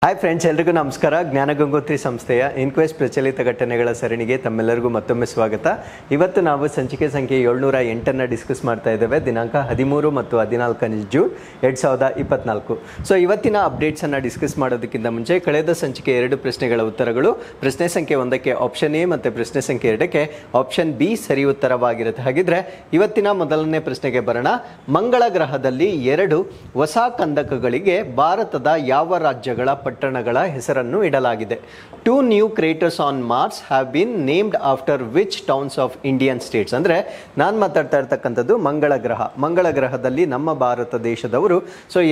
Hi friends, ಎಲ್ರಿಗೂ ನಮಸ್ಕಾರ. ಜ್ಞಾನಗಂಗೋತ್ರಿ ಸಂಸ್ಥೆಯ ಇನ್ಕ್ವೆಸ್ಟ್ ಪ್ರಚಲಿತ ಘಟನೆಗಳ ಸರಣಿಗೆ ತಮ್ಮೆಲ್ಲರಿಗೂ ಮತ್ತೊಮ್ಮೆ ಸ್ವಾಗತ. ಇವತ್ತು ನಾವು ಸಂಚಿಕೆ ಸಂಖ್ಯೆ 708 ಡಿಸ್ಕಸ್ ಮಾಡ್ತಾ ಇದ್ದೇವೆ. ದಿನಾಂಕ 13 ಮತ್ತು 14 ಜೂನ್ 2024. ಸೊ ಇವತ್ತಿನ ಅಪ್ಡೇಟ್ಸನ್ನು ಡಿಸ್ಕಸ್ ಮಾಡೋದಕ್ಕಿಂತ ಮುಂಚೆ ಕಳೆದ ಸಂಚಿಕೆ 2 ಪ್ರಶ್ನೆಗಳ ಉತ್ತರಗಳು, ಪ್ರಶ್ನೆ ಸಂಖ್ಯೆ 1ಕ್ಕೆ ಆಪ್ಷನ್ ಎ ಮತ್ತು ಪ್ರಶ್ನೆ ಸಂಖ್ಯೆ 2ಕ್ಕೆ ಆಪ್ಷನ್ ಬಿ ಸರಿ ಉತ್ತರವಾಗಿರುತ್ತೆ. ಹಾಗಿದ್ರೆ ಇವತ್ತಿನ ಮೊದಲನೇ ಪ್ರಶ್ನೆಗೆ ಬರೋಣ. ಮಂಗಳ ಗ್ರಹದಲ್ಲಿ 2 ಹೊಸ ಕಂದಕಗಳಿಗೆ ಭಾರತದ ಯಾವ ರಾಜ್ಯಗಳ ಪಟ್ಟಣಗಳ ಹೆಸರನ್ನು ಇಡಲಾಗಿದೆ? 2 new craters on Mars have been named after which towns of Indian states? ಅಂದ್ರೆ ನಾನು ಮಾತಾಡ್ತಾ ಇರ್ತಕ್ಕಂಥದ್ದು ಮಂಗಳ ಗ್ರಹ. ಮಂಗಳ ಗ್ರಹದಲ್ಲಿ ನಮ್ಮ ಭಾರತ ದೇಶದವರು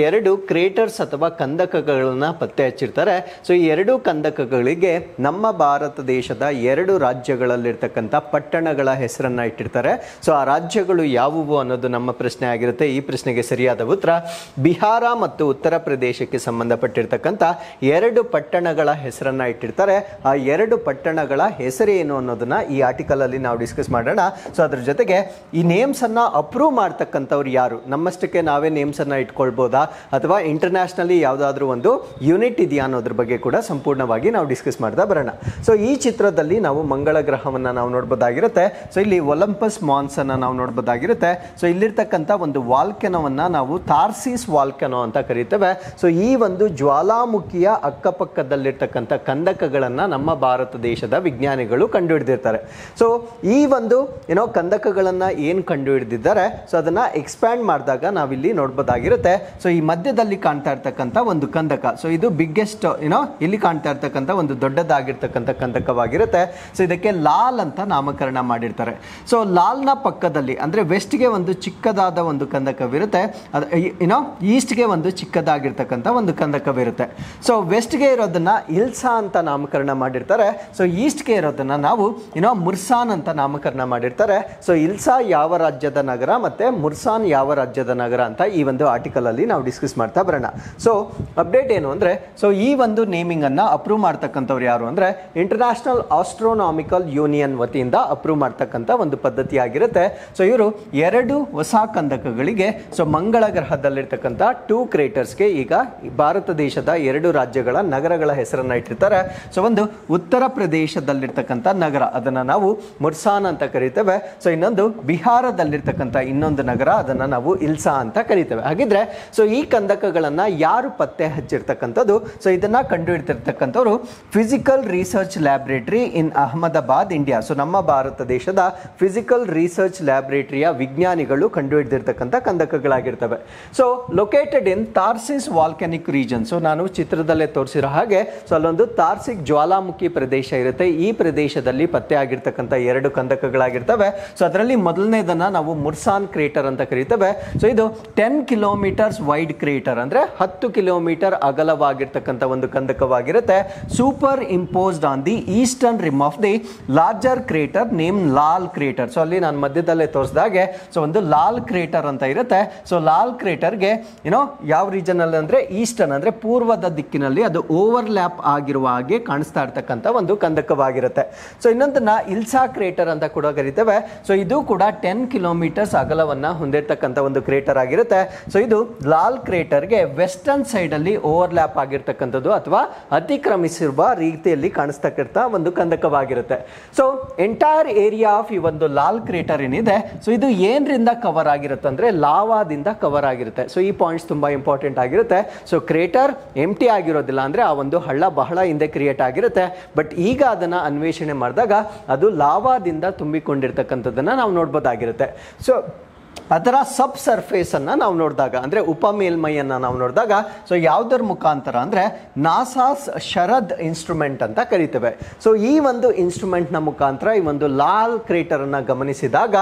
2 ಕ್ರೇಟರ್ಸ್ ಅಥವಾ ಕಂದಕಗಳನ್ನ ಪತ್ತೆ ಹಚ್ಚಿರ್ತಾರೆ. ಈ 2 ಕಂದಕಗಳಿಗೆ ನಮ್ಮ ಭಾರತ ದೇಶದ 2 ರಾಜ್ಯಗಳಲ್ಲಿರ್ತಕ್ಕಂಥ ಪಟ್ಟಣಗಳ ಹೆಸರನ್ನ ಇಟ್ಟಿರ್ತಾರೆ. ಆ ರಾಜ್ಯಗಳು ಯಾವುವು ಅನ್ನೋದು ನಮ್ಮ ಪ್ರಶ್ನೆ ಆಗಿರುತ್ತೆ. ಈ ಪ್ರಶ್ನೆಗೆ ಸರಿಯಾದ ಉತ್ತರ ಬಿಹಾರ ಮತ್ತು ಉತ್ತರ ಪ್ರದೇಶಕ್ಕೆ ಸಂಬಂಧಪಟ್ಟಿರ್ತಕ್ಕಂಥ 2 ಪಟ್ಟಣಗಳ ಹೆಸರನ್ನ ಇಟ್ಟಿರ್ತಾರೆ. ಆ 2 ಪಟ್ಟಣಗಳ ಹೆಸರೇನು ಅನ್ನೋದನ್ನ ಈ ಆರ್ಟಿಕಲ್ ಅಲ್ಲಿ ನಾವು ಡಿಸ್ಕಸ್ ಮಾಡೋಣ. ಅದ್ರ ಜೊತೆಗೆ ಈ ನೇಮ್ಸ್ ಅನ್ನ ಅಪ್ರೂವ್ ಮಾಡ್ತಕ್ಕಂಥವ್ರು ಯಾರು, ನಮ್ಮಷ್ಟಕ್ಕೆ ನಾವೇ ನೇಮ್ಸ್ ಅನ್ನ ಇಟ್ಕೊಳ್ಬೋದಾ ಅಥವಾ ಇಂಟರ್ನ್ಯಾಷನಲಿ ಯಾವುದಾದ್ರೂ ಒಂದು ಯೂನಿಟ್ ಇದೆಯಾ ಅನ್ನೋದ್ರ ಬಗ್ಗೆ ಕೂಡ ಸಂಪೂರ್ಣವಾಗಿ ನಾವು ಡಿಸ್ಕಸ್ ಮಾಡ್ತಾ ಬರೋಣ. ಈ ಚಿತ್ರದಲ್ಲಿ ನಾವು ಮಂಗಳ ಗ್ರಹವನ್ನ ನಾವು ನೋಡ್ಬೋದಾಗಿರುತ್ತೆ. ಇಲ್ಲಿ ಒಲಂಪಸ್ ಮಾನ್ಸ್ ಅನ್ನ ನಾವು ನೋಡ್ಬೋದಾಗಿರುತ್ತೆ. ಇಲ್ಲಿರ್ತಕ್ಕಂಥ ಒಂದು ವಾಲ್ಕೆನೋವನ್ನ ನಾವು ತಾರ್ಸಿಸ್ ವಾಲ್ಕೆನೋ ಅಂತ ಕರೀತೇವೆ. ಈ ಒಂದು ಜ್ವಾಲಾಮುಖಿಯ ಅಕ್ಕಪಕ್ಕದಲ್ಲಿರ್ತಕ್ಕಂಥ ಕಂದಕಗಳನ್ನ ನಮ್ಮ ಭಾರತ ದೇಶದ ವಿಜ್ಞಾನಿಗಳು ಕಂಡುಹಿಡಿದಿರ್ತಾರೆ. ಈ ಒಂದು ಕಂದಕಗಳನ್ನ ಏನು ಕಂಡುಹಿಡಿದಿದ್ದಾರೆ, ಅದನ್ನ ಎಕ್ಸ್ಪ್ಯಾಂಡ್ ಮಾಡಿದಾಗ ನಾವಿಲ್ಲಿ ನೋಡ್ಬೋದಾಗಿರುತ್ತೆ. ಈ ಮಧ್ಯದಲ್ಲಿ ಕಾಣ್ತಾ ಇರ್ತಕ್ಕಂಥ ಒಂದು ಕಂದಕ, ಇದು ಬಿಗ್ಗೆಸ್ಟ್ ಇಲ್ಲಿ ಕಾಣ್ತಾ ಇರ್ತಕ್ಕಂಥ ಒಂದು ದೊಡ್ಡದಾಗಿರ್ತಕ್ಕಂಥ ಕಂದಕವಾಗಿರುತ್ತೆ. ಇದಕ್ಕೆ ಲಾಲ್ ಅಂತ ನಾಮಕರಣ ಮಾಡಿರ್ತಾರೆ. ಲಾಲ್ನ ಪಕ್ಕದಲ್ಲಿ ಅಂದ್ರೆ ವೆಸ್ಟ್ಗೆ ಒಂದು ಚಿಕ್ಕದಾದ ಒಂದು ಕಂದಕವಿರುತ್ತೆ, ಈಸ್ಟ್ಗೆ ಒಂದು ಚಿಕ್ಕದಾಗಿರ್ತಕ್ಕಂಥ ಒಂದು ಕಂದಕವಿರುತ್ತೆ. ವೆಸ್ಟ್ಗೆ ಇರೋದನ್ನ ಇಲ್ಸಾ ಅಂತ ನಾಮಕರಣ ಮಾಡಿರ್ತಾರೆ. ಈಸ್ಟ್ಗೆ ಇರೋದನ್ನ ನಾವು ಮುರ್ಸಾನ್ ಅಂತ ನಾಮಕರಣ ಮಾಡಿರ್ತಾರೆ. ಇಲ್ಸಾ ಯಾವ ರಾಜ್ಯದ ನಗರ ಮತ್ತೆ ಮುರ್ಸಾನ್ ಯಾವ ರಾಜ್ಯದ ನಗರ ಅಂತ ಈ ಒಂದು ಆರ್ಟಿಕಲ್ ಅಲ್ಲಿ ನಾವು ಡಿಸ್ಕಸ್ ಮಾಡ್ತಾ ಬರೋಣ. ಅಪ್ಡೇಟ್ ಏನು ಅಂದ್ರೆ, ಈ ಒಂದು ನೇಮಿಂಗ್ ಅನ್ನ ಅಪ್ರೂವ್ ಮಾಡ್ತಕ್ಕಂಥವ್ರು ಯಾರು ಅಂದ್ರೆ ಇಂಟರ್ನ್ಯಾಷನಲ್ ಆಸ್ಟ್ರೋನಾಮಿಕಲ್ ಯೂನಿಯನ್ ವತಿಯಿಂದ ಅಪ್ರೂವ್ ಮಾಡ್ತಕ್ಕಂಥ ಒಂದು ಪದ್ಧತಿ ಆಗಿರುತ್ತೆ. ಇವರು 2 ಹೊಸ ಕಂದಕಗಳಿಗೆ ಮಂಗಳ ಗ್ರಹದಲ್ಲಿರ್ತಕ್ಕಂಥ 2 ಕ್ರೇಟರ್ಸ್ಗೆ ಈಗ ಭಾರತ ದೇಶದ 2 ರಾಜ್ಯಗಳ ನಗರಗಳ ಹೆಸರನ್ನ ಇಟ್ಟಿರ್ತಾರೆ. ಒಂದು ಉತ್ತರ ಪ್ರದೇಶದಲ್ಲಿರ್ತಕ್ಕಂಥ ನಗರ, ಅದನ್ನ ನಾವು ಮುರ್ಸಾನ್ ಅಂತ ಕರಿತೇವೆ. ಇನ್ನೊಂದು ಬಿಹಾರದಲ್ಲಿರ್ತಕ್ಕಂಥ ಇನ್ನೊಂದು ನಗರ, ಅದನ್ನ ನಾವು ಇಲ್ಸಾ ಅಂತ ಕರಿತೇವೆ. ಹಾಗಿದ್ರೆ ಈ ಕಂದಕಗಳನ್ನ ಯಾರು ಪತ್ತೆ ಹಚ್ಚಿರ್ತಕ್ಕಂಥದ್ದು? ಇದನ್ನ ಕಂಡುಹಿಡ್ತಿರ್ತಕ್ಕಂಥವ್ರು physical research laboratory in Ahmedabad, India. ನಮ್ಮ ಭಾರತ ದೇಶದ ಫಿಸಿಕಲ್ ರಿಸರ್ಚ್ ಲ್ಯಾಬೊರೇಟರಿಯ ವಿಜ್ಞಾನಿಗಳು ಕಂಡುಹಿಡಿದಿರ್ತಕ್ಕಂಥ ಕಂದಕಗಳಾಗಿರ್ತವೆ. Located in Tharsis volcanic region. ನಾನು ಚಿತ್ರದಲ್ಲೇ ತೋರಿಸಿರೋ ಹಾಗೆ ಅಲ್ಲೊಂದು ತಾರ್ಸಿಕ್ ಜ್ವಾಲಾಮುಖಿ ಪ್ರದೇಶ ಇರುತ್ತೆ. ಈ ಪ್ರದೇಶದಲ್ಲಿ ಪತ್ತೆ ಆಗಿರ್ತಕ್ಕಂಥ 2 ಕಂದಕಗಳಾಗಿರ್ತವೆ. ಅದರಲ್ಲಿ ಮೊದಲನೇದನ್ನ ನಾವು ಮುರ್ಸಾನ್ ಕ್ರೇಟರ್ ಅಂತ ಕರೀತೇವೆ. ಇದು 10 ಕಿಲೋಮೀಟರ್ಸ್ ವೈಡ್ ಕ್ರೇಟರ್, ಅಂದ್ರೆ 10 ಕಿಲೋಮೀಟರ್ ಅಗಲವಾಗಿರ್ತಕ್ಕಂಥ ಒಂದು ಕಂದಕವಾಗಿರುತ್ತೆ. Superimposed on the eastern rim of the larger crater name Lal crater. ಅಲ್ಲಿ ನಾನು ಮಧ್ಯದಲ್ಲೇ ತೋರಿಸಿದಾಗೆ ಒಂದು ಲಾಲ್ ಕ್ರೇಟರ್ ಅಂತ ಇರುತ್ತೆ. ಲಾಲ್ ಕ್ರೇಟರ್ಗೆ ಯಾವ ರೀಜನ್ ಅಲ್ಲಿ ಅಂದ್ರೆ ಈಸ್ಟರ್ನ್ ಅಂದ್ರೆ ಪೂರ್ವದ ದಿಕ್ಕಿನಲ್ಲಿ ಅದು ಓವರ್ಲ್ಯಾಪ್ ಆಗಿರುವ ಹಾಗೆ ಕಾಣಿಸ್ತಾ ಇರ್ತಕ್ಕಂಥ ಒಂದು ಕಂದಕವಾಗಿರುತ್ತೆ. ಇನ್ನೊಂದನ್ನ ಇಲ್ಸಾ ಕ್ರೇಟರ್ ಅಂತ ಕೂಡ ಕರಿತೇವೆ. ಇದು ಕೂಡ 10 ಕಿಲೋಮೀಟರ್ಸ್ ಅಗಲವನ್ನ ಹೊಂದಿರತಕ್ಕಂಥ ಒಂದು ಕ್ರೇಟರ್ ಆಗಿರುತ್ತೆ. ಇದು ಲಾಲ್ ಕ್ರೇಟರ್ಗೆ ವೆಸ್ಟರ್ನ್ ಸೈಡ್ ಅಲ್ಲಿ ಓವರ್ಲ್ಯಾಪ್ ಆಗಿರ್ತಕ್ಕಂಥದ್ದು ಅಥವಾ ಅತಿಕ್ರಮಿಸಿರುವ ರೀತಿಯಲ್ಲಿ ಕಾಣಿಸ್ತಕ್ಕಂಥ ಒಂದು ಕಂದಕವಾಗಿರುತ್ತೆ. ಎಂಟೈರ್ ಏರಿಯಾ ಆಫ್ ಈ ಒಂದು ಲಾಲ್ ಕ್ರೇಟರ್ ಏನಿದೆ, ಇದು ಏನ್ರಿಂದ ಕವರ್ ಆಗಿರುತ್ತೆ ಅಂದ್ರೆ ಲಾವಾದಿಂದ ಕವರ್ ಆಗಿರುತ್ತೆ. ಈ ಪಾಯಿಂಟ್ಸ್ ತುಂಬಾ ಇಂಪಾರ್ಟೆಂಟ್ ಆಗಿರುತ್ತೆ. ಕ್ರೇಟರ್ ಎಂಟಿ ಆಗಿರೋದಿಲ್ಲ, ಅಂದ್ರೆ ಆ ಒಂದು ಹಳ್ಳ ಬಹಳ ಹಿಂದೆ ಕ್ರಿಯೇಟ್ ಆಗಿರುತ್ತೆ. ಬಟ್ ಈಗ ಅದನ್ನ ಅನ್ವೇಷಣೆ ಮಾಡಿದಾಗ ಅದು ಲಾವಾದಿಂದ ತುಂಬಿಕೊಂಡಿರ್ತಕ್ಕಂಥದ್ದನ್ನ ನಾವು ನೋಡ್ಬೋದಾಗಿರುತ್ತೆ. ಅದರ ಸಬ್ ಸರ್ಫೇಸ್ ಅನ್ನ ನಾವು ನೋಡಿದಾಗ ಅಂದ್ರೆ ಉಪ ಮೇಲ್ಮೈಯನ್ನ ನಾವು ನೋಡಿದಾಗ ಯಾವುದರ ಮುಖಾಂತರ ಅಂದ್ರೆ ನಾಸಾಸ್ ಶರದ್ ಇನ್ಸ್ಟ್ರೂಮೆಂಟ್ ಅಂತ ಕರಿತೇವೆ. ಈ ಒಂದು ಇನ್ಸ್ಟ್ರೂಮೆಂಟ್ ನ ಮುಖಾಂತರ ಈ ಒಂದು ಲಾಲ್ ಕ್ರೇಟರ್ ಅನ್ನ ಗಮನಿಸಿದಾಗ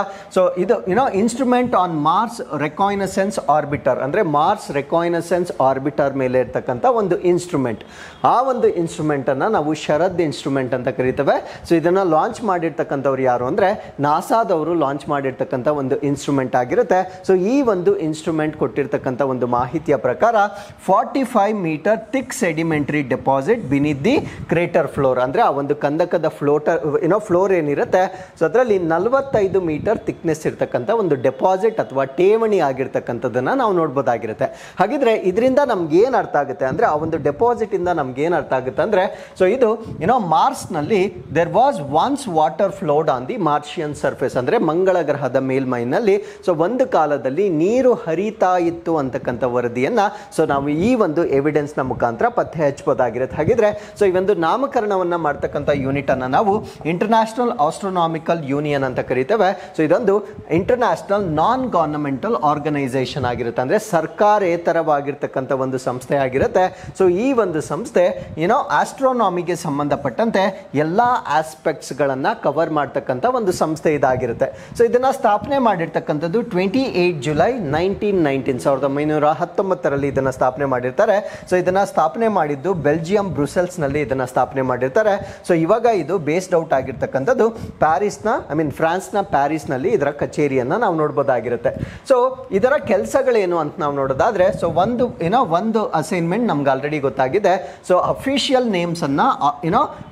ಇದು ಇನ್ಸ್ಟ್ರೂಮೆಂಟ್ ಆನ್ ಮಾರ್ಸ್ ರೆಕಾಯ್ನಸೆನ್ಸ್ ಆರ್ಬಿಟರ್, ಅಂದ್ರೆ ಮಾರ್ಸ್ ರೆಕಾಯ್ನಸೆನ್ಸ್ ಆರ್ಬಿಟರ್ ಮೇಲೆ ಇರ್ತಕ್ಕಂಥ ಒಂದು ಇನ್ಸ್ಟ್ರೂಮೆಂಟ್. ಆ ಒಂದು ಇನ್ಸ್ಟ್ರೂಮೆಂಟ್ ಅನ್ನ ನಾವು ಶರದ್ ಇನ್ಸ್ಟ್ರೂಮೆಂಟ್ ಅಂತ ಕರಿತೇವೆ. ಇದನ್ನ ಲಾಂಚ್ ಮಾಡಿರ್ತಕ್ಕಂಥವ್ರು ಯಾರು ಅಂದ್ರೆ ನಾಸಾದವರು ಲಾಂಚ್ ಮಾಡಿರ್ತಕ್ಕಂಥ ಒಂದು ಇನ್ಸ್ಟ್ರೂಮೆಂಟ್ ಆಗಿರುತ್ತೆ. ಆಗಿರುತ್ತೆ. ಸೊ ಈ ಒಂದು ಇನ್ಸ್ಟ್ರೂಮೆಂಟ್ ಕೊಟ್ಟಿರ್ತಕ್ಕಂಥ ಒಂದು ಮಾಹಿತಿಯ ಪ್ರಕಾರ 45 metre thick sedimentary deposit beneath the crater floor, ಅಂದ್ರೆ ಆ ಒಂದು ಕಂದಕದ ಫ್ಲೋರ್ ಏನಿರುತ್ತೆ ಸೊ ಅದರಲ್ಲಿ 45 ಮೀಟರ್ ಥಿಕ್ನೆಸ್ ಇರ್ತಕ್ಕಂಥ ಒಂದು ಡೆಪಾಸಿಟ್ ಅಥವಾ ಠೇವಣಿ ಆಗಿರ್ತಕ್ಕಂಥದ್ದನ್ನ ನಾವು ನೋಡ್ಬೋದಾಗಿರುತ್ತೆ. ಹಾಗಿದ್ರೆ ಇದರಿಂದ ನಮ್ಗೆ ಏನ್ ಅರ್ಥ ಆಗುತ್ತೆ ಅಂದ್ರೆ, ಆ ಒಂದು ಡೆಪಾಸಿಟ್ ಇಂದ ನಮ್ಗೆ ಏನ್ ಅರ್ಥ ಆಗುತ್ತೆ ಅಂದ್ರೆ, ಸೊ ಇದು ಮಾರ್ಸ್ ನಲ್ಲಿ there was once water flowed on the Martian surface, ಅಂದ್ರೆ ಮಂಗಳ ಗ್ರಹದ ಮೇಲ್ಮೈನಲ್ಲಿ ಸೊ ಒಂದು ಕಾಲದಲ್ಲಿ ನೀರು ಹರಿತಾ ಇತ್ತು ಅಂತಕ್ಕಂಥ ವರದಿಯನ್ನ ಸೊ ನಾವು ಈ ಒಂದು ಎವಿಡೆನ್ಸ್ ನ ಮುಖಾಂತರ ಪತ್ತೆ ಹಚ್ಚಬಹುದಾಗಿರುತ್ತೆ. ಹಾಗಿದ್ರೆ ಸೊ ಈ ಒಂದು ನಾಮಕರಣವನ್ನ ಮಾಡ್ತಕ್ಕಂಥ ಯೂನಿಟ್ ಅನ್ನ ನಾವು ಇಂಟರ್ನ್ಯಾಷನಲ್ ಆಸ್ಟ್ರೋನಾಮಿಕಲ್ ಯೂನಿಯನ್ ಅಂತ ಕರೀತೇವೆ. ಸೊ ಇದೊಂದು ಇಂಟರ್ನ್ಯಾಷನಲ್ ನಾನ್ ಗವರ್ನಮೆಂಟಲ್ ಆರ್ಗನೈಸೇಷನ್ ಆಗಿರುತ್ತೆ, ಅಂದ್ರೆ ಸರ್ಕಾರೇತರವಾಗಿರ್ತಕ್ಕಂಥ ಒಂದು ಸಂಸ್ಥೆ ಆಗಿರುತ್ತೆ. ಸೊ ಈ ಒಂದು ಸಂಸ್ಥೆ ಆಸ್ಟ್ರೋನಾಮಿಗೆ ಸಂಬಂಧಪಟ್ಟಂತೆ ಎಲ್ಲಾ ಆಸ್ಪೆಕ್ಟ್ಸ್ ಗಳನ್ನ ಕವರ್ ಮಾಡ್ತಕ್ಕಂಥ ಒಂದು ಸಂಸ್ಥೆ ಇದಾಗಿರುತ್ತೆ. ಸೊ ಇದನ್ನ ಸ್ಥಾಪನೆ ಮಾಡಿರ್ತಕ್ಕಂಥದ್ದು 28 ಜುಲೈ 1919 ಇದನ್ನ ಸ್ಥಾಪನೆ ಮಾಡಿರ್ತಾರೆ. ಸೊ ಇದನ್ನ ಸ್ಥಾಪನೆ ಮಾಡಿದ್ದು ಬೆಲ್ಜಿಯಂ ಬ್ರುಸೆಲ್ಸ್ ನಲ್ಲಿ ಇದನ್ನ ಸ್ಥಾಪನೆ ಮಾಡಿರ್ತಾರೆ. ಸೊ ಇವಾಗ ಇದು ಬೇಸ್ಡ್ ಔಟ್ ಆಗಿರ್ತಕ್ಕಂಥದ್ದು ಫ್ರಾನ್ಸ್ ನ ಪ್ಯಾರಿಸ್ ನಲ್ಲಿ ಇದರ ಕಚೇರಿಯನ್ನ ನಾವು ನೋಡಬಹುದಾಗಿರುತ್ತೆ. ಸೊ ಇದರ ಕೆಲಸಗಳೇನು ಅಂತ ನಾವು ನೋಡೋದಾದ್ರೆ, ಸೊ ಒಂದು ಅಸೈನ್ಮೆಂಟ್ ನಮ್ಗೆ ಆಲ್ರೆಡಿ ಗೊತ್ತಾಗಿದೆ. ಸೊ ಅಫಿಷಿಯಲ್ ನೇಮ್ಸ್ ಅನ್ನ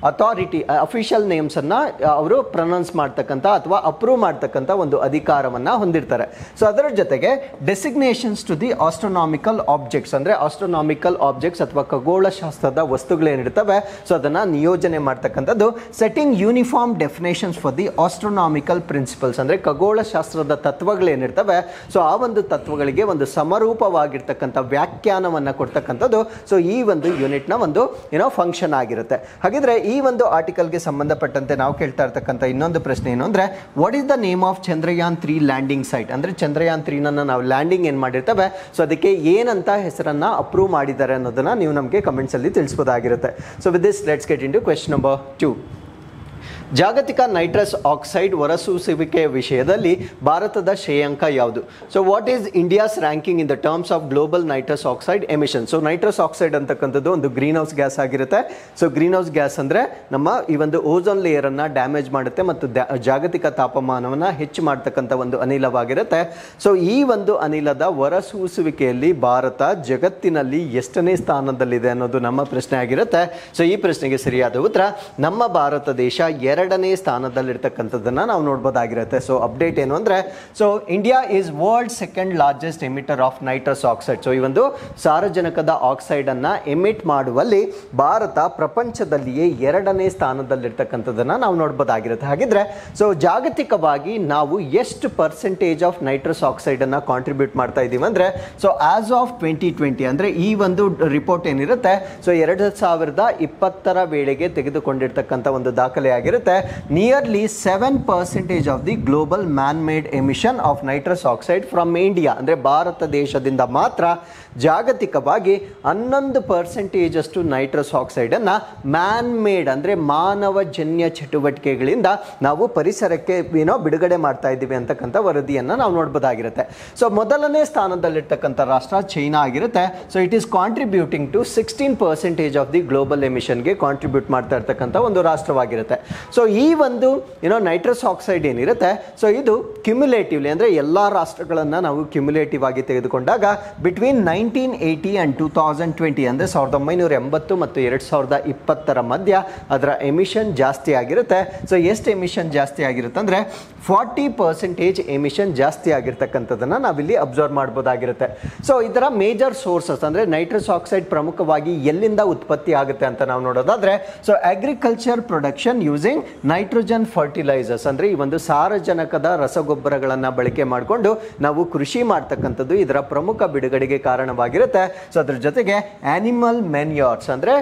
ಅಥಾರಿಟಿ ಅಫಿಷಿಯಲ್ ನೇಮ್ಸ್ ಅನ್ನ ಅವರು ಪ್ರೊನೌನ್ಸ್ ಮಾಡ್ತಕ್ಕಂಥ ಅಥವಾ ಅಪ್ರೂವ್ ಮಾಡ್ತಕ್ಕಂಥ ಒಂದು ಅಧಿಕಾರವನ್ನ ಹೊಂದಿರ್ತಾರೆ. ಸೊ ಅದರ ಜೊತೆಗೆ designations to the astronomical objects, ಅಂದ್ರೆ ಆಸ್ಟ್ರೋನಾಮಿಕಲ್ ಆಬ್ಜೆಕ್ಟ್ಸ್ ಅಥವಾ ಖಗೋಳ ಶಾಸ್ತ್ರದ ವಸ್ತುಗಳೇನಿರ್ತವೆ ಸೊ ಅದನ್ನ ನಿಯೋಜನೆ ಮಾಡ್ತಕ್ಕಂಥದ್ದು. Setting uniform definitions for the astronomical principles, ಅಂದ್ರೆ ಖಗೋಳ ಶಾಸ್ತ್ರದ ತತ್ವಗಳೇನಿರ್ತವೆ ಸೊ ಆ ಒಂದು ತತ್ವಗಳಿಗೆ ಒಂದು ಸಮರೂಪವಾಗಿರ್ತಕ್ಕಂಥ ವ್ಯಾಖ್ಯಾನವನ್ನ ಕೊಡ್ತಕ್ಕಂಥದ್ದು ಸೊ ಈ ಒಂದು ಯೂನಿಟ್ ನ ಒಂದು ಫಂಕ್ಷನ್ ಆಗಿರುತ್ತೆ. ಹಾಗಿದ್ರೆ ಈ ಒಂದು ಆರ್ಟಿಕಲ್ಗೆ ಸಂಬಂಧಪಟ್ಟಂತೆ ನಾವು ಕೇಳ್ತಾ ಇರ್ತಕ್ಕಂಥ ಇನ್ನೊಂದು ಪ್ರಶ್ನೆ ಏನು ಅಂದ್ರೆ, what is the name of Chandrayaan 3 landing site, ಅಂದ್ರೆ ಚಂದ್ರಯಾನ್ 3 ನಾವು ಲ್ಯಾಂಡಿಂಗ್ ಏನ್ ಮಾಡಿರ್ತೇವೆ ಸೊ ಅದಕ್ಕೆ ಏನಂತ ಹೆಸರನ್ನ ಅಪ್ರೂವ್ ಮಾಡಿದ್ದಾರೆ ಅನ್ನೋದನ್ನ ನೀವು ನಮಗೆ ಕಮೆಂಟ್ಸ್ ಅಲ್ಲಿ ತಿಳಿಸಬಹುದಾಗಿರುತ್ತೆ. So with this let's get into question number 2. ಜಾಗತಿಕ ನೈಟ್ರಸ್ ಆಕ್ಸೈಡ್ ಹೊರಸೂಸುವಿಕೆಯ ವಿಷಯದಲ್ಲಿ ಭಾರತದ ಶ್ರೇಯಾಂಕ ಯಾವುದು? So what is India's ranking in the terms of global nitrous oxide emission? So nitrous oxide ಅಂತಕ್ಕಂಥದ್ದು ಒಂದು ಗ್ರೀನ್ ಹೌಸ್ ಗ್ಯಾಸ್ ಆಗಿರುತ್ತೆ. ಸೊ ಗ್ರೀನ್ ಹೌಸ್ ಗ್ಯಾಸ್ ಅಂದ್ರೆ ನಮ್ಮ ಈ ಒಂದು ಓಝೋನ್ ಲೇಯರ್ ಅನ್ನ ಡ್ಯಾಮೇಜ್ ಮಾಡುತ್ತೆ ಮತ್ತು ಜಾಗತಿಕ ತಾಪಮಾನವನ್ನ ಹೆಚ್ಚು ಮಾಡ್ತಕ್ಕಂಥ ಒಂದು ಅನಿಲವಾಗಿರುತ್ತೆ. ಸೊ ಈ ಒಂದು ಅನಿಲದ ಹೊರಸೂಸುವಿಕೆಯಲ್ಲಿ ಭಾರತ ಜಗತ್ತಿನಲ್ಲಿ ಎಷ್ಟನೇ ಸ್ಥಾನದಲ್ಲಿದೆ ಅನ್ನೋದು ನಮ್ಮ ಪ್ರಶ್ನೆ ಆಗಿರುತ್ತೆ. ಸೊ ಈ ಪ್ರಶ್ನೆಗೆ ಸರಿಯಾದ ಉತ್ತರ ನಮ್ಮ ಭಾರತ ದೇಶ 2ನೇ ಸ್ಥಾನದಲ್ಲಿರ್ತಕ್ಕಂಥದ್ದನ್ನ ನಾವು ನೋಡಬಹುದಾಗಿರುತ್ತೆ. ಸೊ ಅಪ್ಡೇಟ್ ಏನು ಅಂದ್ರೆ, so India is world second largest emitter of nitrous oxide. So ಈ ಒಂದು ಸಾರಜನಕದ ಆಕ್ಸೈಡ್ ಅನ್ನ ಎಮಿಟ್ ಮಾಡುವಲ್ಲಿ ಭಾರತ ಪ್ರಪಂಚದಲ್ಲಿಯೇ 2ನೇ ಸ್ಥಾನದಲ್ಲಿರ್ತಕ್ಕಂಥದ್ದನ್ನ ನಾವು ನೋಡಬಹುದಾಗಿರುತ್ತೆ. ಹಾಗಿದ್ರೆ ಸೊ ಜಾಗತಿಕವಾಗಿ ನಾವು ಎಷ್ಟು ಪರ್ಸೆಂಟೇಜ್ ಆಫ್ ನೈಟ್ರಸ್ ಆಕ್ಸೈಡ್ ಅನ್ನ ಕಾಂಟ್ರಿಬ್ಯೂಟ್ ಮಾಡ್ತಾ ಇದೀವಿ ಅಂದ್ರೆ, ಸೊ ಆಸ್ ಆಫ್ 2020 ಅಂದ್ರೆ ಈ ಒಂದು ರಿಪೋರ್ಟ್ ಏನಿರುತ್ತೆ ಸೊ 2020 ವೇಳೆಗೆ ತೆಗೆದುಕೊಂಡಿರ್ತಕ್ಕಂಥ ಒಂದು ದಾಖಲೆ ಆಗಿರುತ್ತೆ. Nearly 7% of the global man made emission of nitrous oxide from India, ಅಂದ್ರೆ ಭಾರತ ದೇಶದಿಂದ ಮಾತ್ರ ಜಾಗತಿಕವಾಗಿ 11% ಅಷ್ಟು ನೈಟ್ರಸ್ ಆಕ್ಸೈಡ್ ಅನ್ನ ಮ್ಯಾನ್ ಮೇಡ್ ಅಂದ್ರೆ ಮಾನವಜನ್ಯ ಚಟುವಟಿಕೆಗಳಿಂದ ನಾವು ಪರಿಸರಕ್ಕೆ ಬಿಡುಗಡೆ ಮಾಡ್ತಾ ಇದ್ದೀವಿ ಅಂತಕ್ಕಂಥ ವರದಿಯನ್ನ ನಾವು ನೋಡಬಹುದಾಗಿರುತ್ತೆ. ಸೊ ಮೊದಲನೇ ಸ್ಥಾನದಲ್ಲಿರ್ತಕ್ಕಂಥ ರಾಷ್ಟ್ರ ಚೈನಾ ಆಗಿರುತ್ತೆ. So it is contributing to 16% of the global ಎಮಿಷನ್ಗೆ ಕಾಂಟ್ರಿಬ್ಯೂಟ್ ಮಾಡ್ತಾ ಇರ್ತಕ್ಕಂಥ ಒಂದು ರಾಷ್ಟ್ರವಾಗಿರುತ್ತೆ. ಸೊ ಈ ಒಂದು ನೈಟ್ರಸ್ ಆಕ್ಸೈಡ್ ಏನಿರುತ್ತೆ ಸೊ ಇದು ಕ್ಯುಮ್ಯುಲೇಟಿವ್ಲಿ ಅಂದ್ರೆ ಎಲ್ಲಾ ರಾಷ್ಟ್ರಗಳನ್ನ ನಾವು ಕ್ಯುಮ್ಯುಲೇಟಿವ್ ಆಗಿ ತೆಗೆದುಕೊಂಡಾಗ ಬಿಟ್ವೀನ್ 1980 and 2020 ಅಂದ್ರೆ 1980 ಮತ್ತು 2020 ಮಧ್ಯ ಅದರ ಎಮಿಷನ್ ಜಾಸ್ತಿ ಆಗಿರುತ್ತೆ. ಸೊ ಎಷ್ಟು ಎಮಿಷನ್ ಜಾಸ್ತಿ ಆಗಿರುತ್ತೆ ಅಂದ್ರೆ 40% ಎಮಿಷನ್ ಜಾಸ್ತಿ ಆಗಿರ್ತಕ್ಕಂಥದ್ದನ್ನ ನಾವಿಲ್ಲಿ ಅಬ್ಸರ್ವ್ ಮಾಡಬಹುದಾಗಿರುತ್ತೆ. ಸೊ ಇದರ ಮೇಜರ್ ಸೋರ್ಸಸ್ ಅಂದ್ರೆ ನೈಟ್ರಸ್ ಆಕ್ಸೈಡ್ ಪ್ರಮುಖವಾಗಿ ಎಲ್ಲಿಂದ ಉತ್ಪತ್ತಿ ಆಗುತ್ತೆ ಅಂತ ನಾವು ನೋಡೋದಾದ್ರೆ, so agriculture production using nitrogen fertilisers ಅಂದ್ರೆ ಈ ಒಂದು ಸಾರಜನಕದ ರಸಗೊಬ್ಬರಗಳನ್ನ ಬಳಕೆ ಮಾಡಿಕೊಂಡು ನಾವು ಕೃಷಿ ಮಾಡ್ತಕ್ಕಂಥದ್ದು ಇದರ ಪ್ರಮುಖ ಬಿಡುಗಡೆಗೆ ಕಾರಣವಾಗಿರುತ್ತೆ. ಸೊ ಅದ್ರ ಜೊತೆಗೆ ಆನಿಮಲ್ ಮೆನ್ಯೂರ್ಸ್ ಅಂದ್ರೆ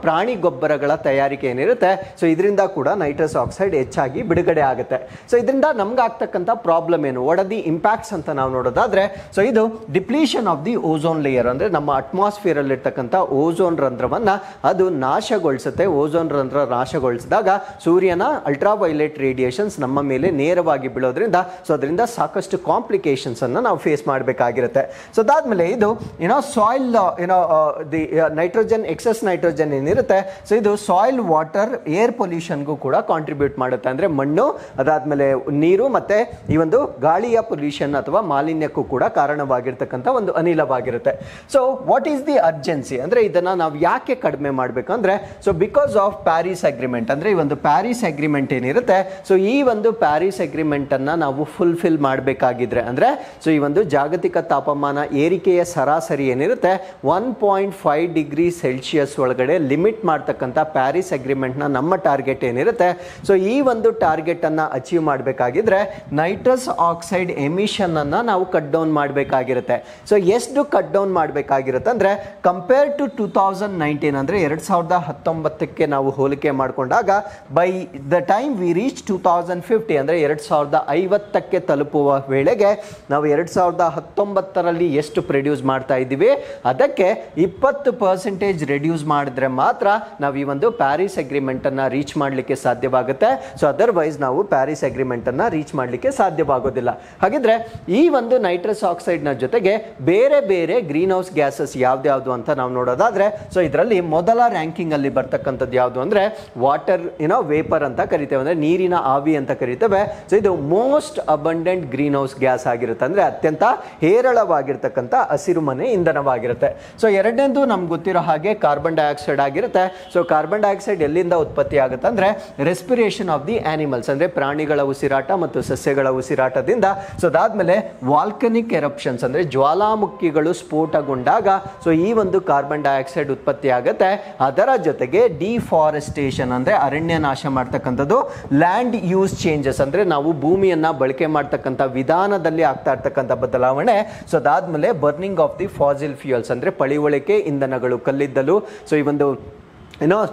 ಪ್ರಾಣಿ ಗೊಬ್ಬರಗಳ ತಯಾರಿಕೆ ಏನಿರುತ್ತೆ ಸೊ ಇದರಿಂದ ಕೂಡ ನೈಟ್ರಸ್ ಆಕ್ಸೈಡ್ ಹೆಚ್ಚಾಗಿ ಬಿಡುಗಡೆ ಆಗುತ್ತೆ. ಸೊ ಇದರಿಂದ ನಮ್ಗೆ ಆಗ್ತಕ್ಕಂಥ ಪ್ರಾಬ್ಲಮ್ ಏನು, ವಾಟ್ ಆರ್ ದಿ ಇಂಪ್ಯಾಕ್ಟ್ಸ್ ಅಂತ ನಾವು ನೋಡೋದಾದ್ರೆ, ಸೊ ಇದು depletion of the ozone layer ಅಂದ್ರೆ ನಮ್ಮ ಅಟ್ಮಾಸ್ಫಿಯರ್ ಅಲ್ಲಿ ಇರ್ತಕ್ಕಂಥ ಓಝೋನ್ ರಂಧ್ರವನ್ನ ಅದು ನಾಶಗೊಳಿಸುತ್ತೆ. ಓಝೋನ್ ರಂಧ್ರ ನಾಶಗೊಳಿಸಿದಾಗ ಸೂರ್ಯನ ಅಲ್ಟ್ರಾವೈಲೆಟ್ ರೇಡಿಯೇಷನ್ಸ್ ನಮ್ಮ ಮೇಲೆ ನೇರವಾಗಿ ಬೀಳೋದ್ರಿಂದ ಸೊ ಅದರಿಂದ ಸಾಕಷ್ಟು ಕಾಂಪ್ಲಿಕೇಶನ್ಸ್ ಅನ್ನ ನಾವು ಫೇಸ್ ಮಾಡಬೇಕಾಗಿರುತ್ತೆ. ಸೊ ಅದಾದ್ಮೇಲೆ ಇದು soil the nitrogen excess nitrogen ಏನಿರುತ್ತೆ, ಸೊ ಇದು ಸಾಯಿಲ್ ವಾಟರ್ ಏರ್ ಪೊಲ್ಯೂಷನ್ಗೂ ಕೂಡ ಕಾಂಟ್ರಿಬ್ಯೂಟ್ ಮಾಡುತ್ತೆ. ಅಂದ್ರೆ ಮಣ್ಣು, ಅದಾದ್ಮೇಲೆ ನೀರು ಮತ್ತೆ ಈ ಒಂದು ಗಾಳಿಯ ಪೊಲ್ಯೂಷನ್ ಅಥವಾ ಮಾಲಿನ್ಯಕ್ಕೂ ಕೂಡ ಕಾರಣವಾಗಿರ್ತಕ್ಕಂಥ ಒಂದು ಅನಿಲವಾಗಿರುತ್ತೆ. So what is the urgency ಅಂದ್ರೆ ಇದನ್ನ ನಾವು ಯಾಕೆ ಕಡಿಮೆ ಮಾಡಬೇಕಂದ್ರೆ, so because of Paris agreement. ಅಂದ್ರೆ ಈ ಒಂದು ಪ್ಯಾರಿಸ್ ಅಗ್ರಿಮೆಂಟ್ ಏನಿರುತ್ತೆ, ಸೊ ಈ ಒಂದು ಪ್ಯಾರಿಸ್ ಅಗ್ರಿಮೆಂಟ್ ಅನ್ನ ನಾವು ಫುಲ್ಫಿಲ್ ಮಾಡಬೇಕಾಗಿದ್ರೆ ಅಂದ್ರೆ, ಸೊ ಈ ಒಂದು ಜಾಗತಿಕ ತಾಪಮಾನ ಏರಿಕೆಯ ಸರಾಸರಿ ಏನಿರುತ್ತೆ 1.5 ಡಿಗ್ರಿ ಸೆಲ್ಸಿಯಸ್ ಒಳಗಡೆ ಲಿಮಿಟ್ ಮಾಡ್ತಕ್ಕಂಥ ಪ್ಯಾರಿಸ್ ಅಗ್ರಿಮೆಂಟ್ ನ ನಮ್ಮ ಟಾರ್ಗೆಟ್ ಏನಿರುತ್ತೆ, ಸೊ ಈ ಒಂದು ಟಾರ್ಗೆಟ್ ಅನ್ನ ಅಚೀವ್ ಮಾಡಬೇಕಾಗಿದ್ರೆ ನೈಟ್ರಸ್ ಆಕ್ಸೈಡ್ ಎಮಿಷನ್ ಅನ್ನ ನಾವು ಕಟ್ ಡೌನ್ ಮಾಡಬೇಕಾಗಿರುತ್ತೆ. ಸೊ ಎಷ್ಟು ಕಟ್ ಡೌನ್ ಮಾಡಬೇಕಾಗಿರುತ್ತೆ ಅಂದ್ರೆ, ಕಂಪೇರ್ ಟು 2019 ಅಂದ್ರೆ 2019ಕ್ಕೆ ನಾವು ಹೋಲಿಕೆ ಮಾಡಿಕೊಂಡಾಗ by the time we reach 2050 ಅಂದ್ರೆ 2050ಕ್ಕೆ ತಲುಪುವ ವೇಳೆಗೆ ನಾವು 2019ರಲ್ಲಿ ಎಷ್ಟು ಪ್ರೊಡ್ಯೂಸ್ ಮಾಡ್ತಾ ಇದ್ದೀವಿ ಅದಕ್ಕೆ 20% ರೆಡ್ಯೂಸ್ ಮಾಡಿದ್ರೆ ಮಾತ್ರ ನಾವು ಈ ಒಂದು ಪ್ಯಾರಿಸ್ ಅಗ್ರಿಮೆಂಟ್ ಅನ್ನ ರೀಚ್ ಮಾಡಲಿಕ್ಕೆ ಸಾಧ್ಯವಾಗುತ್ತೆ. ಸೊ ಅದರ್ವೈಸ್ ನಾವು ಪ್ಯಾರಿಸ್ ಅಗ್ರಿಮೆಂಟ್ ಅನ್ನ ರೀಚ್ ಮಾಡಲಿಕ್ಕೆ ಸಾಧ್ಯವಾಗೋದಿಲ್ಲ. ಹಾಗಿದ್ರೆ ಈ ಒಂದು ನೈಟ್ರಸ್ ಆಕ್ಸೈಡ್ ನ ಜೊತೆಗೆ ಬೇರೆ ಬೇರೆ ಗ್ರೀನ್ ಹೌಸ್ ಗ್ಯಾಸಸ್ ಯಾವ್ದು ಅಂತ ನಾವು ನೋಡೋದಾದ್ರೆ, ಸೊ ಇದರಲ್ಲಿ ಮೊದಲ ರ್ಯಾಂಕಿಂಗ್ ಅಲ್ಲಿ ಬರ್ತಕ್ಕಂಥದ್ದು ಯಾವುದು ಅಂದ್ರೆ ವಾಟರ್ ವೇಪರ್ ಅಂತ ಕರಿತೇವೆ, ಅಂದ್ರೆ ನೀರಿನ ಆವಿ ಅಂತ ಕರಿತೇವೆ. ಸೊ ಇದು most abundant green house gas ಆಗಿರುತ್ತೆ, ಅಂದ್ರೆ ಅತ್ಯಂತ ಹೇರಳವಾಗಿರ್ತಕ್ಕಂಥ ಹಸಿರುಮನೆ ಇಂಧನವಾಗಿರುತ್ತೆ. ಸೊ ಎರಡನೇದು ನಮ್ಗೆ ಗೊತ್ತಿರೋ ಹಾಗೆ ಕಾರ್ಬನ್ ಡೈಆಕ್ಸೈಡ್ ಆಗಿರುತ್ತೆ. ಸೊ ಕಾರ್ಬನ್ ಡೈಆಕ್ಸೈಡ್ ಎಲ್ಲಿಂದ ಉತ್ಪತ್ತಿ ಆಗುತ್ತೆ ಅಂದ್ರೆ ರೆಸ್ಪಿರೇಷನ್ ಆಫ್ ದಿ ಆನಿಮಲ್ಸ್, ಅಂದ್ರೆ ಪ್ರಾಣಿಗಳ ಉಸಿರಾಟ ಮತ್ತು ಸಸ್ಯಗಳ ಉಸಿರಾಟದಿಂದ. ಸೊ ಅದಾದ್ಮೇಲೆ ವಾಲ್ಕನಿಕ್ ಎರಪ್ಷನ್ಸ್ ಅಂದ್ರೆ ಜ್ವಾಲಾಮುಖಿಗಳು ಸ್ಫೋಟಗೊಂಡಾಗ ಸೊ ಈ ಒಂದು ಕಾರ್ಬನ್ ಡೈಆಕ್ಸೈಡ್ ಉತ್ಪತ್ತಿ ಆಗುತ್ತೆ. ಅದರ ಜೊತೆಗೆ ಡಿಫಾರೆಸ್ಟೇಷನ್ ಅಂದ್ರೆ ಅರಣ್ಯ ನಾಶ ಮಾಡ್ತಕ್ಕಂಥದ್ದು, ಲ್ಯಾಂಡ್ ಯೂಸ್ ಚೇಂಜಸ್ ಅಂದ್ರೆ ನಾವು ಭೂಮಿಯನ್ನ ಬಳಕೆ ಮಾಡ್ತಕ್ಕಂಥ ವಿಧಾನದಲ್ಲಿ ಆಗ್ತಾ ಇರ್ತಕ್ಕಂಥ ಬದಲಾವಣೆ. ಸೊ ಅದಾದ್ಮೇಲೆ burning of the fossil fuels ಅಂದ್ರೆ ಪಳಿವಳಿಕೆ ಇಂಧನಗಳು, ಕಲ್ಲಿದ್ದಲು, ಸೊ ಈ ಒಂದು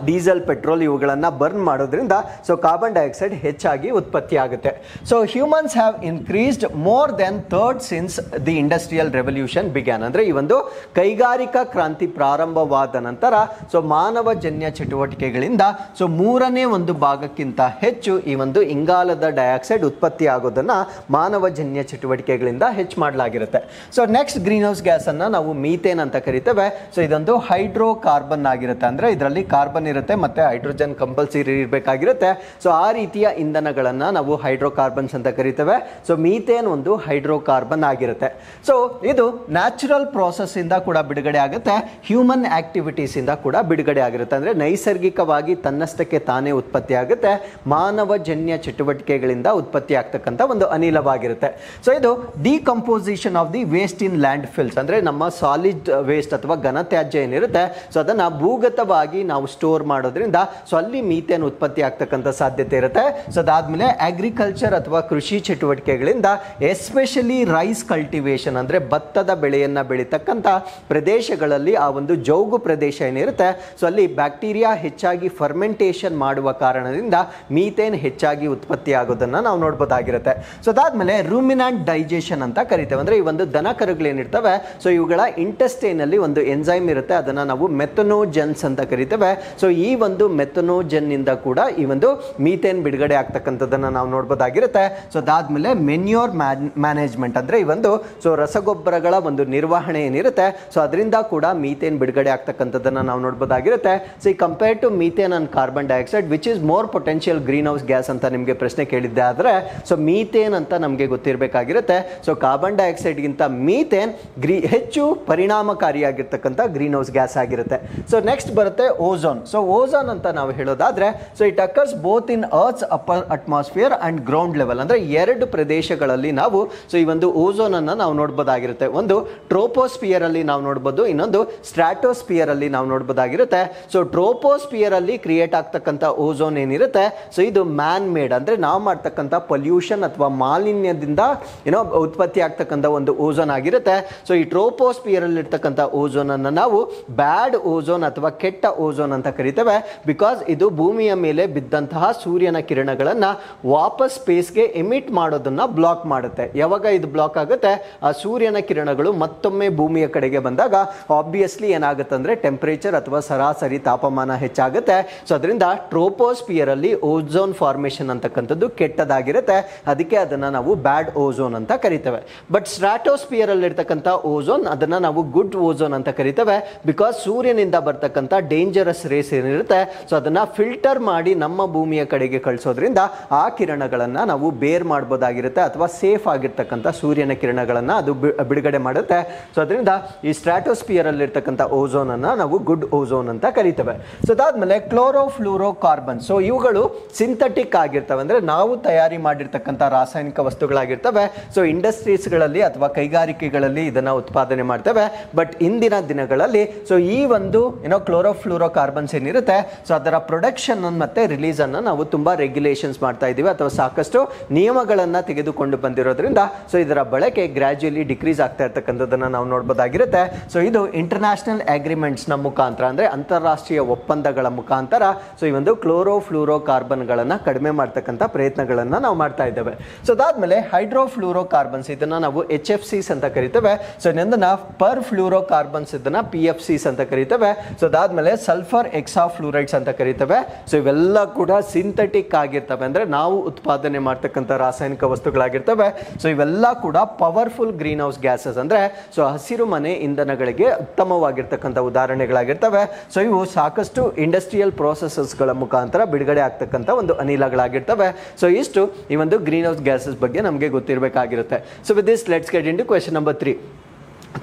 ಡೀಸೆಲ್, ಪೆಟ್ರೋಲ್ ಇವುಗಳನ್ನು ಬರ್ನ್ ಮಾಡೋದ್ರಿಂದ ಸೊ ಕಾರ್ಬನ್ ಡೈಆಕ್ಸೈಡ್ ಹೆಚ್ಚಾಗಿ ಉತ್ಪತ್ತಿ ಆಗುತ್ತೆ. So humans have increased more than third since the industrial revolution began. ಅಂದ್ರೆ ಈ ಒಂದು ಕೈಗಾರಿಕಾ ಕ್ರಾಂತಿ ಪ್ರಾರಂಭವಾದ ನಂತರ ಸೊ ಮಾನವಜನ್ಯ ಚಟುವಟಿಕೆಗಳಿಂದ ಸೊ 3/1 ಭಾಗಕ್ಕಿಂತ ಹೆಚ್ಚು ಈ ಒಂದು ಇಂಗಾಲದ ಡೈಆಕ್ಸೈಡ್ ಉತ್ಪತ್ತಿ ಆಗೋದನ್ನ ಮಾನವಜನ್ಯ ಚಟುವಟಿಕೆಗಳಿಂದ ಹೆಚ್ಚು ಮಾಡಲಾಗಿರುತ್ತೆ. So next greenhouse gas ಅನ್ನ ನಾವು ಮೀಥೇನ್ ಅಂತ ಕರಿತೇವೆ. ಸೊ ಇದೊಂದು ಹೈಡ್ರೋ ಕಾರ್ಬನ್ ಆಗಿರುತ್ತೆ, ಅಂದ್ರೆ ಇದರಲ್ಲಿ ಕಾರ್ಬನ್ ಇರುತ್ತೆ ಮತ್ತೆ ಹೈಡ್ರೋಜನ್ ಕಂಪಲ್ಸರಿ ಇರಬೇಕಾಗಿರುತ್ತೆ. ಸೊ ಆ ರೀತಿಯ ಇಂಧನಗಳನ್ನ ನಾವು ಹೈಡ್ರೋಕಾರ್ಬನ್ಸ್ ಅಂತ ಕರಿತೇವೆ. ಸೊ ಮೀಥೇನ್ ಒಂದು ಹೈಡ್ರೋಕಾರ್ಬನ್ ಆಗಿರುತ್ತೆ. ಸೊ ಇದು ನ್ಯಾಚುರಲ್ ಪ್ರೋಸೆಸ್ ಇಂದ ಕೂಡ ಬಿಡುಗಡೆ ಆಗುತ್ತೆ, ಹ್ಯೂಮನ್ ಆಕ್ಟಿವಿಟೀಸ್ ಇಂದ ಕೂಡ ಬಿಡುಗಡೆ ಆಗಿರುತ್ತೆ, ಅಂದ್ರೆ ನೈಸರ್ಗಿಕವಾಗಿ ತನ್ನಷ್ಟಕ್ಕೆ ತಾನೇ ಉತ್ಪತ್ತಿ ಆಗುತ್ತೆ, ಮಾನವಜನ್ಯ ಚಟುವಟಿಕೆಗಳಿಂದ ಉತ್ಪತ್ತಿ ಆಗ್ತಕ್ಕಂಥ ಒಂದು ಅನಿಲವಾಗಿರುತ್ತೆ. ಸೊ ಇದು decomposition of the waste in land fills, ಅಂದ್ರೆ ನಮ್ಮ ಸಾಲಿಡ್ ವೇಸ್ಟ್ ಅಥವಾ ಘನತ್ಯಾಜ್ಯ ಏನಿರುತ್ತೆ ಸೊ ಅದನ್ನ ಭೂಗತವಾಗಿ ನಾವು ಸ್ಟೋರ್ ಮಾಡೋದ್ರಿಂದ ಸೊ ಅಲ್ಲಿ ಮೀಥೇನ್ ಉತ್ಪತ್ತಿ ಆಗ್ತಕ್ಕಂಥ ಸಾಧ್ಯತೆ ಇರುತ್ತೆ. ಸೊ ಅದಾದ್ಮೇಲೆ ಅಗ್ರಿಕಲ್ಚರ್ ಅಥವಾ ಕೃಷಿ ಚಟುವಟಿಕೆಗಳಿಂದ ಎಸ್ಪೆಷಲಿ ರೈಸ್ ಕಲ್ಟಿವೇಶನ್ ಅಂದ್ರೆ ಭತ್ತದ ಬೆಳೆಯನ್ನ ಬೆಳೀತಕ್ಕಂಥ ಪ್ರದೇಶಗಳಲ್ಲಿ ಆ ಒಂದು ಜೌಗು ಪ್ರದೇಶ ಏನಿರುತ್ತೆ ಸೊ ಅಲ್ಲಿ ಬ್ಯಾಕ್ಟೀರಿಯಾ ಹೆಚ್ಚಾಗಿ ಫರ್ಮೆಂಟೇಷನ್ ಮಾಡುವ ಕಾರಣದಿಂದ ಮೀಥೇನ್ ಹೆಚ್ಚಾಗಿ ಉತ್ಪತ್ತಿ ಆಗೋದನ್ನ ನಾವು ನೋಡಬಹುದಾಗಿರುತ್ತೆ. ಸೊ ಅದಾದ್ಮೇಲೆ ರೂಮಿನಾಂಟ್ ಡೈಜೆಷನ್ ಅಂತ ಕರಿತೇವೆ, ಅಂದ್ರೆ ಈ ಒಂದು ದನ ಕರುಗಳೇನಿರ್ತವೆ ಸೊ ಇವುಗಳ ಇಂಟೆಸ್ಟೈನ್ ಅಲ್ಲಿ ಒಂದು ಎನ್ಸೈಮ್ ಇರುತ್ತೆ, ಅದನ್ನ ನಾವು ಮೆಥನೋಜನ್ಸ್ ಅಂತ ಕರಿತೇವೆ. ಸೊ ಈ ಒಂದು ಮೆಥನೋಜನ್ ಇಂದ ಕೂಡ ಈ ಒಂದು ಮೀಥೇನ್ ಬಿಡುಗಡೆ ಆಗ್ತಕ್ಕಂಥದ್ದನ್ನ ನಾವು ನೋಡಬಹುದಾಗಿರುತ್ತೆ. ಸೊ ಅದಾದ್ಮೇಲೆ ಮೆನ್ಯೂರ್ ಮ್ಯಾನೇಜ್ಮೆಂಟ್ ಅಂದ್ರೆ ಈ ಒಂದು ಸೊ ರಸಗೊಬ್ಬರಗಳ ಒಂದು ನಿರ್ವಹಣೆ ಏನಿರುತ್ತೆ ಸೊ ಅದರಿಂದ ಕೂಡ ಮೀಥೇನ್ ಬಿಡುಗಡೆ ಆಗ್ತಕ್ಕಂಥದ್ದನ್ನ ನಾವು ನೋಡಬಹುದಾಗಿರುತ್ತೆ. ಸೊ ಈ compare to methane and carbon dioxide which is more potential greenhouse gas ಅಂತ ನಿಮಗೆ ಪ್ರಶ್ನೆ ಕೇಳಿದ್ದೆ ಆದ್ರೆ ಸೊ ಮೀಥೇನ್ ಅಂತ ನಮಗೆ ಗೊತ್ತಿರಬೇಕಾಗಿರುತ್ತೆ. ಸೊ ಕಾರ್ಬನ್ ಡೈಆಕ್ಸೈಡ್ ಗಿಂತ ಮೀಥೇನ್ ಹೆಚ್ಚು ಪರಿಣಾಮಕಾರಿಯಾಗಿರ್ತಕ್ಕಂಥ ಗ್ರೀನ್ ಹೌಸ್ ಗ್ಯಾಸ್ ಆಗಿರುತ್ತೆ. ಸೊ ನೆಕ್ಸ್ಟ್ ಬರುತ್ತೆ ಓಝೋನ್. ಸೊ ಓಝೋನ್ ಅಂತ ನಾವು ಹೇಳೋದಾದ್ರೆ so it occurs both in earth's upper atmosphere and ground level, ಅಂದ್ರೆ ಎರಡು ಪ್ರದೇಶಗಳಲ್ಲಿ ನಾವು ಸೊ ಈ ಒಂದು ಓಝೋನ್ ಅನ್ನ ನಾವು ನೋಡಬಹುದಾಗಿರುತ್ತೆ. ಒಂದು ಟ್ರೋಪೋಸ್ಫಿಯರ್ ಅಲ್ಲಿ ನಾವು ನೋಡಬಹುದು, ಇನ್ನೊಂದು ಸ್ಟ್ರಾಟೋಸ್ಫಿಯರ್ ಅಲ್ಲಿ ನಾವು ನೋಡಬಹುದಾಗಿರುತ್ತೆ. ಸೊ ಟ್ರೋಪೋಸ್ಫಿಯರ್ ಅಲ್ಲಿ ಕ್ರಿಯೇಟ್ ಆಗ್ತಕ್ಕಂಥ ಓಝೋನ್ ಏನಿರುತ್ತೆ ಸೊ ಇದು ಮ್ಯಾನ್ ಮೇಡ್, ಅಂದ್ರೆ ನಾವು ಮಾಡ್ತಕ್ಕಂಥ ಪೊಲ್ಯೂಷನ್ ಅಥವಾ ಮಾಲಿನ್ಯದಿಂದ ಉತ್ಪತ್ತಿ ಆಗ್ತಕ್ಕಂಥ ಒಂದು ಓಝೋನ್ ಆಗಿರುತ್ತೆ. ಸೊ ಈ ಟ್ರೋಪೋಸ್ಫಿಯರ್ ಅಲ್ಲಿ ಇರ್ತಕ್ಕಂಥ ಓಝೋನ್ ಅನ್ನ ನಾವು ಬ್ಯಾಡ್ ಓಝೋನ್ ಅಥವಾ ಕೆಟ್ಟ ಓಝೋನ್ ಓಝೋನ್ ಅಂತ ಕರಿತೇವೆ. ಬಿಕಾಸ್ ಇದು ಭೂಮಿಯ ಮೇಲೆ ಬಿದ್ದಂತಹ ಸೂರ್ಯನ ಕಿರಣಗಳನ್ನ ವಾಪಸ್ ಸ್ಪೇಸ್ಗೆ ಎಮಿಟ್ ಮಾಡೋದನ್ನ ಬ್ಲಾಕ್ ಮಾಡುತ್ತೆ. ಯಾವಾಗ ಇದು ಬ್ಲಾಕ್ ಆಗುತ್ತೆ, ಆ ಸೂರ್ಯನ ಕಿರಣಗಳು ಮತ್ತೊಮ್ಮೆ ಭೂಮಿಯ ಕಡೆಗೆ ಬಂದಾಗ ಆಬ್ವಿಯಸ್ಲಿ ಏನಾಗುತ್ತೆ ಅಂದ್ರೆ ಟೆಂಪರೇಚರ್ ಅಥವಾ ಸರಾಸರಿ ತಾಪಮಾನ ಹೆಚ್ಚಾಗುತ್ತೆ. ಸೊ ಅದರಿಂದ ಟ್ರೋಪೋಸ್ಪಿಯರ್ ಅಲ್ಲಿ ಓಝೋನ್ ಫಾರ್ಮೇಶನ್ ಅಂತಕ್ಕಂಥದ್ದು ಕೆಟ್ಟದಾಗಿರುತ್ತೆ. ಅದಕ್ಕೆ ಅದನ್ನ ನಾವು ಬ್ಯಾಡ್ ಓಝೋನ್ ಅಂತ ಕರಿತೇವೆ. ಬಟ್ ಸ್ಟ್ರಾಟೋಸ್ಪಿಯರ್ ಅಲ್ಲಿ ಇರ್ತಕ್ಕಂಥ ಓಝೋನ್ ಅದನ್ನ ನಾವು ಗುಡ್ ಓಝೋನ್ ಅಂತ ಕರಿತೇವೆ. ಬಿಕಾಸ್ ಸೂರ್ಯನಿಂದ ಬರ್ತಕ್ಕಂಥ ಡೇಂಜರಸ್ ರೇಸ್ ಏನಿರುತ್ತೆ, ಸೊ ಅದನ್ನ ಫಿಲ್ಟರ್ ಮಾಡಿ ನಮ್ಮ ಭೂಮಿಯ ಕಡೆಗೆ ಕಳಿಸೋದ್ರಿಂದ ಆ ಕಿರಣಗಳನ್ನ ನಾವು ಬೇರ್ ಮಾಡಬಹುದಾಗಿರುತ್ತೆ ಅಥವಾ ಸೇಫ್ ಆಗಿರ್ತಕ್ಕಂಥ ಸೂರ್ಯನ ಕಿರಣಗಳನ್ನ ಅದು ಬಿಡುಗಡೆ ಮಾಡುತ್ತೆ. ಸೊ ಅದರಿಂದ ಈ ಸ್ಟ್ರಾಟೋಸ್ಪಿಯರ್ ಅಲ್ಲಿ ಇರ್ತಕ್ಕಂಥ ಓಝೋನ್ ಅನ್ನ ನಾವು ಗುಡ್ ಓಝೋನ್ ಅಂತ ಕರಿತೇವೆ. ಸೊ ಅದಾದ್ಮೇಲೆ ಕ್ಲೋರೋಫ್ಲೂರೋ ಕಾರ್ಬನ್. ಸೊ ಇವುಗಳು ಸಿಂಥೆಟಿಕ್ ಆಗಿರ್ತವೆ, ಅಂದ್ರೆ ನಾವು ತಯಾರಿ ಮಾಡಿರ್ತಕ್ಕಂಥ ರಾಸಾಯನಿಕ ವಸ್ತುಗಳಾಗಿರ್ತವೆ. ಸೊ ಇಂಡಸ್ಟ್ರೀಸ್ಗಳಲ್ಲಿ ಅಥವಾ ಕೈಗಾರಿಕೆಗಳಲ್ಲಿ ಇದನ್ನ ಉತ್ಪಾದನೆ ಮಾಡ್ತೇವೆ. ಬಟ್ ಇಂದಿನ ದಿನಗಳಲ್ಲಿ ಸೊ ಈ ಒಂದು ಕ್ಲೋರೋಫ್ಲೂರೋ ಕಾರ್ಬನ್ಸ್ ಏನಿರುತ್ತೆ, ಸೊ ಅದರ ಪ್ರೊಡಕ್ಷನ್ ಮತ್ತೆ ರಿಲೀಸ್ ಅನ್ನ ನಾವು ತುಂಬಾ ರೆಗ್ಯುಲೇಷನ್ಸ್ ಮಾಡ್ತಾ ಇದೀವಿ ಅಥವಾ ಸಾಕಷ್ಟು ನಿಯಮಗಳನ್ನ ತೆಗೆದುಕೊಂಡು ಬಂದಿರೋದ್ರಿಂದ ಸೊ ಇದರ ಬಳಕೆ ಗ್ರಾಜುಯಲಿ ಡಿಕ್ರೀಸ್ ಆಗ್ತಾ ಇರ್ತಕ್ಕಂಥದ್ದನ್ನ ನಾವು ನೋಡಬಹುದಾಗಿರುತ್ತೆ. ಸೊ ಇದು ಇಂಟರ್ನ್ಯಾಷನಲ್ ಅಗ್ರಿಮೆಂಟ್ಸ್ ನ ಮುಖಾಂತರ, ಅಂದ್ರೆ ಅಂತಾರಾಷ್ಟ್ರೀಯ ಒಪ್ಪಂದಗಳ ಮುಖಾಂತರ ಸೊ ಈ ಒಂದು ಕ್ಲೋರೋಫ್ಲೂರೋ ಕಾರ್ಬನ್ ಗಳನ್ನ ಕಡಿಮೆ ಮಾಡ್ತಕ್ಕಂಥ ಪ್ರಯತ್ನಗಳನ್ನ ನಾವು ಮಾಡ್ತಾ ಇದ್ದೇವೆ. ಸೊ ಅದಾದ್ಮೇಲೆ ಹೈಡ್ರೋಫ್ಲೂರೋ ಕಾರ್ಬನ್ಸ್, ಇದನ್ನ ನಾವು HFCs ಅಂತ ಕರಿತೇವೆ. ಸೊ ಇದನ್ನ ಪರ್ ಫ್ಲೂರೋ ಕಾರ್ಬನ್ಸ್ ಇದನ್ನ PFCs ಅಂತ ಕರಿತೇವೆ. ಸೊ ಅದಾದ್ಮೇಲೆ ಸಲ್ಫರ್ ಎಕ್ಸಾಫ್ಲೂರೈಡ್ಸ್ ಅಂತ ಕರಿತೇವೆ. ಸೊ ಇವೆಲ್ಲ ಕೂಡ ಸಿಂಥೆಟಿಕ್ ಆಗಿರ್ತವೆ, ಅಂದ್ರೆ ನಾವು ಉತ್ಪಾದನೆ ಮಾಡ್ತಕ್ಕಂಥ ರಾಸಾಯನಿಕ ವಸ್ತುಗಳಾಗಿರ್ತವೆ. ಸೊ ಇವೆಲ್ಲ ಕೂಡ ಪವರ್ಫುಲ್ ಗ್ರೀನ್ ಹೌಸ್ ಗ್ಯಾಸಸ್, ಅಂದ್ರೆ ಸೊ ಹಸಿರು ಮನೆ ಇಂಧನಗಳಿಗೆ ಉತ್ತಮವಾಗಿರ್ತಕ್ಕಂಥ ಉದಾಹರಣೆಗಳಾಗಿರ್ತವೆ. ಸೊ ಇವು ಸಾಕಷ್ಟು ಇಂಡಸ್ಟ್ರಿಯಲ್ ಪ್ರೋಸೆಸಸ್ ಗಳ ಮುಖಾಂತರ ಬಿಡುಗಡೆ ಆಗ್ತಕ್ಕಂಥ ಒಂದು ಅನಿಲಗಳಾಗಿರ್ತವೆ. ಸೊ ಇಷ್ಟು ಈ ಒಂದು ಗ್ರೀನ್ ಹೌಸ್ ಗ್ಯಾಸಸ್ ಬಗ್ಗೆ ನಮಗೆ ಗೊತ್ತಿರಬೇಕಾಗಿರುತ್ತೆ. So with this let's get into question number 3.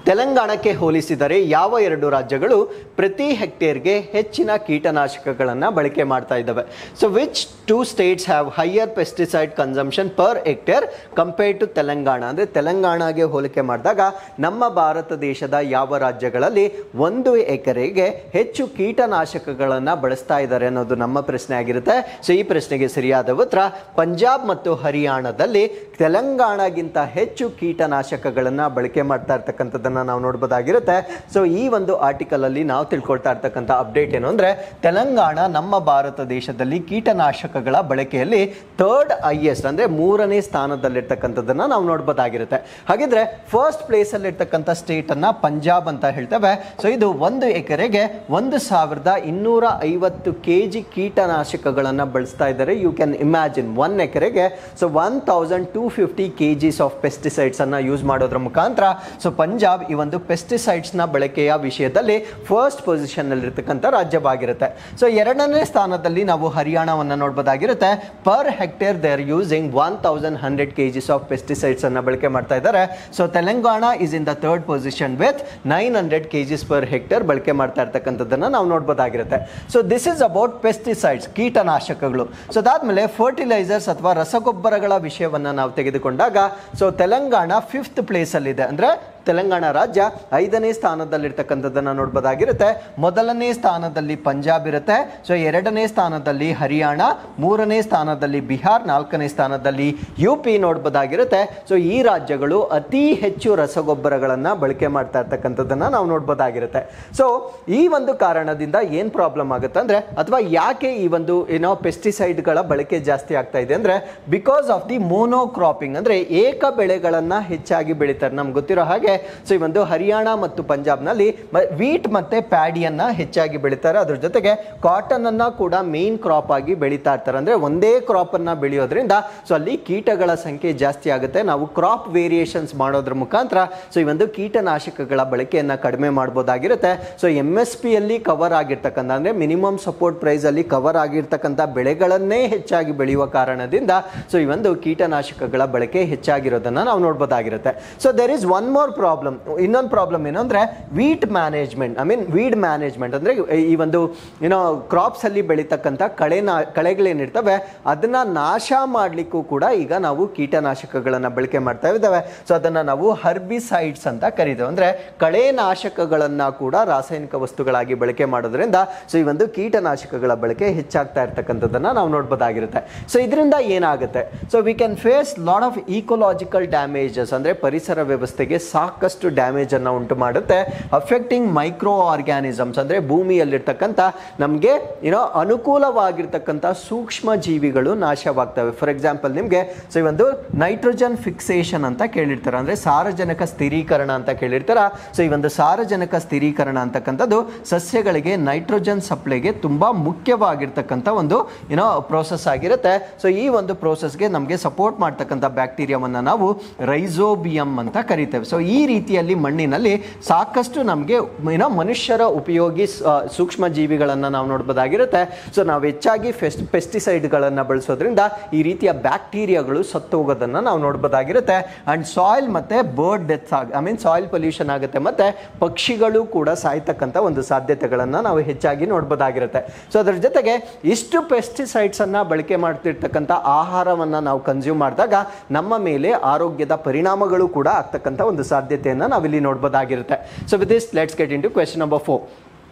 ತೆಲಂಗಾಣಕ್ಕೆ ಹೋಲಿಸಿದರೆ ಯಾವ ಎರಡು ರಾಜ್ಯಗಳು ಪ್ರತಿ ಹೆಕ್ಟೇರ್ಗೆ ಹೆಚ್ಚಿನ ಕೀಟನಾಶಕಗಳನ್ನು ಬಳಕೆ ಮಾಡ್ತಾ ಇದ್ದಾವೆ? So which two states have higher pesticide consumption per hectare compared to Telangana? ಅಂದರೆ ತೆಲಂಗಾಣಗೆ ಹೋಲಿಕೆ ಮಾಡಿದಾಗ ನಮ್ಮ ಭಾರತ ದೇಶದ ಯಾವ ರಾಜ್ಯಗಳಲ್ಲಿ 1 ಎಕರೆಗೆ ಹೆಚ್ಚು ಕೀಟನಾಶಕಗಳನ್ನು ಬಳಸ್ತಾ ಇದ್ದಾರೆ ಅನ್ನೋದು ನಮ್ಮ ಪ್ರಶ್ನೆ ಆಗಿರುತ್ತೆ. ಸೊ ಈ ಪ್ರಶ್ನೆಗೆ ಸರಿಯಾದ ಉತ್ತರ ಪಂಜಾಬ್ ಮತ್ತು ಹರಿಯಾಣದಲ್ಲಿ ತೆಲಂಗಾಣಗಿಂತ ಹೆಚ್ಚು ಕೀಟನಾಶಕಗಳನ್ನು ಬಳಕೆ ಮಾಡ್ತಾ ಇರ್ತಕ್ಕಂಥದ್ದನ್ನು ನಾವು ನೋಡಬಹುದಾಗಿರುತ್ತೆ. ಸೊ ಈ ಒಂದು ಆರ್ಟಿಕಲ್ ಅಲ್ಲಿ ನಾವು ತಿಳ್ಕೊಳ್ತಾ ಇರ್ತಕ್ಕಂಥ ಅಪ್ಡೇಟ್ ಏನು ಅಂದ್ರೆ, ತೆಲಂಗಾಣ ನಮ್ಮ ಭಾರತ ದೇಶದಲ್ಲಿ ಕೀಟನಾಶಕಗಳ ಬಳಕೆಯಲ್ಲಿ 3rd ಹೈಯೆಸ್ಟ್, ಅಂದ್ರೆ 3ನೇ ಸ್ಥಾನದಲ್ಲಿರ್ತಕ್ಕಂಥದ್ದನ್ನ ನಾವು ನೋಡಬಹುದಾಗಿರುತ್ತೆ. ಹಾಗಿದ್ರೆ ಫಸ್ಟ್ ಪ್ಲೇಸ್ ಅಲ್ಲಿ ಇರ್ತಕ್ಕಂಥ ಸ್ಟೇಟ್ ಅನ್ನ ಪಂಜಾಬ್ ಅಂತ ಹೇಳ್ತೇವೆ. ಸೊ ಇದು 1 ಎಕರೆಗೆ 1250 kg ಕೀಟನಾಶಕಗಳನ್ನ ಬಳಸ್ತಾ ಇದ್ದಾರೆ. ಯು ಕ್ಯಾನ್ ಇಮ್ಯಾಜಿನ್ 1 ಎಕರೆಗೆ ಸೊ 1250 kgs ಆಫ್ ಪೆಸ್ಟಿಸೈಡ್ಸ್ ಅನ್ನ ಯೂಸ್ ಮಾಡೋದ್ರ ಮುಖಾಂತರ ಸೊ ಪಂಜಾಬ್ ಈ ಒಂದು ಪೆಸ್ಟಿಸೈಡ್ಸ್ ನ ಬಳಕೆಯ ವಿಷಯದಲ್ಲಿ ಫಸ್ಟ್ ಪೊಸಿಷನ್ ನಲ್ಲಿ ಇರತಕ್ಕಂಥ ರಾಜ್ಯವಾಗಿರುತ್ತೆ. ಸೊ 2ನೇ ಸ್ಥಾನದಲ್ಲಿ ನಾವು ಹರಿಯಾಣವನ್ನ ನೋಡಬಹುದಾಗಿರುತ್ತೆ. Per hectare they are using 1100 kgs of pesticides ಅನ್ನ ಬಳಕೆ ಮಾಡ್ತಾ ಇದ್ದಾರೆ. So Telangana is in the 3rd position with 900 kgs per hectare ಬಳಕೆ ಮಾಡ್ತಾ ಇರ್ತಕ್ಕಂಥದ್ದನ್ನ ನಾವು ನೋಡಬಹುದಾಗಿರುತ್ತೆ. So this is about pesticides, ಕೀಟನಾಶಕಗಳು. ಸೊ ಅದಾದ್ಮೇಲೆ ಫರ್ಟಿಲೈಸರ್ಸ್ ಅಥವಾ ರಸಗೊಬ್ಬರಗಳ ವಿಷಯವನ್ನ ನಾವು ತೆಗೆದುಕೊಂಡಾಗ ಸೊ ತೆಲಂಗಾಣ 5th ಪ್ಲೇಸ್ ಅಲ್ಲಿ ಇದೆ. ಅಂದ್ರೆ ತೆಲಂಗಾಣ ರಾಜ್ಯ 5ನೇ ಸ್ಥಾನದಲ್ಲಿರ್ತಕ್ಕಂಥದ್ದನ್ನು ನೋಡಬಹುದಾಗಿರುತ್ತೆ. 1ನೇ ಸ್ಥಾನದಲ್ಲಿ ಪಂಜಾಬ್ ಇರುತ್ತೆ. ಸೊ 2ನೇ ಸ್ಥಾನದಲ್ಲಿ ಹರಿಯಾಣ, 3ನೇ ಸ್ಥಾನದಲ್ಲಿ ಬಿಹಾರ್, 4ನೇ ಸ್ಥಾನದಲ್ಲಿ UP ನೋಡಬಹುದಾಗಿರುತ್ತೆ. ಸೊ ಈ ರಾಜ್ಯಗಳು ಅತಿ ಹೆಚ್ಚು ರಸಗೊಬ್ಬರಗಳನ್ನು ಬಳಕೆ ಮಾಡ್ತಾ ಇರ್ತಕ್ಕಂಥದ್ದನ್ನು ನಾವು ನೋಡಬಹುದಾಗಿರುತ್ತೆ. ಸೊ ಈ ಒಂದು ಕಾರಣದಿಂದ ಏನು ಪ್ರಾಬ್ಲಮ್ ಆಗುತ್ತೆ ಅಂದರೆ, ಅಥವಾ ಯಾಕೆ ಈ ಒಂದು ಪೆಸ್ಟಿಸೈಡ್ಗಳ ಬಳಕೆ ಜಾಸ್ತಿ ಆಗ್ತಾ ಇದೆ ಅಂದರೆ, ಬಿಕಾಸ್ ಆಫ್ ದಿ ಮೋನೋಕ್ರಾಪಿಂಗ್, ಅಂದರೆ ಏಕ ಬೆಳೆಗಳನ್ನು ಹೆಚ್ಚಾಗಿ ಬೆಳೀತಾರೆ. ನಮ್ಗೆ ಗೊತ್ತಿರೋ ಹಾಗೆ ಸೊ ಈ ಒಂದು ಹರಿಯಾಣ ಮತ್ತು ಪಂಜಾಬ್ನಲ್ಲಿ ವೀಟ್ ಮತ್ತೆ ಪ್ಯಾಡಿಯನ್ನ ಹೆಚ್ಚಾಗಿ ಬೆಳೀತಾರೆ. ಅದ್ರ ಜೊತೆಗೆ ಕಾಟನ್ ಅನ್ನ ಕೂಡ ಮೇನ್ ಕ್ರಾಪ್ ಆಗಿ ಬೆಳೀತಾ ಇರ್ತಾರೆ. ಅಂದ್ರೆ ಒಂದೇ ಕ್ರಾಪ್ ಅನ್ನ ಬೆಳೆಯೋದ್ರಿಂದ ಸೊ ಅಲ್ಲಿ ಕೀಟಗಳ ಸಂಖ್ಯೆ ಜಾಸ್ತಿ ಆಗುತ್ತೆ. ನಾವು ಕ್ರಾಪ್ ವೇರಿಯೇಷನ್ಸ್ ಮಾಡೋದ್ರ ಮುಖಾಂತರ ಸೊ ಈ ಒಂದು ಕೀಟನಾಶಕಗಳ ಬಳಕೆಯನ್ನ ಕಡಿಮೆ ಮಾಡಬಹುದಾಗಿರುತ್ತೆ. ಸೊ MSP ಅಲ್ಲಿ ಕವರ್ ಆಗಿರ್ತಕ್ಕಂಥ, ಅಂದ್ರೆ ಮಿನಿಮಮ್ ಸಪೋರ್ಟ್ ಪ್ರೈಸ್ ಅಲ್ಲಿ ಕವರ್ ಆಗಿರ್ತಕ್ಕಂಥ ಬೆಳೆಗಳನ್ನೇ ಹೆಚ್ಚಾಗಿ ಬೆಳೆಯುವ ಕಾರಣದಿಂದ ಸೊ ಈ ಒಂದು ಕೀಟನಾಶಕಗಳ ಬಳಕೆ ಹೆಚ್ಚಾಗಿರೋದನ್ನ ನಾವು ನೋಡಬಹುದಾಗಿರುತ್ತೆ. So there is one more problem. ಇನ್ನೊಂದು ಪ್ರಾಬ್ಲಮ್ ಏನು ಅಂದ್ರೆ ವೀಟ್ ಮ್ಯಾನೇಜ್ಮೆಂಟ್, ವೀಡ್ ಮ್ಯಾನೇಜ್ಮೆಂಟ್. ಅಂದ್ರೆ ಈ ಒಂದು ಕ್ರಾಪ್ಸ್ ಅಲ್ಲಿ ಬೆಳೀತಕ್ಕಂಥ ಕಳೆಗಳೇನಿರ್ತವೆ ಅದನ್ನ ನಾಶ ಮಾಡ್ಲಿಕ್ಕೂ ಕೂಡ ಈಗ ನಾವು ಕೀಟನಾಶಕಗಳನ್ನ ಬಳಕೆ ಮಾಡ್ತಾ ಇದ್ದೇವೆ. ಸೊ ಅದನ್ನ ನಾವು ಹರ್ಬಿಸೈಡ್ಸ್ ಅಂತ ಕರೀತೇವೆ. ಅಂದ್ರೆ ಕಳೆನಾಶಕಗಳನ್ನ ಕೂಡ ರಾಸಾಯನಿಕ ವಸ್ತುಗಳಾಗಿ ಬಳಕೆ ಮಾಡೋದ್ರಿಂದ ಸೊ ಈ ಒಂದು ಕೀಟನಾಶಕಗಳ ಬಳಕೆ ಹೆಚ್ಚಾಗ್ತಾ ಇರ್ತಕ್ಕಂಥದ್ದನ್ನ ನಾವು ನೋಡಬಹುದಾಗಿರುತ್ತೆ. ಸೊ ಇದರಿಂದ ಏನಾಗುತ್ತೆ, so we can face lot of ecological damages, ಅಂದ್ರೆ ಪರಿಸರ ವ್ಯವಸ್ಥೆಗೆ ಸಾಕಷ್ಟು ಡ್ಯಾಮೇಜ್ ಅನ್ನು ಉಂಟು ಮಾಡುತ್ತೆ. ಅಫೆಕ್ಟಿಂಗ್ ಮೈಕ್ರೋ ಆರ್ಗ್ಯಾನಿಸಮ್ಸ್ ಅಂದರೆ ಭೂಮಿಯಲ್ಲಿರ್ತಕ್ಕಂಥ ನಮಗೆ ಅನುಕೂಲವಾಗಿರ್ತಕ್ಕಂಥ ಸೂಕ್ಷ್ಮ ಜೀವಿಗಳು ನಾಶವಾಗ್ತವೆ. ಫಾರ್ ಎಕ್ಸಾಂಪಲ್ ನಿಮಗೆ ಸೊ ಈ ಒಂದು ನೈಟ್ರೋಜನ್ ಫಿಕ್ಸೇಷನ್ ಅಂತ ಕೇಳಿರ್ತಾರೆ, ಅಂದರೆ ಸಾರಜನಕ ಸ್ಥಿರೀಕರಣ ಅಂತ ಕೇಳಿರ್ತಾರ. ಸೊ ಈ ಒಂದು ಸಾರಜನಕ ಸ್ಥಿರೀಕರಣ ಅಂತಕ್ಕಂಥದ್ದು ಸಸ್ಯಗಳಿಗೆ ನೈಟ್ರೋಜನ್ ಸಪ್ಲೈಗೆ ತುಂಬ ಮುಖ್ಯವಾಗಿರ್ತಕ್ಕಂಥ ಒಂದು ಪ್ರೋಸೆಸ್ ಆಗಿರುತ್ತೆ. ಸೊ ಈ ಒಂದು ಪ್ರೋಸೆಸ್ಗೆ ನಮಗೆ ಸಪೋರ್ಟ್ ಮಾಡ್ತಕ್ಕಂಥ ಬ್ಯಾಕ್ಟೀರಿಯಾವನ್ನು ನಾವು ರೈಸೋಬಿಯಂ ಅಂತ ಕರಿತೇವೆ. ಸೊ ಈ ರೀತಿಯಲ್ಲಿ ಮಣ್ಣಿನಲ್ಲಿ ಸಾಕಷ್ಟು ನಮಗೆ ಮನುಷ್ಯರ ಉಪಯೋಗಿ ಸೂಕ್ಷ್ಮ ಜೀವಿಗಳನ್ನು ನಾವು ನೋಡ್ಬೋದಾಗಿರುತ್ತೆ. ಸೊ ನಾವು ಹೆಚ್ಚಾಗಿ ಪೆಸ್ಟಿಸೈಡ್ಗಳನ್ನು ಬಳಸೋದ್ರಿಂದ ಈ ರೀತಿಯ ಬ್ಯಾಕ್ಟೀರಿಯಾಗಳು ಸತ್ತು ಹೋಗೋದನ್ನು ನಾವು ನೋಡ್ಬೋದಾಗಿರುತ್ತೆ. ಆ್ಯಂಡ್ ಸಾಯಿಲ್ ಮತ್ತು ಬರ್ಡ್ ಡೆತ್ ಸಾಯಿಲ್ ಪೊಲ್ಯೂಷನ್ ಆಗುತ್ತೆ, ಮತ್ತು ಪಕ್ಷಿಗಳು ಕೂಡ ಸಾಯ್ತಕ್ಕಂಥ ಒಂದು ಸಾಧ್ಯತೆಗಳನ್ನು ನಾವು ಹೆಚ್ಚಾಗಿ ನೋಡ್ಬೋದಾಗಿರುತ್ತೆ. ಸೊ ಅದರ ಜೊತೆಗೆ ಇಷ್ಟು ಪೆಸ್ಟಿಸೈಡ್ಸನ್ನು ಬಳಕೆ ಮಾಡ್ತಿರ್ತಕ್ಕಂಥ ಆಹಾರವನ್ನು ನಾವು ಕನ್ಸ್ಯೂಮ್ ಮಾಡಿದಾಗ ನಮ್ಮ ಮೇಲೆ ಆರೋಗ್ಯದ ಪರಿಣಾಮಗಳು ಕೂಡ ಆಗ್ತಕ್ಕಂಥ ಒಂದು ಸಾಧ್ಯತೆಯನ್ನು ನಾವಿಲ್ಲಿ ನೋಡ್ಬೋದಾಗಿರುತ್ತೆ. So with this let's get in to question number 4.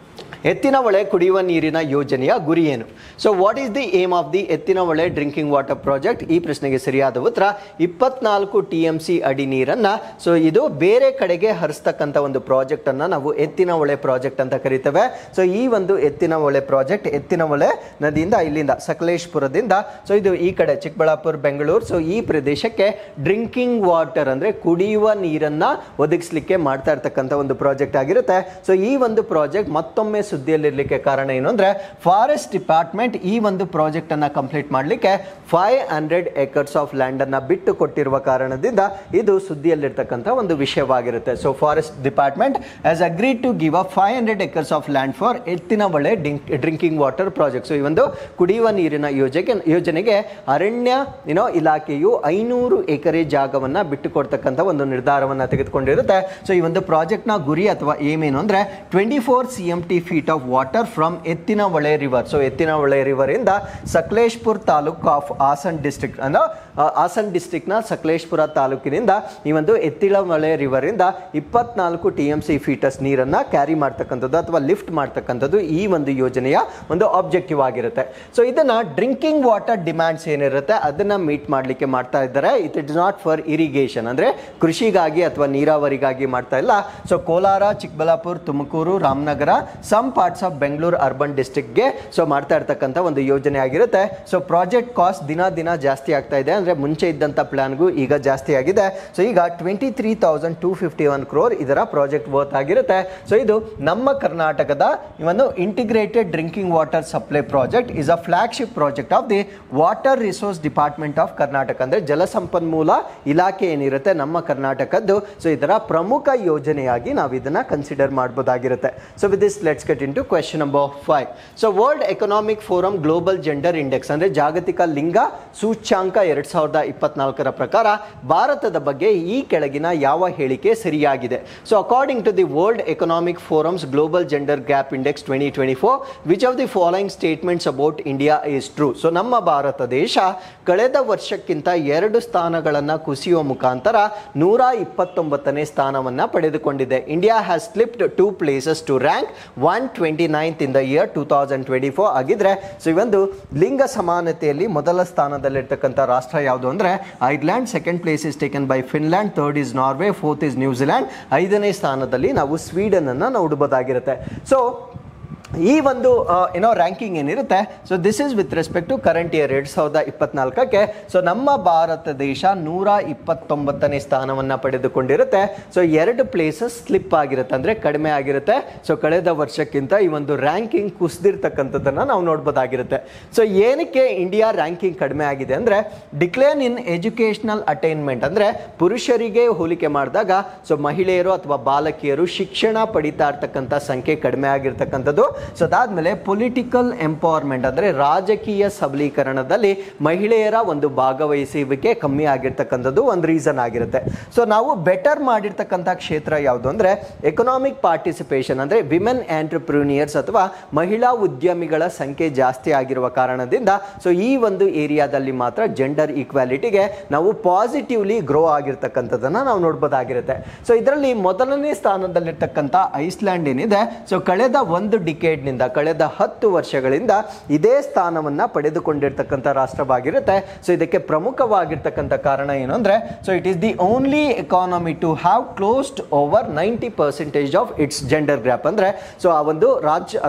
Yettinahole ಕುಡಿಯುವ ನೀರಿನ ಯೋಜನೆಯ ಗುರಿ ಏನು? So what is the aim of the Yettinahole drinking water project? ಈ ಪ್ರಶ್ನೆಗೆ ಸರಿಯಾದ ಉತ್ತರ 24 TMC ಅಡಿ ನೀರನ್ನು ಸೊ ಇದು ಬೇರೆ ಕಡೆಗೆ ಹರಿಸ್ತಕ್ಕಂಥ ಒಂದು ಪ್ರಾಜೆಕ್ಟನ್ನು ನಾವು ಎತ್ತಿನ ಹೊಳೆ ಪ್ರಾಜೆಕ್ಟ್ ಅಂತ ಕರಿತೇವೆ. ಸೊ ಈ ಒಂದು ಎತ್ತಿನ ಹೊಳೆ ಪ್ರಾಜೆಕ್ಟ್ ಎತ್ತಿನ ಹೊಳೆ ನದಿಯಿಂದ ಇಲ್ಲಿಂದ ಸಕಲೇಶ್ಪುರದಿಂದ ಸೊ ಇದು ಈ ಕಡೆ ಚಿಕ್ಕಬಳ್ಳಾಪುರ, ಬೆಂಗಳೂರು, ಸೊ ಈ ಪ್ರದೇಶಕ್ಕೆ ಡ್ರಿಂಕಿಂಗ್ ವಾಟರ್ ಅಂದರೆ ಕುಡಿಯುವ ನೀರನ್ನು ಒದಗಿಸಲಿಕ್ಕೆ ಮಾಡ್ತಾ ಇರ್ತಕ್ಕಂಥ ಒಂದು ಪ್ರಾಜೆಕ್ಟ್ ಆಗಿರುತ್ತೆ. ಸೊ ಈ ಒಂದು ಪ್ರಾಜೆಕ್ಟ್ ಮತ್ತೊಮ್ಮೆ ಸುದ್ದಿಯಲ್ಲಿರಲಿಕ್ಕೆ ಕಾರಣ ಏನು ಅಂದರೆ ಫಾರೆಸ್ಟ್ ಡಿಪಾರ್ಟ್ಮೆಂಟ್ ಈ ಒಂದು ಪ್ರಾಜೆಕ್ಟ್ ಅನ್ನು ಕಂಪ್ಲೀಟ್ ಮಾಡಲಿಕ್ಕೆ 500 acres ಆಫ್ ಲ್ಯಾಂಡ್ ಅನ್ನು ಬಿಟ್ಟು ಕೊಟ್ಟಿರುವ ಕಾರಣದಿಂದ ಇದು ಸುದ್ದಿಯಲ್ಲಿರ್ತಕ್ಕಂಥ ಒಂದು ವಿಷಯವಾಗಿರುತ್ತೆ. So forest department has agreed to give a 500 acres of land for Yettinahole drinking water project. So ಈ ಒಂದು ಕುಡಿಯುವ ನೀರಿನ ಯೋಜನೆಗೆ ಅರಣ್ಯ ಇಲಾಖೆಯು 500 ಎಕರೆ ಜಾಗವನ್ನು ಬಿಟ್ಟು ಕೊಡ್ತಕ್ಕಂಥ ಒಂದು ನಿರ್ಧಾರವನ್ನು ತೆಗೆದುಕೊಂಡಿರುತ್ತೆ. ಸೊ ಈ ಒಂದು ಪ್ರಾಜೆಕ್ಟ್ನ ಗುರಿ ಅಥವಾ ಏಮ್ ಏನು ಅಂದರೆ 24 CMT feet of water from ಎತ್ತಿನ ಹೊಳೆ ರಿವರ್. ಸೊ ಎತ್ತಿನ ಹೊಳೆ ರಿವರ್ ಇಂದ ಸಕಲೇಶ್ಪುರ ತಾಲೂಕು ಆಫ್ ಹಾಸನ್ ಡಿಸ್ಟ್ರಿಕ್ಟ್ ಹಾಸನ್ ಡಿಸ್ಟ್ರಿಕ್ಟ್ನ ಸಕಲೇಶ್ಪುರ ತಾಲೂಕಿನಿಂದ ಈ ಒಂದು ಎತ್ತಿನ ಹೊಳೆ ರಿವರ್ ಇಂದ 24 TMC ಫೀಟಸ್ ನೀರನ್ನು ಕ್ಯಾರಿ ಮಾಡ್ತಕ್ಕಂಥದ್ದು ಅಥವಾ ಲಿಫ್ಟ್ ಮಾಡ್ತಕ್ಕಂಥದ್ದು ಈ ಒಂದು ಯೋಜನೆಯ ಒಂದು ಆಬ್ಜೆಕ್ಟಿವ್ ಆಗಿರುತ್ತೆ. ಸೊ ಇದನ್ನ ಡ್ರಿಂಕಿಂಗ್ ವಾಟರ್ ಡಿಮ್ಯಾಂಡ್ಸ್ ಏನಿರುತ್ತೆ ಅದನ್ನ ಮೀಟ್ ಮಾಡಲಿಕ್ಕೆ ಮಾಡ್ತಾ ಇದ್ದಾರೆ. It is not for irrigation ಅಂದರೆ ಕೃಷಿಗಾಗಿ ಅಥವಾ ನೀರಾವರಿಗಾಗಿ ಮಾಡ್ತಾ ಇಲ್ಲ. So Kolar, Chikkaballapur, Tumakuru, Ramanagara, some parts of Bengaluru urban ಡಿಸ್ಟ್ರಿಕ್ಟ್ಗೆ ಸೊ ಮಾಡ್ತಾ ಇರ್ತಕ್ಕಂಥ ಒಂದು ಯೋಜನೆ ಆಗಿರುತ್ತೆ. ಸೊ ಪ್ರಾಜೆಕ್ಟ್ ಕಾಸ್ಟ್ ದಿನ ಜಾಸ್ತಿ ಆಗ್ತಾ ಇದೆ, ಅಂದರೆ ಮುಂಚೆ ಇದ್ದಂಥ ಪ್ಲಾನ್ಗೂ ಈಗ ಜಾಸ್ತಿ ಆಗಿದೆ. ಸೊ ಈಗ 23,251 crore ಇದರ ಪ್ರಾಜೆಕ್ಟ್ ವರ್ತ್ ಆಗಿರುತ್ತೆ. ಸೊ ಇದು ನಮ್ಮ ಕರ್ನಾಟಕದ ಒಂದು integrated drinking water supply project is a flagship project of the water resource department of Karnataka. ಅಂದರೆ ಜಲಸಂಪನ್ಮೂಲ ಇಲಾಖೆ ಏನಿರುತ್ತೆ ನಮ್ಮ ಕರ್ನಾಟಕದ್ದು, ಸೊ ಇದರ ಪ್ರಮುಖ ಯೋಜನೆಯಾಗಿ ನಾವು ಇದನ್ನ ಕನ್ಸಿಡರ್ ಮಾಡಬಹುದಾಗಿರುತ್ತೆ. So with this let's get in to question number 5. So world economic forum global gender index ಅಂದರೆ ಜಾಗತಿಕ ಲಿಂಗ ಸೂಚ್ಯಾಂಕ 2024 ಪ್ರಕಾರ ಭಾರತದ ಬಗ್ಗೆ ಈ ಕೆಳಗಿನ ಯಾವ ಹೇಳಿಕೆ ಸರಿಯಾಗಿದೆ? So according to the World Economic Forum's Global Gender Gap Index 2024, which of the following statements about India is true? So ನಮ್ಮ ಭಾರತ ದೇಶ ಕಳೆದ ವರ್ಷಕ್ಕಿಂತ 2 ಸ್ಥಾನಗಳನ್ನು ಕುಸಿಯುವ ಮುಖಾಂತರ 129ನೇ ಸ್ಥಾನವನ್ನು ಪಡೆದುಕೊಂಡಿದೆ. India has slipped 2 places to rank 129th in the year 2024 ಆಗಿದ್ರೆ. So ಈ ಒಂದು ಲಿಂಗ ಸಮಾನತೆಯಲ್ಲಿ ಮೊದಲ ಸ್ಥಾನದಲ್ಲಿರ್ತಕ್ಕಂಥ ರಾಷ್ಟ್ರ ಯಾವುದು ಅಂದರೆ Ireland, second place is taken by Finland, third is Norway, fourth is New Zealand, 5ನೇ ಸ್ಥಾನದಲ್ಲಿ ನಾವು ಸ್ವೀಡನ್ ಅನ್ನು ನೋಡಬಹುದಾಗಿರುತ್ತೆ. ಸೊ ಈ ಒಂದು ರ್ಯಾಂಕಿಂಗ್ ಏನಿರುತ್ತೆ, so this is with respect to current year 2024ಕ್ಕೆ. ಸೊ ನಮ್ಮ ಭಾರತ ದೇಶ 129ನೇ ಸ್ಥಾನವನ್ನು ಪಡೆದುಕೊಂಡಿರುತ್ತೆ. ಸೊ 2 ಪ್ಲೇಸಸ್ ಸ್ಲಿಪ್ ಆಗಿರುತ್ತೆ, ಅಂದರೆ ಕಡಿಮೆ ಆಗಿರುತ್ತೆ. ಸೊ ಕಳೆದ ವರ್ಷಕ್ಕಿಂತ ಈ ಒಂದು ರ್ಯಾಂಕಿಂಗ್ ಕುಸಿದಿರ್ತಕ್ಕಂಥದ್ದನ್ನು ನಾವು ನೋಡ್ಬೋದಾಗಿರುತ್ತೆ. ಸೊ ಏನಕ್ಕೆ ಇಂಡಿಯಾ ರ್ಯಾಂಕಿಂಗ್ ಕಡಿಮೆ ಆಗಿದೆ ಅಂದರೆ ಡಿಕ್ಲೈನ್ ಇನ್ ಎಜುಕೇಷನಲ್ ಅಟೈನ್ಮೆಂಟ್, ಅಂದರೆ ಪುರುಷರಿಗೆ ಹೋಲಿಕೆ ಮಾಡಿದಾಗ ಸೊ ಮಹಿಳೆಯರು ಅಥವಾ ಬಾಲಕಿಯರು ಶಿಕ್ಷಣ ಪಡಿತಾ ಇರ್ತಕ್ಕಂಥ ಸಂಖ್ಯೆ ಕಡಿಮೆ ಆಗಿರ್ತಕ್ಕಂಥದ್ದು. ಸೊ ಅದಾದ್ಮೇಲೆ ಪೊಲಿಟಿಕಲ್ ಎಂಪವರ್ಮೆಂಟ್ ಅಂದರೆ ರಾಜಕೀಯ ಸಬಲೀಕರಣದಲ್ಲಿ ಮಹಿಳೆಯರ ಒಂದು ಭಾಗವಹಿಸುವಿಕೆ ಕಮ್ಮಿ ಆಗಿರ್ತಕ್ಕಂಥದ್ದು ಒಂದು ರೀಸನ್ ಆಗಿರುತ್ತೆ. ಸೊ ನಾವು ಬೆಟರ್ ಮಾಡಿರ್ತಕ್ಕಂಥ ಕ್ಷೇತ್ರ ಯಾವುದು ಅಂದರೆ ಎಕನಾಮಿಕ್ ಪಾರ್ಟಿಸಿಪೇಷನ್, ಅಂದರೆ ವಿಮೆನ್ ಆಂಟ್ರಪ್ರೂನಿಯರ್ಸ್ ಅಥವಾ ಮಹಿಳಾ ಉದ್ಯಮಿಗಳ ಸಂಖ್ಯೆ ಜಾಸ್ತಿ ಆಗಿರುವ ಕಾರಣದಿಂದ ಸೊ ಈ ಒಂದು ಏರಿಯಾದಲ್ಲಿ ಮಾತ್ರ ಜೆಂಡರ್ ಈಕ್ವಾಲಿಟಿಗೆ ನಾವು ಪಾಸಿಟಿವ್ಲಿ ಗ್ರೋ ಆಗಿರ್ತಕ್ಕಂಥದ್ದನ್ನು ನಾವು ನೋಡ್ಬೋದಾಗಿರುತ್ತೆ. ಸೊ ಇದರಲ್ಲಿ ಮೊದಲನೇ ಸ್ಥಾನದಲ್ಲಿರ್ತಕ್ಕಂಥ ಐಸ್ಲ್ಯಾಂಡ್ ಏನಿದೆ, ಸೊ ಕಳೆದ ಒಂದು ಡಿಕೇಡ್ ಡಿಕೇಡ್ನಿಂದ ಕಳೆದ 10 ವರ್ಷಗಳಿಂದ ಇದೇ ಸ್ಥಾನವನ್ನು ಪಡೆದುಕೊಂಡಿರ್ತಕ್ಕಂಥ ರಾಷ್ಟ್ರವಾಗಿರುತ್ತೆ. ಸೊ ಇದಕ್ಕೆ ಪ್ರಮುಖವಾಗಿರ್ತಕ್ಕಂಥ ಕಾರಣ ಏನು ಅಂದರೆ, so it is the only economy to have closed over 90% of its gender gap. ಅಂದರೆ ಸೊ ಆ ಒಂದು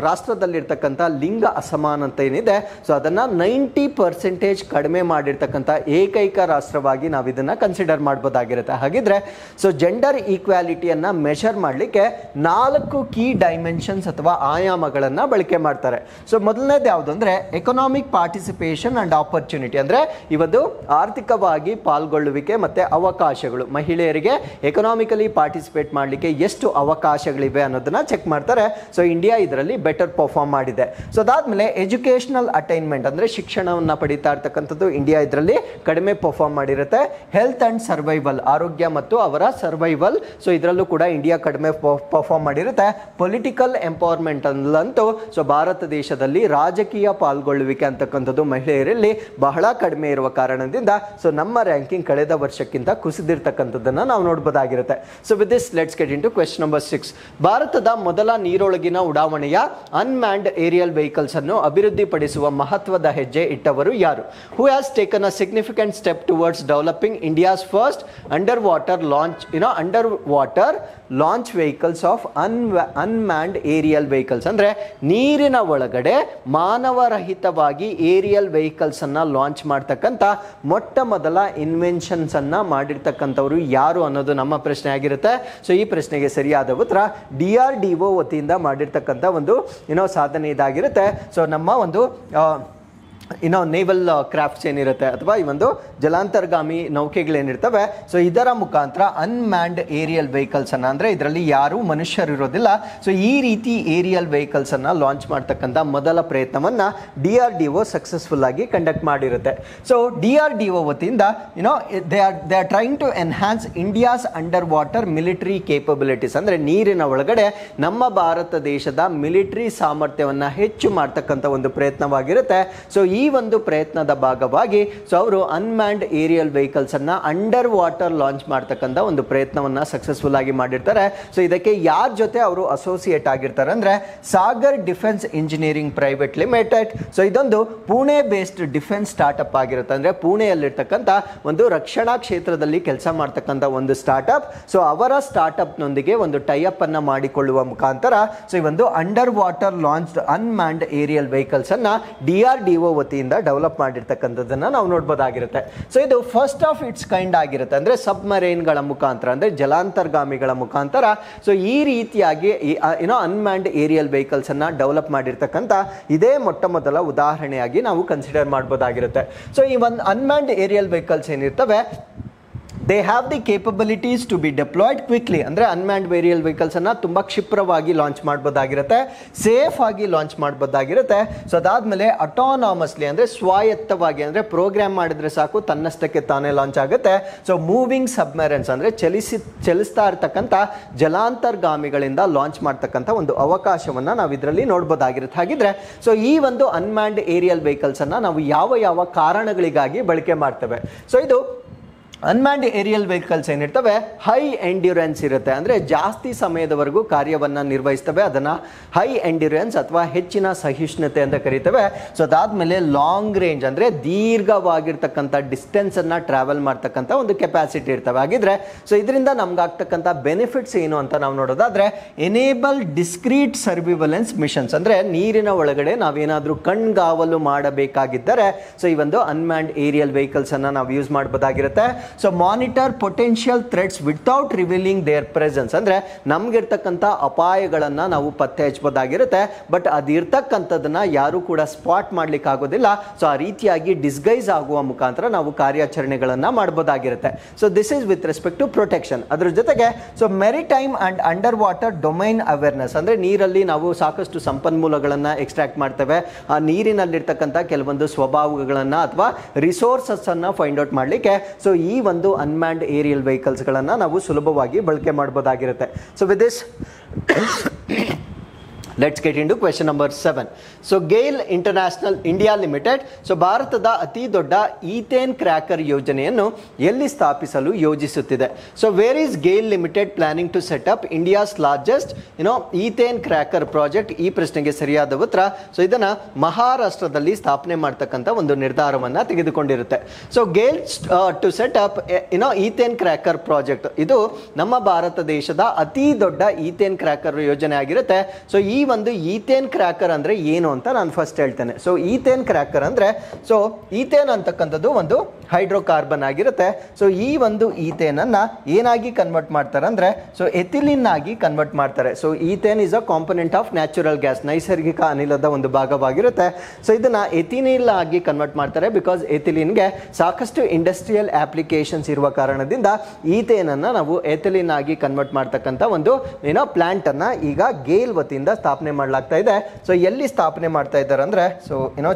ರಾಷ್ಟ್ರದಲ್ಲಿರ್ತಕ್ಕಂಥ ಲಿಂಗ ಅಸಮಾನತೆ ಏನಿದೆ, ಸೊ ಅದನ್ನು 90% ಕಡಿಮೆ ಮಾಡಿರ್ತಕ್ಕಂಥ ಏಕೈಕ ರಾಷ್ಟ್ರವಾಗಿ ನಾವು ಇದನ್ನು ಕನ್ಸಿಡರ್ ಮಾಡ್ಬೋದಾಗಿರುತ್ತೆ. ಹಾಗಿದ್ರೆ ಸೊ ಜೆಂಡರ್ ಈಕ್ವಾಲಿಟಿಯನ್ನು ಮೆಷರ್ ಮಾಡಲಿಕ್ಕೆ 4 ಕೀ ಡೈಮೆನ್ಷನ್ಸ್ ಅಥವಾ ಆಯಾಮಗಳನ್ನು ಬಳಕೆ ಮಾಡ್ತಾರೆ. ಸೊ ಮೊದಲನೇದು ಯಾವುದು ಅಂದರೆ ಎಕನಾಮಿಕ್ ಪಾರ್ಟಿಸಿಪೇಷನ್ ಅಂಡ್ ಆಪರ್ಚುನಿಟಿ. ಅಂದರೆ ಇವತ್ತು ಆರ್ಥಿಕವಾಗಿ ಪಾಲ್ಗೊಳ್ಳುವಿಕೆ ಮತ್ತು ಅವಕಾಶಗಳು, ಮಹಿಳೆಯರಿಗೆ ಎಕನಾಮಿಕಲಿ ಪಾರ್ಟಿಸಿಪೇಟ್ ಮಾಡಲಿಕ್ಕೆ ಎಷ್ಟು ಅವಕಾಶಗಳಿವೆ ಅನ್ನೋದನ್ನ ಚೆಕ್ ಮಾಡ್ತಾರೆ. ಸೊ ಇಂಡಿಯಾ ಇದರಲ್ಲಿ ಬೆಟರ್ ಪರ್ಫಾರ್ಮ್ ಮಾಡಿದೆ. ಸೊ ಅದಾದಮೇಲೆ ಎಜುಕೇಷನಲ್ ಅಟೈನ್ಮೆಂಟ್ ಅಂದರೆ ಶಿಕ್ಷಣವನ್ನು ಪಡಿತಾ ಇರ್ತಕ್ಕಂಥದ್ದು ಇಂಡಿಯಾ ಇದರಲ್ಲಿ ಕಡಿಮೆ ಪರ್ಫಾರ್ಮ್ ಮಾಡಿರುತ್ತೆ. ಹೆಲ್ತ್ ಆ್ಯಂಡ್ ಸರ್ವೈವಲ್, ಆರೋಗ್ಯ ಮತ್ತು ಅವರ ಸರ್ವೈವಲ್, ಸೊ ಇದರಲ್ಲೂ ಕೂಡ ಇಂಡಿಯಾ ಕಡಿಮೆ ಪರ್ಫಾರ್ಮ್ ಮಾಡಿರುತ್ತೆ. ಪೊಲಿಟಿಕಲ್ ಎಂಪವರ್ಮೆಂಟ್ ಅಲ್ಲಂತೂ ಸೊ ಭಾರತ ದೇಶದಲ್ಲಿ ರಾಜಕೀಯ ಪಾಲ್ಗೊಳ್ಳುವಿಕೆ ಅಂತಕ್ಕಂಥದ್ದು ಮಹಿಳೆಯರಲ್ಲಿ ಬಹಳ ಕಡಿಮೆ ಇರುವ ಕಾರಣದಿಂದ ಸೊ ನಮ್ಮ ರ್ಯಾಂಕಿಂಗ್ ಕಳೆದ ವರ್ಷಕ್ಕಿಂತ ಕುಸಿದಿರ್ತಕ್ಕಂಥದ್ದನ್ನು ನಾವು ನೋಡಬಹುದಾಗಿರುತ್ತೆ. So with this let's get in to question number 6. ಭಾರತದ ಮೊದಲ ನೀರೊಳಗಿನ ಉಡಾವಣೆಯ ಅನ್ಮ್ಯಾನ್ಡ್ ಏರಿಯಲ್ ವೆಹಿಕಲ್ಸ್ ಅನ್ನು ಅಭಿವೃದ್ಧಿಪಡಿಸುವ ಮಹತ್ವದ ಹೆಜ್ಜೆ ಇಟ್ಟವರು ಯಾರು? Who has taken a significant step towards developing India's first under water launch vehicles of unmanned aerial vehicles. ಅಂದರೆ ನೀರಿನ ಒಳಗಡೆ ಮಾನವರಹಿತವಾಗಿ ಏರಿಯಲ್ ವೆಹಿಕಲ್ಸ್ ಅನ್ನ ಲಾಂಚ್ ಮಾಡ್ತಕ್ಕಂಥ ಮೊಟ್ಟ ಮೊದಲ ಇನ್ವೆನ್ಷನ್ಸ್ ಅನ್ನ ಮಾಡಿರ್ತಕ್ಕಂಥವ್ರು ಯಾರು ಅನ್ನೋದು ನಮ್ಮ ಪ್ರಶ್ನೆ ಆಗಿರುತ್ತೆ. ಸೊ ಈ ಪ್ರಶ್ನೆಗೆ ಸರಿಯಾದ ಉತ್ತರ DRDO ವತಿಯಿಂದ ಮಾಡಿರ್ತಕ್ಕಂಥ ಒಂದು ಸಾಧನೆ ಇದಾಗಿರುತ್ತೆ. ಸೊ ನಮ್ಮ ಒಂದು ನೇವಲ್ ಕ್ರಾಫ್ಟ್ಸ್ ಏನಿರುತ್ತೆ ಅಥವಾ ಈ ಒಂದು ಜಲಾಂತರ್ಗಾಮಿ ನೌಕೆಗಳೇನಿರ್ತವೆ, ಸೊ ಇದರ ಮುಖಾಂತರ ಅನ್ಮ್ಯಾನ್ಡ್ ಏರಿಯಲ್ ವೆಹಿಕಲ್ಸ್ ಅನ್ನ, ಅಂದರೆ ಇದರಲ್ಲಿ ಯಾರು ಮನುಷ್ಯರು ಇರೋದಿಲ್ಲ, ಸೊ ಈ ರೀತಿ ಏರಿಯಲ್ ವೆಹಿಕಲ್ಸ್ ಅನ್ನ ಲಾಂಚ್ ಮಾಡ್ತಕ್ಕಂಥ ಮೊದಲ ಪ್ರಯತ್ನವನ್ನ DRDO ಸಕ್ಸಸ್ಫುಲ್ ಆಗಿ ಕಂಡಕ್ಟ್ ಮಾಡಿರುತ್ತೆ. ಸೊ DRDO ವತಿಯಿಂದ they are trying to enhance India's underwater military capabilities. ಅಂದರೆ ನೀರಿನ ಒಳಗಡೆ ನಮ್ಮ ಭಾರತ ದೇಶದ ಮಿಲಿಟರಿ ಸಾಮರ್ಥ್ಯವನ್ನು ಹೆಚ್ಚು ಮಾಡ್ತಕ್ಕಂಥ ಒಂದು ಪ್ರಯತ್ನವಾಗಿರುತ್ತೆ. ಸೊ ಈ ಒಂದು ಪ್ರಯತ್ನದ ಭಾಗವಾಗಿ ಸೊ ಅವರು ಅನ್ಮ್ಯಾನ್ಡ್ ಏರಿಯಲ್ ವೆಹಿಕಲ್ಸ್ ಅನ್ನ ಅಂಡರ್ ವಾಟರ್ ಲಾಂಚ್ ಮಾಡ್ತಕ್ಕಂಥ ಒಂದು ಪ್ರಯತ್ನವನ್ನ ಸಕ್ಸಸ್ಫುಲ್ ಆಗಿ ಮಾಡಿರ್ತಾರೆ. ಸೊ ಇದಕ್ಕೆ ಯಾರ ಜೊತೆ ಅವರು ಅಸೋಸಿಯೇಟ್ ಆಗಿರ್ತಾರೆ ಅಂದ್ರೆ Sagar defence engineering private limited. So ಇದೊಂದು ಪುಣೆ ಬೇಸ್ಡ್ ಡಿಫೆನ್ಸ್ ಸ್ಟಾರ್ಟ್ಅಪ್ ಆಗಿರುತ್ತೆ. ಅಂದ್ರೆ ಪುಣೆಯಲ್ಲಿರ್ತಕ್ಕಂಥ ಒಂದು ರಕ್ಷಣಾ ಕ್ಷೇತ್ರದಲ್ಲಿ ಕೆಲಸ ಮಾಡ್ತಕ್ಕಂಥ ಒಂದು ಸ್ಟಾರ್ಟ್ಅಪ್. ಸೊ ಅವರ ಸ್ಟಾರ್ಟ್ಅಪ್ ನೊಂದಿಗೆ ಒಂದು ಟೈಅಪ್ ಅನ್ನ ಮಾಡಿಕೊಳ್ಳುವ ಮುಖಾಂತರ ಸೊ ಈ ಒಂದು under water launch unmanned aerial vehicles ಅನ್ನ DRDO ವತಿಯಿಂದ ಡೆವಲಪ್ ಮಾಡಿರ್ತಕ್ಕಂಥದ್ದನ್ನ ನಾವು ನೋಡಬಹುದಾಗಿರುತ್ತೆ. ಸೊ ಇದು ಫಸ್ಟ್ ಆಫ್ ಇಟ್ಸ್ ಕೈಂಡ್ ಆಗಿರುತ್ತೆ. ಅಂದ್ರೆ ಸಬ್ಮರೈನ್ಗಳ ಮುಖಾಂತರ, ಅಂದ್ರೆ ಜಲಾಂತರ್ಗಾಮಿಗಳ ಮುಖಾಂತರ ಸೊ ಈ ರೀತಿಯಾಗಿ ಅನ್ಮ್ಯಾನ್ಡ್ ಏರಿಯಲ್ ವೆಹಿಕಲ್ಸ್ ಅನ್ನ ಡೆವಲಪ್ ಮಾಡಿರ್ತಕ್ಕಂಥ ಇದೇ ಮೊಟ್ಟ ಮೊದಲ ಉದಾಹರಣೆಯಾಗಿ ನಾವು ಕನ್ಸಿಡರ್ ಮಾಡಬಹುದಾಗಿರುತ್ತೆ. ಸೊ ಈ ಒಂದು ಅನ್ಮ್ಯಾನ್ಡ್ ಏರಿಯಲ್ ವೆಹಿಕಲ್ಸ್ ಏನಿರ್ತವೆ, they have the capabilities to be deployed quickly. ಅಂದರೆ ಅನ್ಮ್ಯಾನ್ಡ್ ಏರಿಯಲ್ ವೆಹಿಕಲ್ಸ್ ಅನ್ನ ತುಂಬ ಕ್ಷಿಪ್ರವಾಗಿ ಲಾಂಚ್ ಮಾಡ್ಬೋದಾಗಿರುತ್ತೆ, ಸೇಫ್ ಆಗಿ ಲಾಂಚ್ ಮಾಡ್ಬೋದಾಗಿರುತ್ತೆ. ಸೊ ಅದಾದ್ಮೇಲೆ ಅಟಾನಾಮಸ್ಲಿ ಅಂದರೆ ಸ್ವಾಯತ್ತವಾಗಿ, ಅಂದರೆ ಪ್ರೋಗ್ರಾಮ್ ಮಾಡಿದ್ರೆ ಸಾಕು ತನ್ನಷ್ಟಕ್ಕೆ ತಾನೇ ಲಾಂಚ್ ಆಗುತ್ತೆ. ಸೊ ಮೂವಿಂಗ್ ಸಬ್ಮರೈನ್ಸ್ ಅಂದರೆ ಚಲಿಸ್ತಾ ಇರ್ತಕ್ಕಂಥ ಜಲಾಂತರ್ಗಾಮಿಗಳಿಂದ ಲಾಂಚ್ ಮಾಡ್ತಕ್ಕಂಥ ಒಂದು ಅವಕಾಶವನ್ನು ನಾವು ಇದರಲ್ಲಿ ನೋಡ್ಬೋದಾಗಿರುತ್ತೆ. ಹಾಗಿದ್ರೆ ಸೊ ಈ ಒಂದು ಅನ್ಮ್ಯಾನ್ಡ್ ಏರಿಯಲ್ ವೆಹಿಕಲ್ಸ್ ಅನ್ನ ನಾವು ಯಾವ ಯಾವ ಕಾರಣಗಳಿಗಾಗಿ ಬಳಕೆ ಮಾಡ್ತೇವೆ? ಸೊ ಇದು ಅನ್ಮ್ಯಾನ್ಡ್ ಏರಿಯಲ್ ವೆಹಿಕಲ್ಸ್ ಏನಿರ್ತವೆ ಹೈ ಎಂಡ್ಯೂರೆನ್ಸ್ ಇರುತ್ತೆ. ಅಂದರೆ ಜಾಸ್ತಿ ಸಮಯದವರೆಗೂ ಕಾರ್ಯವನ್ನು ನಿರ್ವಹಿಸ್ತವೆ. ಅದನ್ನು ಹೈ ಎಂಡ್ಯೂರೆನ್ಸ್ ಅಥವಾ ಹೆಚ್ಚಿನ ಸಹಿಷ್ಣುತೆ ಅಂತ ಕರಿತೇವೆ. ಸೊ ಅದಾದಮೇಲೆ ಲಾಂಗ್ ರೇಂಜ್ ಅಂದರೆ ದೀರ್ಘವಾಗಿರ್ತಕ್ಕಂಥ ಡಿಸ್ಟೆನ್ಸನ್ನು ಟ್ರಾವೆಲ್ ಮಾಡ್ತಕ್ಕಂಥ ಒಂದು ಕೆಪಾಸಿಟಿ ಇರ್ತವೆ. ಹಾಗಿದ್ರೆ ಸೊ ಇದರಿಂದ ನಮ್ಗಾಗ್ತಕ್ಕಂಥ ಬೆನಿಫಿಟ್ಸ್ ಏನು ಅಂತ ನಾವು ನೋಡೋದಾದರೆ ಎನೇಬಲ್ ಡಿಸ್ಕ್ರೀಟ್ ಸರ್ವಿವಲೆನ್ಸ್ ಮಿಷನ್ಸ್. ಅಂದರೆ ನೀರಿನ ಒಳಗಡೆ ನಾವೇನಾದರೂ ಕಣ್ಗಾವಲು ಮಾಡಬೇಕಾಗಿದ್ದರೆ ಸೊ ಈ ಒಂದು ಅನ್ಮ್ಯಾನ್ಡ್ ಏರಿಯಲ್ ವೆಹಿಕಲ್ಸನ್ನು ನಾವು ಯೂಸ್ ಮಾಡ್ಬೋದಾಗಿರುತ್ತೆ. So monitor potential threats without revealing their presence. ಅಂದರೆ ನಮ್ಗಿರ್ತಕ್ಕಂಥ ಅಪಾಯಗಳನ್ನು ನಾವು ಪತ್ತೆ ಹಚ್ಚಬಹುದಾಗಿರುತ್ತೆ, ಬಟ್ ಅದಿರ್ತಕ್ಕಂಥದ್ದನ್ನ ಯಾರು ಕೂಡ ಸ್ಪಾಟ್ ಮಾಡ್ಲಿಕ್ಕೆ ಆಗೋದಿಲ್ಲ. ಸೊ ಆ ರೀತಿಯಾಗಿ ಡಿಸ್ಗೈಸ್ ಆಗುವ ಮುಖಾಂತರ ನಾವು ಕಾರ್ಯಾಚರಣೆಗಳನ್ನು ಮಾಡಬಹುದಾಗಿರುತ್ತೆ. So this is with respect to protection. ಅದ್ರ ಜೊತೆಗೆ so maritime and under water domain awareness. ಅಂದರೆ ನೀರಲ್ಲಿ ನಾವು ಸಾಕಷ್ಟು ಸಂಪನ್ಮೂಲಗಳನ್ನು ಎಕ್ಸ್ಟ್ರಾಕ್ಟ್ ಮಾಡ್ತೇವೆ. ಆ ನೀರಿನಲ್ಲಿರ್ತಕ್ಕಂಥ ಕೆಲವೊಂದು ಸ್ವಭಾವಗಳನ್ನು ಅಥವಾ ರಿಸೋರ್ಸಸ್ ಅನ್ನು ಫೈಂಡ್ ಔಟ್ ಮಾಡಲಿಕ್ಕೆ ಸೊ ಈ ಒಂದು ಅನ್ಮ್ಯಾನ್ಡ್ ಏರಿಯಲ್ ವೆಹಿಕಲ್ಸ್ಗಳನ್ನು ನಾವು ಸುಲಭವಾಗಿ ಬಳಕೆ ಮಾಡಬಹುದಾಗಿರುತ್ತೆ. So with this let's get into question number 7. So GAIL international India limited so ಭಾರತದ ಅತಿ ದೊಡ್ಡ ಈಥೇನ್ ಕ್ರ್ಯಾಕರ್ ಯೋಜನೆಯನ್ನು ಎಲ್ಲಿ ಸ್ಥಾಪಿಸಲು ಯೋಜಿಸುತ್ತಿದೆ? So where is GAIL limited planning to set up India's largest ethane cracker project? ಈ ಪ್ರಶ್ನೆಗೆ ಸರಿಯಾದ ಉತ್ತರ ಸೊ ಇದನ್ನ ಮಹಾರಾಷ್ಟ್ರದಲ್ಲಿ ಸ್ಥಾಪನೆ ಮಾಡ್ತಕ್ಕಂಥ ಒಂದು ನಿರ್ಧಾರವನ್ನ ತೆಗೆದುಕೊಂಡಿರುತ್ತೆ. So GAIL to set up ethane cracker project ಇದು ನಮ್ಮ ಭಾರತ ದೇಶದ ಅತಿ ದೊಡ್ಡ ಈಥೇನ್ ಕ್ರ್ಯಾಕರ್ ಯೋಜನೆ ಆಗಿರುತ್ತೆ. ಸೊ ಈ ಒಂದು ಈಥೇನ್ ಕ್ರ್ಯಾಕರ್ ಅಂದ್ರೆ ಏನು ಅಂತ ನಾನು ಫಸ್ಟ್ ಹೇಳ್ತೇನೆ. ಸೊ ಈಥೇನ್ ಕ್ರ್ಯಾಕರ್ ಅಂದ್ರೆ ಸೊ ಈಥೇನ್ ಅಂತಕ್ಕಂಥದ್ದು ಒಂದು ಹೈಡ್ರೋಕಾರ್ಬನ್ ಆಗಿರುತ್ತೆ. ಸೊ ಈ ಒಂದು ಈಥೇನ್ ಅನ್ನ ಏನಾಗಿ ಕನ್ವರ್ಟ್ ಮಾಡ್ತಾರೆ ಅಂದ್ರೆ ಸೊ ಎಥಿಲಿನ್ ಆಗಿ ಕನ್ವರ್ಟ್ ಮಾಡ್ತಾರೆ. So ethane is a component of natural gas, ನೈಸರ್ಗಿಕ ಅನಿಲದ ಒಂದು ಭಾಗವಾಗಿರುತ್ತೆ. ಸೊ ಇದನ್ನ ಎಥಿನಿಲ್ ಆಗಿ ಕನ್ವರ್ಟ್ ಮಾಡ್ತಾರೆ ಬಿಕಾಸ್ ಎಥಿಲಿನ್ಗೆ ಸಾಕಷ್ಟು ಇಂಡಸ್ಟ್ರಿಯಲ್ ಅಪ್ಲಿಕೇಶನ್ಸ್ ಇರುವ ಕಾರಣದಿಂದ ಈಥೇನ್ ಅನ್ನ ನಾವು ಎಥಿಲಿನ್ ಆಗಿ ಕನ್ವರ್ಟ್ ಮಾಡ್ತಕ್ಕಂಥ ಒಂದು ಪ್ಲಾಂಟ್ ಅನ್ನ ಈಗ ಗೇಲ್ ವತಿಯಿಂದ ಸ್ಥಾಪನೆ ಮಾಡಲಾಗ್ತಾ ಇದೆ. ಸೊ ಎಲ್ಲಿ ಸ್ಥಾಪನೆ ಮಾಡ್ತಾ ಇದ್ದಾರೆ ಅಂದ್ರೆ so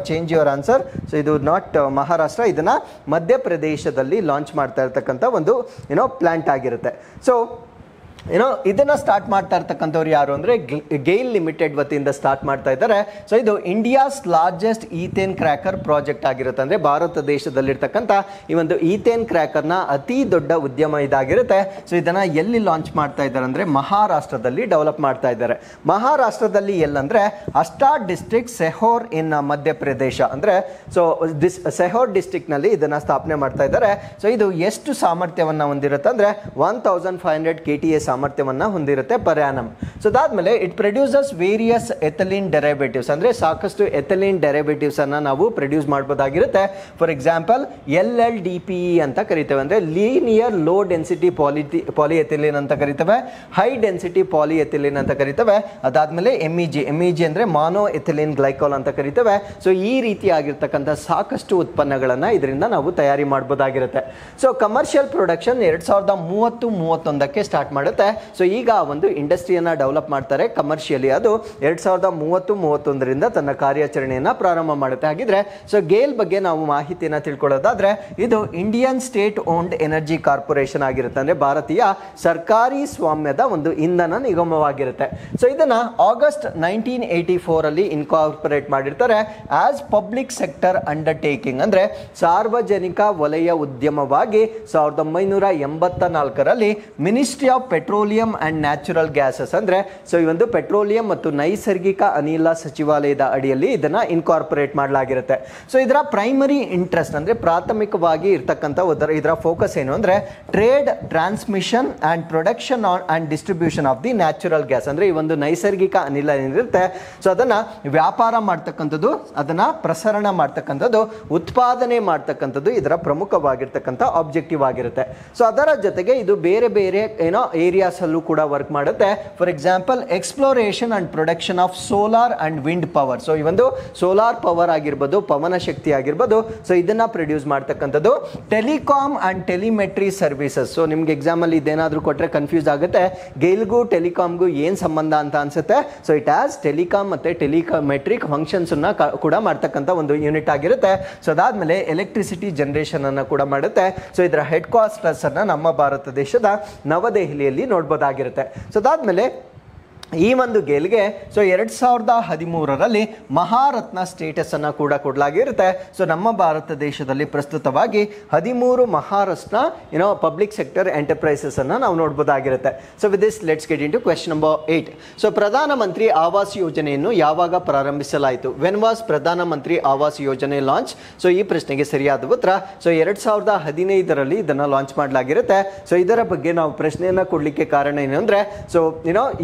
change your answer. So ಇದು ನಾಟ್ ಮಹಾರಾಷ್ಟ್ರ, ಇದನ್ನ ಮಧ್ಯಪ್ರದೇಶದಲ್ಲಿ ಲಾಂಚ್ ಮಾಡ್ತಾ ಇರ್ತಕ್ಕಂಥ ಒಂದು ಪ್ಲಾಂಟ್ ಆಗಿರುತ್ತೆ. ಸೊ ಇದನ್ನ ಸ್ಟಾರ್ಟ್ ಮಾಡ್ತಾ ಇರ್ತಕ್ಕಂಥವ್ರು ಯಾರು ಅಂದ್ರೆ ಗೇಲ್ ಲಿಮಿಟೆಡ್ ವತಿಯಿಂದ ಸ್ಟಾರ್ಟ್ ಮಾಡ್ತಾ ಇದ್ದಾರೆ. ಸೊ ಇದು India's largest ethane cracker project ಆಗಿರುತ್ತೆ. ಅಂದ್ರೆ ಭಾರತ ದೇಶದಲ್ಲಿರ್ತಕ್ಕಂಥ ಈ ಒಂದು ಈಥೇನ್ ಕ್ರ್ಯಾಕರ್ ನ ಅತಿ ದೊಡ್ಡ ಉದ್ಯಮ ಇದಾಗಿರುತ್ತೆ. ಸೊ ಇದನ್ನ ಎಲ್ಲಿ ಲಾಂಚ್ ಮಾಡ್ತಾ ಇದ್ದಾರೆ ಅಂದ್ರೆ ಮಹಾರಾಷ್ಟ್ರದಲ್ಲಿ ಡೆವಲಪ್ ಮಾಡ್ತಾ ಇದ್ದಾರೆ. ಮಹಾರಾಷ್ಟ್ರದಲ್ಲಿ ಎಲ್ಲಂದ್ರೆ ಅಷ್ಟಾ ಡಿಸ್ಟ್ರಿಕ್ಟ್ ಸೆಹೋರ್ ಇನ್ ಮಧ್ಯಪ್ರದೇಶ ಅಂದ್ರೆ ಸೊ ಸೆಹೋರ್ ಡಿಸ್ಟ್ರಿಕ್ಟ್ ನಲ್ಲಿ ಇದನ್ನ ಸ್ಥಾಪನೆ ಮಾಡ್ತಾ ಇದ್ದಾರೆ. ಸೊ ಇದು ಎಷ್ಟು ಸಾಮರ್ಥ್ಯವನ್ನ ಹೊಂದಿರುತ್ತೆ ಅಂದ್ರೆ 1500 KTA ಸಾಮರ್ಥ್ಯವನ್ನ ಹೊಂದಿರುತ್ತೆ ಪರ್ ಆನಮ್. ಸೊ ಅದಾದ್ಮೇಲೆ it produces various ethylene derivatives ಅಂದ್ರೆ ಸಾಕಷ್ಟು ಎಥಲಿನ್ ಡೆರಿವೇಟಿವ್ಸ್ ಅನ್ನ ನಾವು ಪ್ರೊಡ್ಯೂಸ್ ಮಾಡಬಹುದಾಗಿರುತ್ತೆ. ಫಾರ್ ಎಕ್ಸಾಂಪಲ್ LLDPE ಅಂತ ಕರಿತೇವೆ, ಅಂದ್ರೆ ಲೀನಿಯರ್ ಲೋ ಡೆನ್ಸಿಟಿ ಪಾಲಿಎಥಿಲಿನ್ ಅಂತ ಕರಿತೇವೆ, ಹೈ ಡೆನ್ಸಿಟಿ ಪಾಲಿಎಥಿಲಿನ್ ಅಂತ ಕರಿತೇವೆ. ಅದಾದ್ಮೇಲೆ MEG ಅಂದ್ರೆ ಮಾನೋ ಎಥಿಲಿನ್ ಗ್ಲೈಕಾಲ್ ಅಂತ ಕರಿತೇವೆ. ಸೊ ಈ ರೀತಿಯಾಗಿರ್ತಕ್ಕಂಥ ಸಾಕಷ್ಟು ಉತ್ಪನ್ನಗಳನ್ನ ಇದರಿಂದ ನಾವು ತಯಾರಿ ಮಾಡಬಹುದಾಗಿರುತ್ತೆ. ಸೊ ಕಮರ್ಷಿಯಲ್ ಪ್ರೊಡಕ್ಷನ್ 2030-31ಕ್ಕೆ ಸ್ಟಾರ್ಟ್ ಮಾಡುತ್ತೆ. ಸೊ ಈಗ ಒಂದು ಇಂಡಸ್ಟ್ರಿಯನ್ನ ಡೆವಲಪ್ ಮಾಡ್ತಾರೆ ಕಮರ್ಷಿಯಲಿ. ಅದು 2030-31ರಿಂದ ತನ್ನ ಕಾರ್ಯಾಚರಣೆಯನ್ನ ಪ್ರಾರಂಭ ಮಾಡುತ್ತೆ. ಹಾಗಿದ್ರೆ ಸೊ ಗೇಲ್ ಬಗ್ಗೆ ನಾವು ಮಾಹಿತಿಯನ್ನ ತಿಳ್ಕೊಳ್ಳೋದಾದ್ರೆ ಇದು Indian state owned energy corporation ಆಗಿರುತ್ತೆ. ಅಂದ್ರೆ ಭಾರತೀಯ ಸರ್ಕಾರಿ ಸ್ವಾಮ್ಯದ ಒಂದು ಇಂಧನ ನಿಗಮವಾಗಿರುತ್ತೆ. ಸೊ ಇದನ್ನ ಆಗಸ್ಟ್ 1984 ಅಲ್ಲಿ ಇನ್ಕಾರ್ಪೊರೇಟ್ ಮಾಡಿರ್ತಾರೆ ಆಸ್ ಪಬ್ಲಿಕ್ ಸೆಕ್ಟರ್ ಅಂಡರ್ಟೇಕಿಂಗ್, ಅಂದ್ರೆ ಸಾರ್ವಜನಿಕ ವಲಯ ಉದ್ಯಮವಾಗಿ 1984ರಲ್ಲಿ ministry of petroleum and natural gases ಅಂದ್ರೆ ಸೊ ಈ ಒಂದು ಪೆಟ್ರೋಲಿಯಂ ಮತ್ತು ನೈಸರ್ಗಿಕ ಅನಿಲ ಸಚಿವಾಲಯದ ಅಡಿಯಲ್ಲಿ ಇದನ್ನ ಇನ್ಕಾರ್ಪೊರೇಟ್ ಮಾಡಲಾಗಿರುತ್ತೆ. ಸೊ ಇದರ ಪ್ರೈಮರಿ ಇಂಟ್ರೆಸ್ಟ್ ಅಂದ್ರೆ ಪ್ರಾಥಮಿಕವಾಗಿ ಇರ್ತಕ್ಕಂಥ ಇದರ ಫೋಕಸ್ ಏನು ಅಂದ್ರೆ trade, transmission and production and distribution of the natural gas, ಅಂದ್ರೆ ಈ ಒಂದು ನೈಸರ್ಗಿಕ ಅನಿಲ ಏನಿರುತ್ತೆ ಸೊ ಅದನ್ನ ವ್ಯಾಪಾರ ಮಾಡ್ತಕ್ಕಂಥದ್ದು, ಅದನ್ನ ಪ್ರಸರಣ ಮಾಡ್ತಕ್ಕಂಥದ್ದು, ಉತ್ಪಾದನೆ ಮಾಡ್ತಕ್ಕಂಥದ್ದು ಇದರ ಪ್ರಮುಖವಾಗಿರ್ತಕ್ಕಂಥ ಆಬ್ಜೆಕ್ಟಿವ್ ಆಗಿರುತ್ತೆ. ಸೊ ಅದರ ಜೊತೆಗೆ ಇದು ಬೇರೆ ಬೇರೆ ಏರಿಯಾಸ್ ಅಲ್ಲೂ ಕೂಡ ವರ್ಕ್ ಮಾಡುತ್ತೆ. For example exploration and production of solar and wind power. So ಈ ಒಂದು ಸೋಲಾರ್ ಪವರ್ ಆಗಿರ್ಬೋದು, ಪವನ ಶಕ್ತಿ ಆಗಿರ್ಬೋದು, ಸೊ ಇದನ್ನ ಪ್ರೊಡ್ಯೂಸ್ ಮಾಡ್ತಕ್ಕಂಥದ್ದು. Telecom and telemetry services. So ನಿಮ್ಗೆ ಎಕ್ಸಾಮ್ ಅಲ್ಲಿ ಇದೇನಾದ್ರೂ ಕೊಟ್ರೆ ಕನ್ಫ್ಯೂಸ್ ಆಗುತ್ತೆ, ಗೇಲ್ಗೂ ಟೆಲಿಕಾಮ್ಗೂ ಏನ್ ಸಂಬಂಧ ಅಂತ ಅನ್ಸುತ್ತೆ. ಸೊ ಇಟ್ ಹ್ಯಾಸ್ ಟೆಲಿಕಾಮ್ ಮತ್ತೆ ಟೆಲಿಮೆಟ್ರಿಕ್ ಫಂಕ್ಷನ್ಸ್ ಅನ್ನ ಕೂಡ ಮಾಡ್ತಕ್ಕಂಥ ಒಂದು ಯೂನಿಟ್ ಆಗಿರುತ್ತೆ. ಸೊ ಅದಾದ್ಮೇಲೆ ಎಲೆಕ್ಟ್ರಿಸಿಟಿ ಜನರೇಷನ್ ಅನ್ನ ಕೂಡ ಮಾಡುತ್ತೆ. ಸೊ ಇದರ ಹೆಡ್ ಕ್ವಾರ್ಟರ್ಸ್ ಅನ್ನ ನಮ್ಮ ಭಾರತ ದೇಶದ ನವದೆಹಲಿಯಲ್ಲಿ ನೋಡಬಹುದಾಗಿರುತ್ತೆ. ಸೊ ಅದಾದ್ಮೇಲೆ ಈ ಒಂದು ಗೇಲ್ಗೆ ಸೊ 2013ರಲ್ಲಿ ಮಹಾರತ್ನ ಸ್ಟೇಟಸ್ ಅನ್ನ ಕೂಡ ಕೊಡಲಾಗಿರುತ್ತೆ. ಸೊ ನಮ್ಮ ಭಾರತ ದೇಶದಲ್ಲಿ ಪ್ರಸ್ತುತವಾಗಿ 13 ಮಹಾರತ್ನ ಪಬ್ಲಿಕ್ ಸೆಕ್ಟರ್ ಎಂಟರ್ಪ್ರೈಸಸ್ ಅನ್ನ ನಾವು ನೋಡಬಹುದಾಗಿರುತ್ತೆ. So with this let's get into question number 8. So Pradhan Mantri Awas ಯೋಜನೆಯನ್ನು ಯಾವಾಗ ಪ್ರಾರಂಭಿಸಲಾಯಿತು? ವೆನ್ ವಾಸ್ ಪ್ರಧಾನಮಂತ್ರಿ ಆವಾಸ್ ಯೋಜನೆ ಲಾಂಚ್? ಸೊ ಈ ಪ್ರಶ್ನೆಗೆ ಸರಿಯಾದ ಉತ್ತರ ಸೊ 2015ರಲ್ಲಿ ಇದನ್ನ ಲಾಂಚ್ ಮಾಡಲಾಗಿರುತ್ತೆ. ಸೊ ಇದರ ಬಗ್ಗೆ ನಾವು ಪ್ರಶ್ನೆಯನ್ನ ಕೊಡ್ಲಿಕ್ಕೆ ಕಾರಣ ಏನು ಅಂದ್ರೆ ಸೊ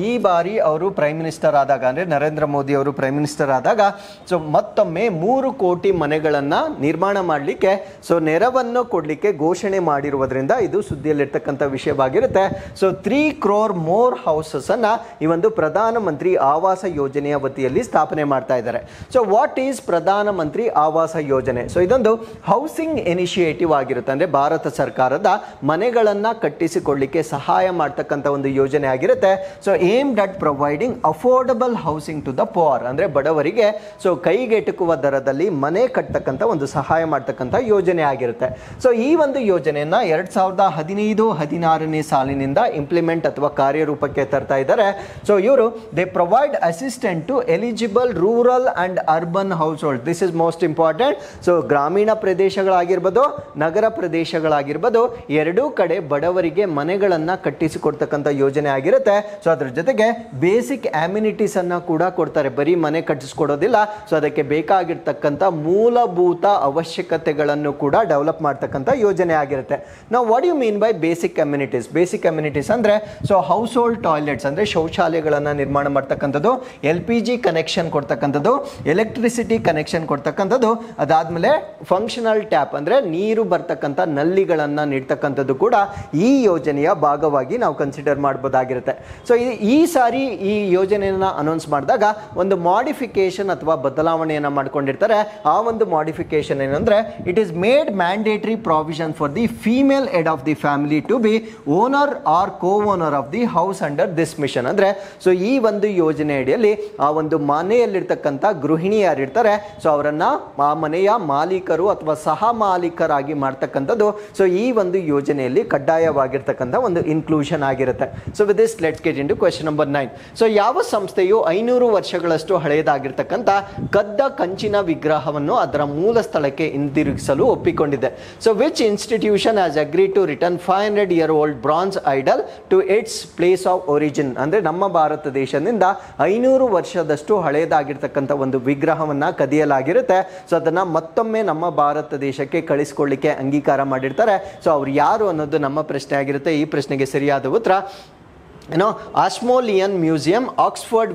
ಈ ಬಾರಿ ಅವರು ಪ್ರೈಮ್ ಮಿನಿಸ್ಟರ್ ಆದಾಗ, ಅಂದ್ರೆ ನರೇಂದ್ರ ಮೋದಿ ಅವರು ಪ್ರೈಮ್ ಮಿನಿಸ್ಟರ್ ಆದಾಗ ಸೊ ಮತ್ತೊಮ್ಮೆ 3 ಕೋಟಿ ಮನೆಗಳನ್ನ ನಿರ್ಮಾಣ ಮಾಡಲಿಕ್ಕೆ ಸೊ ನೆರವನ್ನು ಕೊಡ್ಲಿಕ್ಕೆ ಘೋಷಣೆ ಮಾಡಿರುವುದರಿಂದ ಇದು ಸುದ್ದಿಯಲ್ಲಿರ್ತಕ್ಕಂಥ ವಿಷಯವಾಗಿರುತ್ತೆ. ಸೊ 3 crore ಮೋರ್ ಹೌಸಸ್ ಅನ್ನ ಈ ಒಂದು ಪ್ರಧಾನಮಂತ್ರಿ ಆವಾಸ ಯೋಜನೆಯ ವತಿಯಲ್ಲಿ ಸ್ಥಾಪನೆ ಮಾಡ್ತಾ ಇದ್ದಾರೆ. ಸೊ ವಾಟ್ ಈಸ್ ಪ್ರಧಾನಮಂತ್ರಿ ಆವಾಸ ಯೋಜನೆ? ಸೊ ಇದೊಂದು ಹೌಸಿಂಗ್ ಇನಿಷಿಯೇಟಿವ್ ಆಗಿರುತ್ತೆ. ಅಂದ್ರೆ ಭಾರತ ಸರ್ಕಾರದ ಮನೆಗಳನ್ನ ಕಟ್ಟಿಸಿಕೊಳ್ಳಿಕ್ಕೆ ಸಹಾಯ ಮಾಡ್ತಕ್ಕಂಥ ಒಂದು ಯೋಜನೆ ಆಗಿರುತ್ತೆ. So aimed at providing affordable housing to the poor, ಅಂದರೆ ಬಡವರಿಗೆ ಸೊ ಕೈಗೆಟುಕುವ ದರದಲ್ಲಿ ಮನೆ ಕಟ್ಟತಕ್ಕಂಥ ಒಂದು ಸಹಾಯ ಮಾಡ್ತಕ್ಕಂಥ ಯೋಜನೆ ಆಗಿರುತ್ತೆ. ಸೊ ಈ ಒಂದು ಯೋಜನೆಯನ್ನ 2015-16ನೇ ಸಾಲಿನಿಂದ ಇಂಪ್ಲಿಮೆಂಟ್ ಅಥವಾ ಕಾರ್ಯರೂಪಕ್ಕೆ ತರ್ತಾ ಇದ್ದಾರೆ. ಸೊ ಇವರು they provide assistant to eligible rural and urban household. This is most important. So ಗ್ರಾಮೀಣ ಪ್ರದೇಶಗಳಾಗಿರ್ಬೋದು, ನಗರ ಪ್ರದೇಶಗಳಾಗಿರ್ಬೋದು, ಎರಡೂ ಕಡೆ ಬಡವರಿಗೆ ಮನೆಗಳನ್ನ ಕಟ್ಟಿಸಿಕೊಡ್ತಕ್ಕಂಥ ಯೋಜನೆ ಆಗಿರುತ್ತೆ. ಸೊ ಅದ್ರ ಜೊತೆಗೆ ಬೇಸಿಕ್ ಅಮ್ಯುನಿಟೀಸ್ ಅನ್ನ ಕೂಡ ಕೊಡ್ತಾರೆ, ಬರೀ ಮನೆ ಕಟ್ಟಿಸ್ಕೊಡೋದಿಲ್ಲ. ಸೊ ಅದಕ್ಕೆ ಬೇಕಾಗಿರ್ತಕ್ಕಂಥ ಮೂಲಭೂತ ಅವಶ್ಯಕತೆಗಳನ್ನು ಕೂಡ ಡೆವಲಪ್ ಮಾಡ್ತಕ್ಕಂಥ ಯೋಜನೆ ಆಗಿರುತ್ತೆ. ನಾವು what you mean by basic amenities? Basic amenities ಅಂದ್ರೆ ಸೊ ಹೌಸ್ ಹೋಲ್ಡ್ ಟಾಯ್ಲೆಟ್ಸ್ ಅಂದ್ರೆ ಶೌಚಾಲಯಗಳನ್ನು ನಿರ್ಮಾಣ ಮಾಡ್ತಕ್ಕಂಥದ್ದು, LPG ಕನೆಕ್ಷನ್ ಕೊಡ್ತಕ್ಕಂಥದ್ದು, ಎಲೆಕ್ಟ್ರಿಸಿಟಿ ಕನೆಕ್ಷನ್ ಕೊಡ್ತಕ್ಕಂಥದ್ದು, ಅದಾದ್ಮೇಲೆ ಫಂಕ್ಷನಲ್ ಟ್ಯಾಪ್ ಅಂದ್ರೆ ನೀರು ಬರ್ತಕ್ಕಂಥ ನಲ್ಲಿಗಳನ್ನು ನೀಡ್ತಕ್ಕಂಥದ್ದು ಕೂಡ ಈ ಯೋಜನೆಯ ಭಾಗವಾಗಿ ನಾವು ಕನ್ಸಿಡರ್ ಮಾಡಬಹುದಾಗಿರುತ್ತೆ. ಸೊ ಈ ಸಾರಿ ಈ ಯೋಜನೆಯನ್ನ ಅನೌನ್ಸ್ ಮಾಡಿದಾಗ ಒಂದು ಮಾಡಿಫಿಕೇಶನ್ ಅಥವಾ ಬದಲಾವಣೆಯನ್ನ ಮಾಡ್ಕೊಂಡಿರ್ತಾರೆ. ಆ ಒಂದು ಮಾಡಿಫಿಕೇಶನ್ ಏನಂದ್ರೆ it is made mandatory provision for the female head of the family to be owner or co owner of the house under this mission. ಅಂದ್ರೆ ಸೊ ಈ ಒಂದು ಯೋಜನೆ ಅಡಿಯಲ್ಲಿ ಆ ಒಂದು ಮನೆಯಲ್ಲಿರ್ತಕ್ಕಂಥ ಗೃಹಿಣಿ ಯಾರಿರ್ತಾರೆ ಸೊ ಅವರನ್ನ ಆ ಮನೆಯ ಮಾಲೀಕರು ಅಥವಾ ಸಹ ಮಾಲೀಕರಾಗಿ ಮಾಡ್ತಕ್ಕಂಥದ್ದು ಸೊ ಈ ಒಂದು ಯೋಜನೆಯಲ್ಲಿ ಕಡ್ಡಾಯವಾಗಿರ್ತಕ್ಕಂಥ ಒಂದು ಇನ್ಕ್ಲೂಷನ್ ಆಗಿರುತ್ತೆ. So with this let's get into question number 9. So ಯಾವ ಸಂಸ್ಥೆಯು 500 ವರ್ಷಗಳಷ್ಟು ಹಳೆಯದಾಗಿರ್ತಕ್ಕಂಥ ಕದ್ದ ಕಂಚಿನ ವಿಗ್ರಹವನ್ನು ಅದರ ಮೂಲ ಸ್ಥಳಕ್ಕೆ ಹಿಂದಿರುಗಿಸಲು ಒಪ್ಪಿಕೊಂಡಿದೆ? So which institution has agreed to return 500-year-old bronze idol to its place of origin? ಅಂದ್ರೆ ನಮ್ಮ ಭಾರತ ದೇಶದಿಂದ 500 ವರ್ಷದಷ್ಟು ಹಳೆಯದಾಗಿರ್ತಕ್ಕಂಥ ಒಂದು ವಿಗ್ರಹವನ್ನ ಕದಿಯಲಾಗಿರುತ್ತೆ. ಸೊ ಅದನ್ನ ಮತ್ತೊಮ್ಮೆ ನಮ್ಮ ಭಾರತ ದೇಶಕ್ಕೆ ಕಳಿಸ್ಕೊಳ್ಳಿಕ್ಕೆ ಅಂಗೀಕಾರ ಮಾಡಿರ್ತಾರೆ. ಸೊ ಅವ್ರು ಯಾರು ಅನ್ನೋದು ನಮ್ಮ ಪ್ರಶ್ನೆ ಆಗಿರುತ್ತೆ. ಈ ಪ್ರಶ್ನೆಗೆ ಸರಿಯಾದ ಉತ್ತರ ಆಶ್ಮೋಲಿಯನ್ ಮ್ಯೂಸಿಯಂ, ಆಕ್ಸ್ಫರ್ಡ್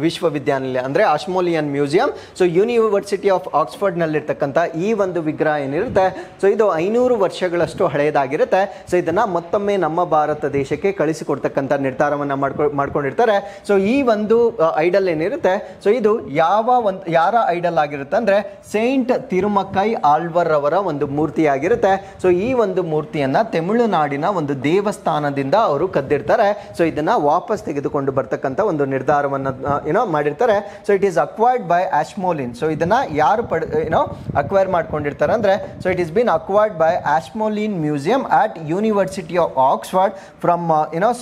ವಿಶ್ವವಿದ್ಯಾನಿಲಯ ಅಂದ್ರೆ Ashmolean museum. So university of Oxford ನಲ್ಲಿರ್ತಕ್ಕಂಥ ಈ ಒಂದು ವಿಗ್ರಹ ಏನಿರುತ್ತೆ ಸೊ ಇದು 500 ವರ್ಷಗಳಷ್ಟು ಹಳೆಯದಾಗಿರುತ್ತೆ. ಸೊ ಇದನ್ನ ಮತ್ತೊಮ್ಮೆ ನಮ್ಮ ಭಾರತ ದೇಶಕ್ಕೆ ಕಳಿಸಿಕೊಡ್ತಕ್ಕಂಥ ನಿರ್ಧಾರವನ್ನ ಮಾಡ್ಕೊಂಡಿರ್ತಾರೆ. ಸೊ ಈ ಒಂದು ಐಡಲ್ ಏನಿರುತ್ತೆ ಸೊ ಇದು ಯಾರ ಐಡಲ್ ಆಗಿರುತ್ತೆ ಅಂದ್ರೆ ಸೈಂಟ್ ತಿರುಮಕ್ಕೈ ಆಳ್ವರ್ ಅವರ ಒಂದು ಮೂರ್ತಿ ಆಗಿರುತ್ತೆ. ಸೊ ಈ ಒಂದು ಮೂರ್ತಿಯನ್ನ ತಮಿಳುನಾಡಿನ ಒಂದು ದೇವಸ್ಥಾನದಿಂದ ಅವರು ಕದ್ದಿರ್ತಾರೆ. ಸೊ ಇದನ್ನ ವಾಪಸ್ ತೆಗೆದುಕೊಂಡು ಬರ್ತಕ್ಕಂಥ ಒಂದು ನಿರ್ಧಾರವನ್ನು ಮಾಡಿರ್ತಾರೆ. So it is acquired by Ashmolean. So ಇದನ್ನ ಯಾರು ಅಕ್ವೈರ್ ಮಾಡ್ಕೊಂಡಿರ್ತಾರೆ ಅಂದ್ರೆ so it is been acquired by Ashmolean museum at university of Oxford from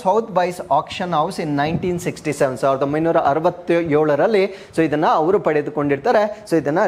Sotheby's auction house in 1967. 1967ರಲ್ಲಿ ಸೊ ಇದನ್ನ ಅವರು ಪಡೆದುಕೊಂಡಿರ್ತಾರೆ. ಸೊ ಇದನ್ನ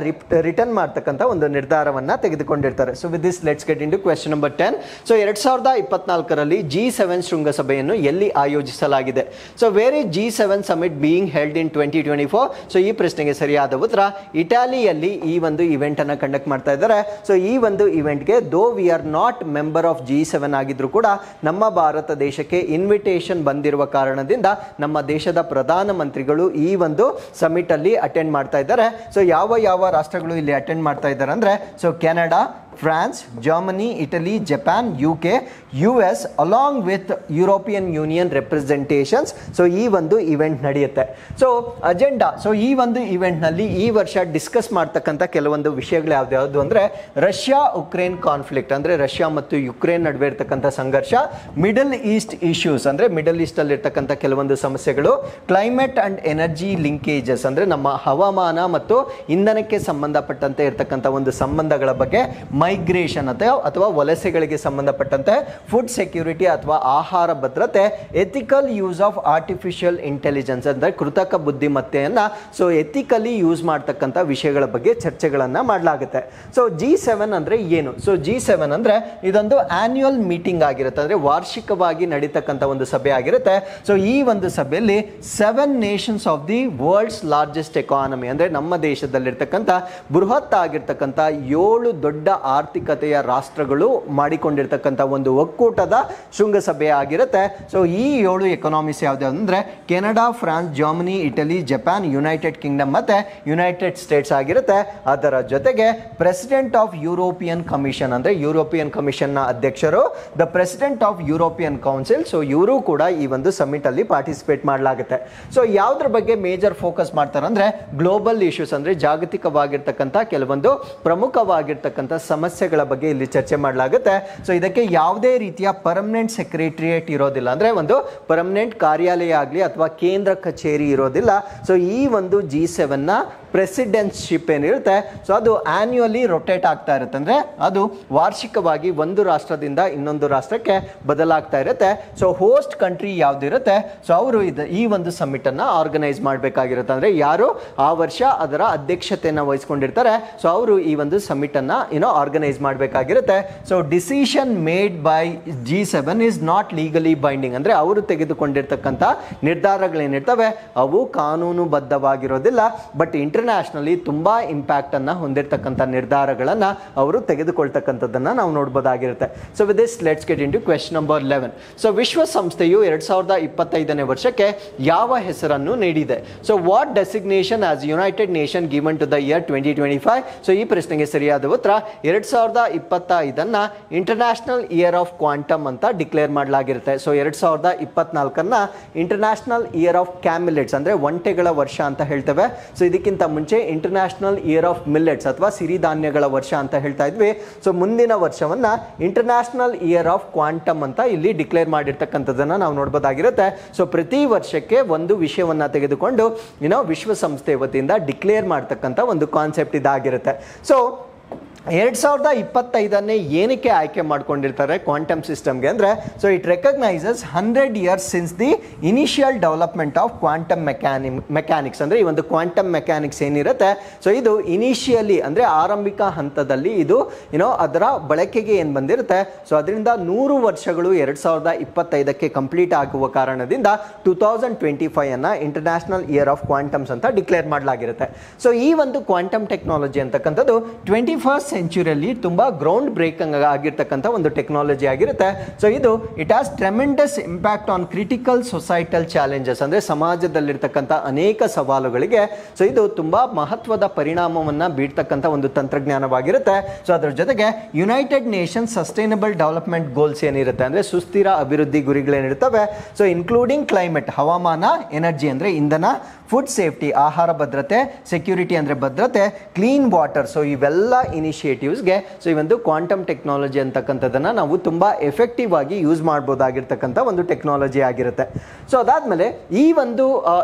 ರಿಟರ್ನ್ ಮಾಡ್ತಕ್ಕಂಥ ಒಂದು ನಿರ್ಧಾರವನ್ನ ತೆಗೆದುಕೊಂಡಿರ್ತಾರೆ. So with this let's get into question number 10. So 2024ರಲ್ಲಿ G7 ಶೃಂಗಸಭೆಯನ್ನು ಎಲ್ಲಿ ಆಯೋಜಿಸಲಾಗಿದೆ? So where is G7 summit being held in 2024? So ಈ ಪ್ರಶ್ನೆಗೆ ಸರಿಯಾದ ಉತ್ತರ ಇಟಾಲಿಯಲ್ಲಿ ಈ ಒಂದು ಇವೆಂಟ್ ಅನ್ನ ಕಂಡಕ್ಟ್ ಮಾಡ್ತಾ ಇದ್ದಾರೆ. ಸೊ ಈ ಒಂದು ಇವೆಂಟ್ಗೆ though we are not member of G7 ಆಗಿದ್ರು ಕೂಡ ನಮ್ಮ ಭಾರತ ದೇಶಕ್ಕೆ ಇನ್ವಿಟೇಷನ್ ಬಂದಿರುವ ಕಾರಣದಿಂದ ನಮ್ಮ ದೇಶದ ಪ್ರಧಾನಮಂತ್ರಿಗಳು ಈ ಒಂದು ಸಮಿಟ್ ಅಲ್ಲಿ ಅಟೆಂಡ್ ಮಾಡ್ತಾ ಇದ್ದಾರೆ. ಸೊ ಯಾವ ರಾಷ್ಟ್ರಗಳು ಇಲ್ಲಿ ಅಟೆಂಡ್ ಮಾಡ್ತಾ ಇದ್ದಾರೆ ಅಂದ್ರೆ so Canada, France, Germany, Italy, Japan, UK, US along with European union representations. So ಈ ಒಂದು ಇವೆಂಟ್ ನಡೆಯುತ್ತೆ. ಸೊ ಅಜೆಂಡಾ, ಸೊ ಈ ಒಂದು ಇವೆಂಟ್ ನಲ್ಲಿ ಈ ವರ್ಷ ಡಿಸ್ಕಸ್ ಮಾಡ್ತಕ್ಕಂಥ ಕೆಲವೊಂದು ವಿಷಯಗಳು ಯಾವ್ದು ಅಂದ್ರೆ ರಷ್ಯಾ ಉಕ್ರೇನ್ ಕಾನ್ಫ್ಲಿಕ್ಟ್ ಅಂದ್ರೆ ರಷ್ಯಾ ಮತ್ತು ಯುಕ್ರೇನ್ ನಡುವೆ ಇರ್ತಕ್ಕಂಥ ಸಂಘರ್ಷ, ಮಿಡಲ್ ಈಸ್ಟ್ ಇಶ್ಯೂಸ್ ಅಂದ್ರೆ ಮಿಡಲ್ ಈಸ್ಟ್ ಅಲ್ಲಿ ಇರ್ತಕ್ಕಂಥ ಕೆಲವೊಂದು ಸಮಸ್ಯೆಗಳು, ಕ್ಲೈಮೇಟ್ ಅಂಡ್ ಎನರ್ಜಿ ಲಿಂಕೇಜಸ್ ಅಂದ್ರೆ ನಮ್ಮ ಹವಾಮಾನ ಮತ್ತು ಇಂಧನಕ್ಕೆ ಸಂಬಂಧಪಟ್ಟಂತೆ ಇರ್ತಕ್ಕಂಥ ಒಂದು ಸಂಬಂಧಗಳ ಬಗ್ಗೆ, ಮೈಗ್ರೇಷನ್ ಅಥವಾ ವಲಸೆಗಳಿಗೆ ಸಂಬಂಧಪಟ್ಟಂತೆ, ಫುಡ್ ಸೆಕ್ಯೂರಿಟಿ ಅಥವಾ ಆಹಾರ ಭದ್ರತೆ, ethical use of artificial intelligence ಅಂದ್ರೆ ಕೃತಕ ಬುದ್ಧಿಮತ್ತೆಯನ್ನ ಸೊ ಎಥಿಕಲಿ ಯೂಸ್ ಮಾಡ್ತಕ್ಕಂಥ ವಿಷಯಗಳ ಬಗ್ಗೆ ಚರ್ಚೆಗಳನ್ನ ಮಾಡಲಾಗುತ್ತೆ. ಸೊ G7 ಅಂದ್ರೆ ಏನು? ಸೊ G7 ಅಂದ್ರೆ ಇದೊಂದು ಆನ್ಯುವಲ್ ಮೀಟಿಂಗ್ ಆಗಿರುತ್ತೆ, ಅಂದ್ರೆ ವಾರ್ಷಿಕವಾಗಿ ನಡೀತಕ್ಕಂಥ ಒಂದು ಸಭೆ ಆಗಿರುತ್ತೆ. ಸೊ ಈ ಒಂದು ಸಭೆಯಲ್ಲಿ 7 nations of the world's largest economy ಅಂದ್ರೆ ನಮ್ಮ ದೇಶದಲ್ಲಿರ್ತಕ್ಕಂಥ ಬೃಹತ್ ಆಗಿರ್ತಕ್ಕಂಥ 7 ದೊಡ್ಡ ಆರ್ಥಿಕತೆಯ ರಾಷ್ಟ್ರಗಳು ಮಾಡಿಕೊಂಡಿರ್ತಕ್ಕಂಥ ಒಂದು ಒಕ್ಕೂಟದ ಶೃಂಗಸಭೆ ಆಗಿರುತ್ತೆ. ಸೊ ಈ 7 ಎಕಾನಮೀಸ್ ಯಾವ್ದು ಅಂದ್ರೆ Canada, France, Germany, Italy, Japan, United Kingdom ಮತ್ತೆ ಯುನೈಟೆಡ್ ಸ್ಟೇಟ್ಸ್ ಆಗಿರುತ್ತೆ. ಅದರ ಜೊತೆಗೆ ಪ್ರೆಸಿಡೆಂಟ್ ಆಫ್ ಯುರೋಪಿಯನ್ ಕಮಿಷನ್ ಅಂದ್ರೆ ಯುರೋಪಿಯನ್ ಕಮಿಷನ್ ನ ಅಧ್ಯಕ್ಷರು, the president of European council. So ಇವರು ಕೂಡ ಈ ಒಂದು ಸಮಿಟ್ ಅಲ್ಲಿ ಪಾರ್ಟಿಸಿಪೇಟ್ ಮಾಡಲಾಗುತ್ತೆ. ಸೊ ಯಾವ್ದ್ರ ಬಗ್ಗೆ ಮೇಜರ್ ಫೋಕಸ್ ಮಾಡ್ತಾರೆ ಅಂದ್ರೆ ಗ್ಲೋಬಲ್ ಇಶ್ಯೂಸ್ ಅಂದ್ರೆ ಜಾಗತಿಕವಾಗಿರ್ತಕ್ಕಂಥ ಕೆಲವೊಂದು ಪ್ರಮುಖವಾಗಿರ್ತಕ್ಕಂಥ ಸಮಸ್ಯೆಗಳ ಬಗ್ಗೆ ಇಲ್ಲಿ ಚರ್ಚೆ ಮಾಡಲಾಗುತ್ತೆ. ಸೊ ಇದಕ್ಕೆ ಯಾವುದೇ ರೀತಿಯ ಪರ್ಮನೆಂಟ್ ಸೆಕ್ರೆಟರಿಯೇಟ್ ಇರೋದಿಲ್ಲ, ಅಂದರೆ ಒಂದು ಪರ್ಮನೆಂಟ್ ಕಾರ್ಯಾಲಯ ಆಗಲಿ ಅಥವಾ ಕೇಂದ್ರ ಕಚೇರಿ ಇರೋದಿಲ್ಲ. ಸೊ ಈ ಒಂದು G7ನ ಪ್ರೆಸಿಡೆನ್ಸಿಶಿಪ್ ಏನಿರುತ್ತೆ ಸೊ ಅದು ಆನ್ಯುವಲಿ ರೊಟೇಟ್ ಆಗ್ತಾ ಇರುತ್ತೆ, ಅಂದರೆ ಅದು ವಾರ್ಷಿಕವಾಗಿ ಒಂದು ರಾಷ್ಟ್ರದಿಂದ ಇನ್ನೊಂದು ರಾಷ್ಟ್ರಕ್ಕೆ ಬದಲಾಗ್ತಾ ಇರುತ್ತೆ. ಸೊ ಹೋಸ್ಟ್ ಕಂಟ್ರಿ ಯಾವುದಿರುತ್ತೆ ಸೊ ಅವರು ಈ ಒಂದು ಸಮ್ಮಿಟನ್ನು ಆರ್ಗನೈಸ್ ಮಾಡಬೇಕಾಗಿರುತ್ತೆ, ಅಂದರೆ ಯಾರು ಆ ವರ್ಷ ಅದರ ಅಧ್ಯಕ್ಷತೆಯನ್ನು ವಹಿಸ್ಕೊಂಡಿರ್ತಾರೆ ಸೊ ಅವರು ಈ ಒಂದು ಸಮ್ಮಿಟನ್ನು ಆರ್ಗನೈಸ್ ಮಾಡಬೇಕಾಗಿರುತ್ತೆ. So decision made by G7 is not legally binding, ಅಂದರೆ ಅವರು ತೆಗೆದುಕೊಂಡಿರ್ತಕ್ಕಂಥ ನಿರ್ಧಾರಗಳೇನಿರ್ತವೆ ಅವು ಕಾನೂನುಬದ್ಧವಾಗಿರೋದಿಲ್ಲ, ಬಟ್ ಇಂಟರ್ನ್ಯಾಷನಲಿ ತುಂಬಾ ಇಂಪ್ಯಾಕ್ಟ್ ಅನ್ನ ಹೊಂದಿರತಕ್ಕಂಥ ನಿರ್ಧಾರಗಳನ್ನು ಅವರು ತೆಗೆದುಕೊಳ್ತಕ್ಕಂಥದ್ದನ್ನು ನಾವು ನೋಡಬಹುದಾಗಿರುತ್ತೆ. So with this let's get in to question number 11. So ವಿಶ್ವಸಂಸ್ಥೆಯು 2025ನೇ ವರ್ಷಕ್ಕೆ ಯಾವ ಹೆಸರನ್ನು ನೀಡಿದೆ? So what designation has United nation given to the year 2025? So ಈ ಪ್ರಶ್ನೆಗೆ ಸರಿಯಾದ ಉತ್ತರ 2025 ಇಂಟರ್ನ್ಯಾಷನಲ್ ಇಯರ್ ಆಫ್ ಕ್ವಾಂಟಮ್ ಅಂತ ಡಿಕ್ಲೇರ್ ಮಾಡಲಾಗಿರುತ್ತೆ. So 2024 international year of camelids, ಅಂದರೆ ಒಂಟೆಗಳ ವರ್ಷ ಅಂತ ಹೇಳ್ತೇವೆ. ಸೊ ಇದಕ್ಕಿಂತ ಮುಂಚೆ ಇಂಟರ್ನ್ಯಾಷನಲ್ ಇಯರ್ ಆಫ್ ಮಿಲ್ಲೆಟ್ಸ್ ಅಥವಾ ಸಿರಿಧಾನ್ಯಗಳ ವರ್ಷ ಅಂತ ಹೇಳ್ತಾ ಇದ್ವಿ. ಸೊ ಮುಂದಿನ ವರ್ಷವನ್ನ ಇಂಟರ್ನ್ಯಾಷನಲ್ ಇಯರ್ ಆಫ್ ಕ್ವಾಂಟಮ್ ಅಂತ ಇಲ್ಲಿ ಡಿಕ್ಲೇರ್ ಮಾಡಿರ್ತಕ್ಕಂಥದ್ದನ್ನು ನಾವು ನೋಡಬಹುದಾಗಿರುತ್ತೆ. ಸೊ ಪ್ರತಿ ವರ್ಷಕ್ಕೆ ಒಂದು ವಿಷಯವನ್ನ ತೆಗೆದುಕೊಂಡು ವಿಶ್ವಸಂಸ್ಥೆ ವತಿಯಿಂದ ಡಿಕ್ಲೇರ್ ಮಾಡ್ತಕ್ಕಂಥ ಒಂದು ಕಾನ್ಸೆಪ್ಟ್ ಇದಾಗಿರುತ್ತೆ. ಸೊ 2025 ಏನಕ್ಕೆ ಆಯ್ಕೆ ಮಾಡ್ಕೊಂಡಿರ್ತಾರೆ ಕ್ವಾಂಟಮ್ ಸಿಸ್ಟಮ್ಗೆ ಅಂದರೆ so it recognises 100 years since the initial development of quantum mechanics, ಅಂದರೆ ಈ ಒಂದು ಕ್ವಾಂಟಮ್ ಮೆಕ್ಯಾನಿಕ್ಸ್ ಏನಿರುತ್ತೆ ಸೊ ಇದು ಇನಿಷಿಯಲಿ ಅಂದರೆ ಆರಂಭಿಕ ಹಂತದಲ್ಲಿ ಇದು ಅದರ ಬಳಕೆಗೆ ಏನು ಬಂದಿರುತ್ತೆ ಸೊ ಅದರಿಂದ 100 ವರ್ಷಗಳು 2025ಕ್ಕೆ ಕಂಪ್ಲೀಟ್ ಆಗುವ ಕಾರಣದಿಂದ 2025 ಇಂಟರ್ನ್ಯಾಷನಲ್ ಇಯರ್ ಆಫ್ ಕ್ವಾಂಟಮ್ಸ್ ಅಂತ ಡಿಕ್ಲೇರ್ ಮಾಡಲಾಗಿರುತ್ತೆ. ಸೊ ಈ ಒಂದು ಕ್ವಾಂಟಮ್ ಟೆಕ್ನಾಲಜಿ ಅಂತಕ್ಕಂಥದ್ದು 21st ಸೆಂಚುರಿಯಲ್ಲಿ ತುಂಬಾ ಗ್ರೌಂಡ್ ಬ್ರೇಕಿಂಗ್ ಆಗಿರ್ತಕ್ಕಂಥ ಒಂದು ಟೆಕ್ನಾಲಜಿ ಆಗಿರುತ್ತೆ. ಸೊ ಇದು it has tremendous impact on critical societal challenges, ಅಂದರೆ ಸಮಾಜದಲ್ಲಿರ್ತಕ್ಕಂಥ ಅನೇಕ ಸವಾಲುಗಳಿಗೆ ಸೊ ಇದು ತುಂಬಾ ಮಹತ್ವದ ಪರಿಣಾಮವನ್ನು ಬೀರ್ತಕ್ಕಂಥ ಒಂದು ತಂತ್ರಜ್ಞಾನವಾಗಿರುತ್ತೆ. ಸೊ ಅದರ ಜೊತೆಗೆ United Nations sustainable development goals ಏನಿರುತ್ತೆ ಅಂದರೆ ಸುಸ್ಥಿರ ಅಭಿವೃದ್ಧಿ ಗುರಿಗಳೇನಿರ್ತವೆ ಸೊ ಇನ್ಕ್ಲೂಡಿಂಗ್ ಕ್ಲೈಮೇಟ್, ಹವಾಮಾನ, ಎನರ್ಜಿ ಅಂದರೆ ಇಂಧನ, ಫುಡ್ ಸೇಫ್ಟಿ ಆಹಾರ ಭದ್ರತೆ, ಸೆಕ್ಯೂರಿಟಿ ಅಂದರೆ ಭದ್ರತೆ, ಕ್ಲೀನ್ ವಾಟರ್, ಸೊ ಇವೆಲ್ಲ ಇನಿಷಿಯೇಟಿವ್ಸ್ಗೆ ಸೊ ಈ ಒಂದು ಕ್ವಾಂಟಮ್ ಟೆಕ್ನಾಲಜಿ ಅಂತಕ್ಕಂಥದ್ದನ್ನು ನಾವು ತುಂಬ ಎಫೆಕ್ಟಿವ್ ಆಗಿ ಯೂಸ್ ಮಾಡ್ಬೋದಾಗಿರ್ತಕ್ಕಂಥ ಒಂದು ಟೆಕ್ನಾಲಜಿ ಆಗಿರುತ್ತೆ. ಸೊ ಅದಾದಮೇಲೆ ಈ ಒಂದು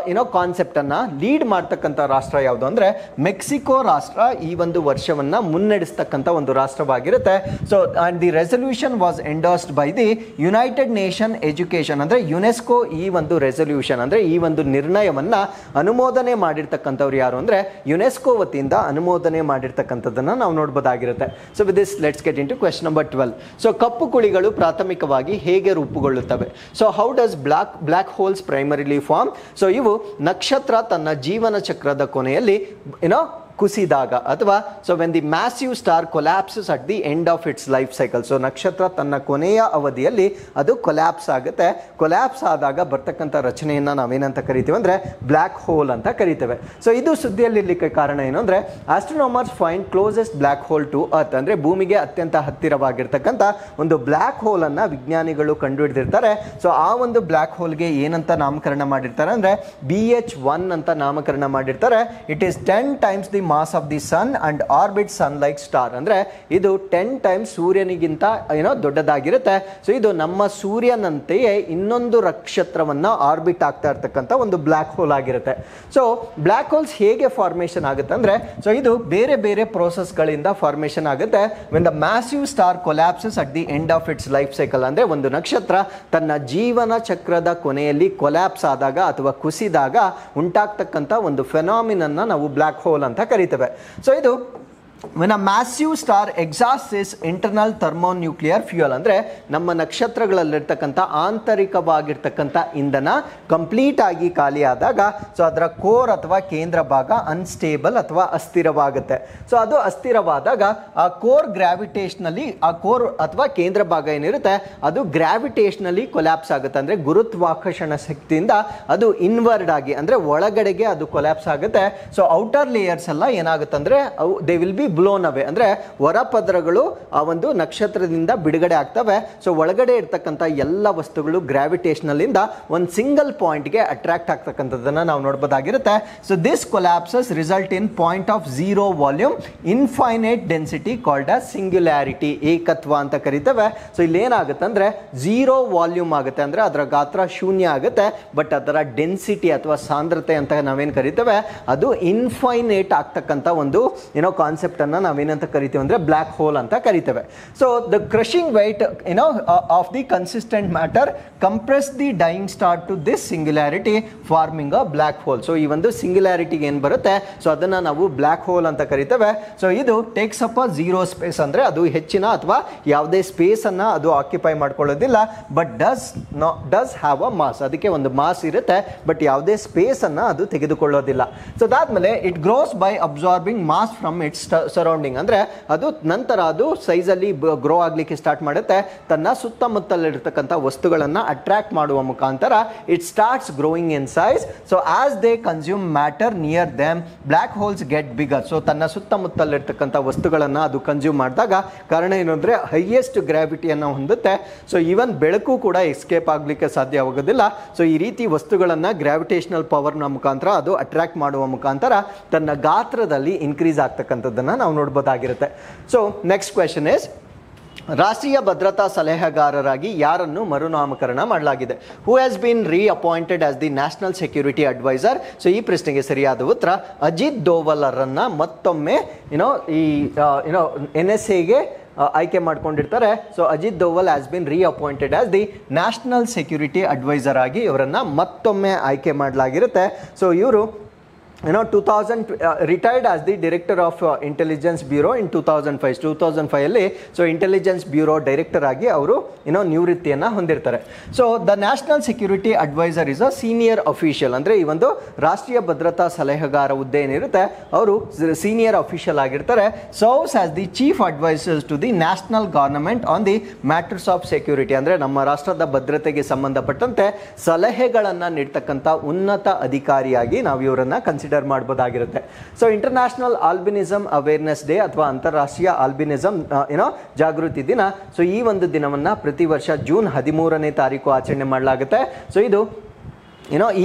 ಕಾನ್ಸೆಪ್ಟನ್ನು ಲೀಡ್ ಮಾಡ್ತಕ್ಕಂಥ ರಾಷ್ಟ್ರ ಯಾವುದು ಅಂದರೆ ಮೆಕ್ಸಿಕೋ ರಾಷ್ಟ್ರ ಈ ಒಂದು ವರ್ಷವನ್ನು ಮುನ್ನಡೆಸ್ತಕ್ಕಂಥ ಒಂದು ರಾಷ್ಟ್ರವಾಗಿರುತ್ತೆ. So and the resolution was endorsed by the United nation education, ಅಂದರೆ ಯುನೆಸ್ಕೋ ಈ ಒಂದು ರೆಸಲ್ಯೂಷನ್ ಅಂದರೆ ಈ ಒಂದು ನಿರ್ಣಯವನ್ನು ಅನುಮೋದನೆ ಮಾಡಿರ್ತಕ್ಕಂಥವ್ರು ಯಾರು ಅಂದರೆ ಯುನೆಸ್ಕೋ ವತಿಯಿಂದ ಅನುಮೋದನೆ ಮಾಡಿರ್ತಕ್ಕಂಥದ್ದನ್ನು ನಾವು ನೋಡಬಹುದಾಗಿರುತ್ತೆ. So with this let's get in to question number 12. So ಕಪ್ಪು ಕುಳಿಗಳು ಪ್ರಾಥಮಿಕವಾಗಿ ಹೇಗೆ ರೂಪುಗೊಳ್ಳುತ್ತವೆ? So how does black holes primarily form? So ಇವು ನಕ್ಷತ್ರ ತನ್ನ ಜೀವನ ಚಕ್ರದ ಕೊನೆಯಲ್ಲಿ ಕುಸಿದಾಗ ಅಥವಾ so when the massive star collapses at the end of its life cycle, so ನಕ್ಷತ್ರ ತನ್ನ ಕೊನೆಯ ಅವಧಿಯಲ್ಲಿ ಅದು ಕೊಲ್ಯಾಪ್ಸ್ ಆಗುತ್ತೆ. ಕೊಲ್ಯಾಪ್ಸ್ ಆದಾಗ ಬರ್ತಕ್ಕಂಥ ರಚನೆಯನ್ನು ನಾವೇನಂತ ಕರಿತೀವಿ ಅಂದರೆ ಬ್ಲ್ಯಾಕ್ ಹೋಲ್ ಅಂತ ಕರಿತೇವೆ. ಸೊ ಇದು ಸುದ್ದಿಯಲ್ಲಿರಲಿಕ್ಕೆ ಕಾರಣ ಏನು ಅಂದರೆ astronomers find closest black hole to earth, ಅಂದರೆ ಭೂಮಿಗೆ ಅತ್ಯಂತ ಹತ್ತಿರವಾಗಿರ್ತಕ್ಕಂಥ ಒಂದು ಬ್ಲ್ಯಾಕ್ ಹೋಲನ್ನು ವಿಜ್ಞಾನಿಗಳು ಕಂಡುಹಿಡಿದಿರ್ತಾರೆ. ಸೊ ಆ ಒಂದು ಬ್ಲ್ಯಾಕ್ ಹೋಲ್ಗೆ ಏನಂತ ನಾಮಕರಣ ಮಾಡಿರ್ತಾರೆ ಅಂದರೆ BH1 ಅಂತ ನಾಮಕರಣ ಮಾಡಿರ್ತಾರೆ. It is 10 times the mass of the sun and orbit sun like star, ಅಂದರೆ ಇದು 10 times ಸೂರ್ಯನಿಗಿಂತ ದೊಡ್ಡದಾಗಿರುತ್ತೆ. ಸೊ ಇದು ನಮ್ಮ ಸೂರ್ಯನಂತೆಯೇ ಇನ್ನೊಂದು ನಕ್ಷತ್ರವನ್ನು ಆರ್ಬಿಟ್ ಆಗ್ತಾ ಇರ್ತಕ್ಕಂಥ ಒಂದು ಬ್ಲ್ಯಾಕ್ ಹೋಲ್ ಆಗಿರುತ್ತೆ. ಸೊ ಬ್ಲ್ಯಾಕ್ ಹೋಲ್ಸ್ ಹೇಗೆ ಫಾರ್ಮೇಷನ್ ಆಗುತ್ತೆ ಅಂದರೆ ಸೊ ಇದು ಬೇರೆ ಬೇರೆ ಪ್ರೋಸೆಸ್ಗಳಿಂದ ಫಾರ್ಮೇಷನ್ ಆಗುತ್ತೆ. When the massive star collapses at the end of its life cycle, ಅಂದರೆ ಒಂದು ನಕ್ಷತ್ರ ತನ್ನ ಜೀವನ ಚಕ್ರದ ಕೊನೆಯಲ್ಲಿ ಕೊಲ್ಯಾಪ್ಸ್ ಆದಾಗ ಅಥವಾ ಕುಸಿದಾಗ ಉಂಟಾಗ್ತಕ್ಕಂಥ ಒಂದು ಫೆನಾಮಿನನ್ನ ನಾವು ಬ್ಲ್ಯಾಕ್ ಹೋಲ್ ಅಂತ ಕರೀತೇವೆ. ಸೊ ಇದು when a massive star exhausts its internal thermonuclear fuel, ಅಂದರೆ ನಮ್ಮ ನಕ್ಷತ್ರಗಳಲ್ಲಿರ್ತಕ್ಕಂಥ ಆಂತರಿಕವಾಗಿರ್ತಕ್ಕಂಥ ಇಂಧನ ಕಂಪ್ಲೀಟ್ ಆಗಿ ಖಾಲಿ ಆದಾಗ ಸೊ ಅದರ ಕೋರ್ ಅಥವಾ ಕೇಂದ್ರ ಭಾಗ ಅನ್ಸ್ಟೇಬಲ್ ಅಥವಾ ಅಸ್ಥಿರವಾಗುತ್ತೆ. ಸೊ ಅದು ಅಸ್ಥಿರವಾದಾಗ ಆ ಕೋರ್ ಗ್ರಾವಿಟೇಷನಲ್ಲಿ ಆ ಕೋರ್ ಅಥವಾ ಕೇಂದ್ರ ಭಾಗ ಏನಿರುತ್ತೆ ಅದು ಗ್ರಾವಿಟೇಷನಲ್ಲಿ ಕೊಲ್ಯಾಪ್ಸ್ ಆಗುತ್ತೆ, ಅಂದರೆ ಗುರುತ್ವಾಕರ್ಷಣ ಶಕ್ತಿಯಿಂದ ಅದು ಇನ್ವರ್ಡ್ ಆಗಿ ಅಂದರೆ ಒಳಗಡೆಗೆ ಅದು ಕೊಲ್ಯಾಪ್ಸ್ ಆಗುತ್ತೆ. ಸೊ ಔಟರ್ ಲೇಯರ್ಸ್ ಎಲ್ಲ ಏನಾಗುತ್ತೆ ಅಂದರೆ they will be be blown away, ಅಂದ್ರೆ ಹೊರಪದರಗಳು ಆ ಒಂದು ನಕ್ಷತ್ರದಿಂದ ಬಿಡುಗಡೆ ಆಗ್ತವೆ. ಸೊ ಒಳಗಡೆ ಇರ್ತಕ್ಕಂಥ ಎಲ್ಲ ವಸ್ತುಗಳು ಗ್ರಾವಿಟೇಷನಲ್ ಇಂದ ಒಂದು ಸಿಂಗಲ್ ಪಾಯಿಂಟ್ಗೆ ಅಟ್ರಾಕ್ಟ್ ಆಗ್ತಕ್ಕಂಥದ್ದನ್ನ ನಾವು ನೋಡ್ಬೋದಾಗಿರುತ್ತೆ. So this collapses result in point of zero volume infinite density called a singularity, ಏಕತ್ವ ಅಂತ ಕರಿತೇವೆ. ಸೊ ಇಲ್ಲಿ ಏನಾಗುತ್ತೆ ಅಂದ್ರೆ ಝೀರೋ ವಾಲ್ಯೂಮ್ ಆಗುತ್ತೆ, ಅಂದ್ರೆ ಅದರ ಗಾತ್ರ ಶೂನ್ಯ ಆಗುತ್ತೆ, ಬಟ್ ಅದರ ಡೆನ್ಸಿಟಿ ಅಥವಾ ಸಾಂದ್ರತೆ ಅಂತ ನಾವೇನು ಕರಿತೇವೆ ಅದು ಇನ್ಫೈನೈಟ್ ಆಗ್ತಕ್ಕಂಥ ಒಂದು ಕಾನ್ಸೆಪ್ಟ್ ಅನ್ನ ನಾವೇನಂತ ಕರಿತೀವಿ ಅಂದ್ರೆ ಬ್ಲ್ಯಾಕ್ ಹೋಲ್ ಅಂತ ಕರಿತೇವೆ. So the crushing weight of the consistent matter compress the dying star to this singularity forming a black hole. So ಈ ಒಂದು ಸಿಂಗ್ಯುಲಾರಿಟಿಗೆ ಏನು ಬರುತ್ತೆ ಸೊ ಅದನ್ನ ನಾವು ಬ್ಲ್ಯಾಕ್ ಹೋಲ್ ಅಂತ ಕರಿತೇವೆ. ಸೊ ಇದು takes up a zero space, ಅಂದ್ರೆ ಅದು ಹೆಚ್ಚಿನ ಅಥವಾ ಯಾವುದೇ ಸ್ಪೇಸ್ ಅನ್ನ ಅದು ಆಕ್ಯುಪೈ ಮಾಡ್ಕೊಳ್ಳೋದಿಲ್ಲ, but does have a mass, ಅದಕ್ಕೆ ಒಂದು ಮಾಸ್ ಇರುತ್ತೆ ಬಟ್ ಯಾವುದೇ ಸ್ಪೇಸ್ ಅನ್ನ ಅದು ತೆಗೆದುಕೊಳ್ಳೋದಿಲ್ಲ. ಸೊ ಅದಾದ್ಮೇಲೆ it grows by absorbing mass from its surrounding, ಅಂದ್ರೆ ಅದು ನಂತರ ಅದು ಸೈಜ್ ಅಲ್ಲಿ ಗ್ರೋ ಆಗ್ಲಿಕ್ಕೆ ಸ್ಟಾರ್ಟ್ ಮಾಡುತ್ತೆ, ತನ್ನ ಸುತ್ತಮುತ್ತಲಿರ್ತಕ್ಕಂಥ ವಸ್ತುಗಳನ್ನ ಅಟ್ರಾಕ್ಟ್ ಮಾಡುವ ಮುಖಾಂತರ it starts growing in size. So as they consume matter near them black holes get bigger. So ತನ್ನ ಸುತ್ತಮುತ್ತಲಿರ್ತಕ್ಕಂಥ ವಸ್ತುಗಳನ್ನ ಅದು ಕನ್ಸ್ಯೂಮ್ ಮಾಡಿದಾಗ ಕಾರಣ ಏನು ಅಂದ್ರೆ ಹೈಯೆಸ್ಟ್ ಗ್ರಾವಿಟಿಯನ್ನು ಹೊಂದುತ್ತೆ. ಸೊ ಈವನ್ ಬೆಳಕು ಕೂಡ ಎಸ್ಕೇಪ್ ಆಗ್ಲಿಕ್ಕೆ ಸಾಧ್ಯವಾಗೋದಿಲ್ಲ. ಸೊ ಈ ರೀತಿ ವಸ್ತುಗಳನ್ನ ಗ್ರಾವಿಟೇಷನಲ್ ಪವರ್ನ ಮುಖಾಂತರ ಅದು ಅಟ್ರಾಕ್ಟ್ ಮಾಡುವ ಮುಖಾಂತರ ತನ್ನ ಗಾತ್ರದಲ್ಲಿ ಇನ್ಕ್ರೀಸ್ ಆಗ್ತಕ್ಕಂಥದ್ದನ್ನ ನಾವು ನೋಡ್ಬೋದಾಗಿರುತ್ತೆ. ಸೊ ನೆಕ್ಸ್ಟ್ ಕ್ವೆಶನ್ ಇಸ್, ರಾಷ್ಟ್ರೀಯ ಭದ್ರತಾ ಸಲಹೆಗಾರರಾಗಿ ಯಾರನ್ನು ಮರುನಾಮಕರಣ ಮಾಡಲಾಗಿದೆ? Who has been reappointed as the national security advisor? So ಈ ಪ್ರಶ್ನೆಗೆ ಸರಿಯಾದ ಉತ್ತರ ಅಜಿತ್ ದೋವಲ್ ಅವರನ್ನ ಮತ್ತೊಮ್ಮೆ NSAಗೆ ಆಯ್ಕೆ ಮಾಡ್ಕೊಂಡಿರ್ತಾರೆ. So Ajit Doval has been reappointed as the national security advisor ಆಗಿ ಇವರನ್ನ ಮತ್ತೊಮ್ಮೆ ಆಯ್ಕೆ ಮಾಡಲಾಗಿರುತ್ತೆ. ಸೊ ಇವರು 2000 retired as the director of intelligence bureau in 2005. 2005 ಅಲ್ಲಿ ಸೊ ಇಂಟೆಲಿಜೆನ್ಸ್ ಬ್ಯೂರೋ ಡೈರೆಕ್ಟರ್ ಆಗಿ ಅವರು ನಿವೃತ್ತಿಯನ್ನ ಹೊಂದಿರ್ತಾರೆ. So the national security advisor is a senior official, ಅಂದ್ರೆ ಈ ಒಂದು ರಾಷ್ಟ್ರೀಯ ಭದ್ರತಾ ಸಲಹೆಗಾರ ಹುದ್ದೆ ಏನಿರುತ್ತೆ ಅವರು ಸೀನಿಯರ್ ಅಫಿಷಿಯಲ್ ಆಗಿರ್ತಾರೆ. Serves as the chief advisors to the national government on the matters of security, ಅಂದ್ರೆ ನಮ್ಮ ರಾಷ್ಟ್ರದ ಭದ್ರತೆಗೆ ಸಂಬಂಧಪಟ್ಟಂತೆ ಸಲಹೆಗಳನ್ನ ನೀಡ್ತಕ್ಕಂಥ ಉನ್ನತ ಅಧಿಕಾರಿಯಾಗಿ ನಾವು ಇವರನ್ನ ಕನ್ಸಿಡರ್ ಮಾಡಬಹುದಾಗಿರುತ್ತೆ. So international albinism awareness day ಅಥವಾ ಅಂತಾರಾಷ್ಟ್ರೀಯ ಆಲ್ಬಿನಿಸಮ್ ಜಾಗೃತಿ ದಿನ. ಸೊ ಈ ಒಂದು ದಿನವನ್ನ ಪ್ರತಿ ವರ್ಷ ಜೂನ್ 13ನೇ ತಾರೀಕು ಆಚರಣೆ ಮಾಡಲಾಗುತ್ತೆ. ಸೊ ಇದು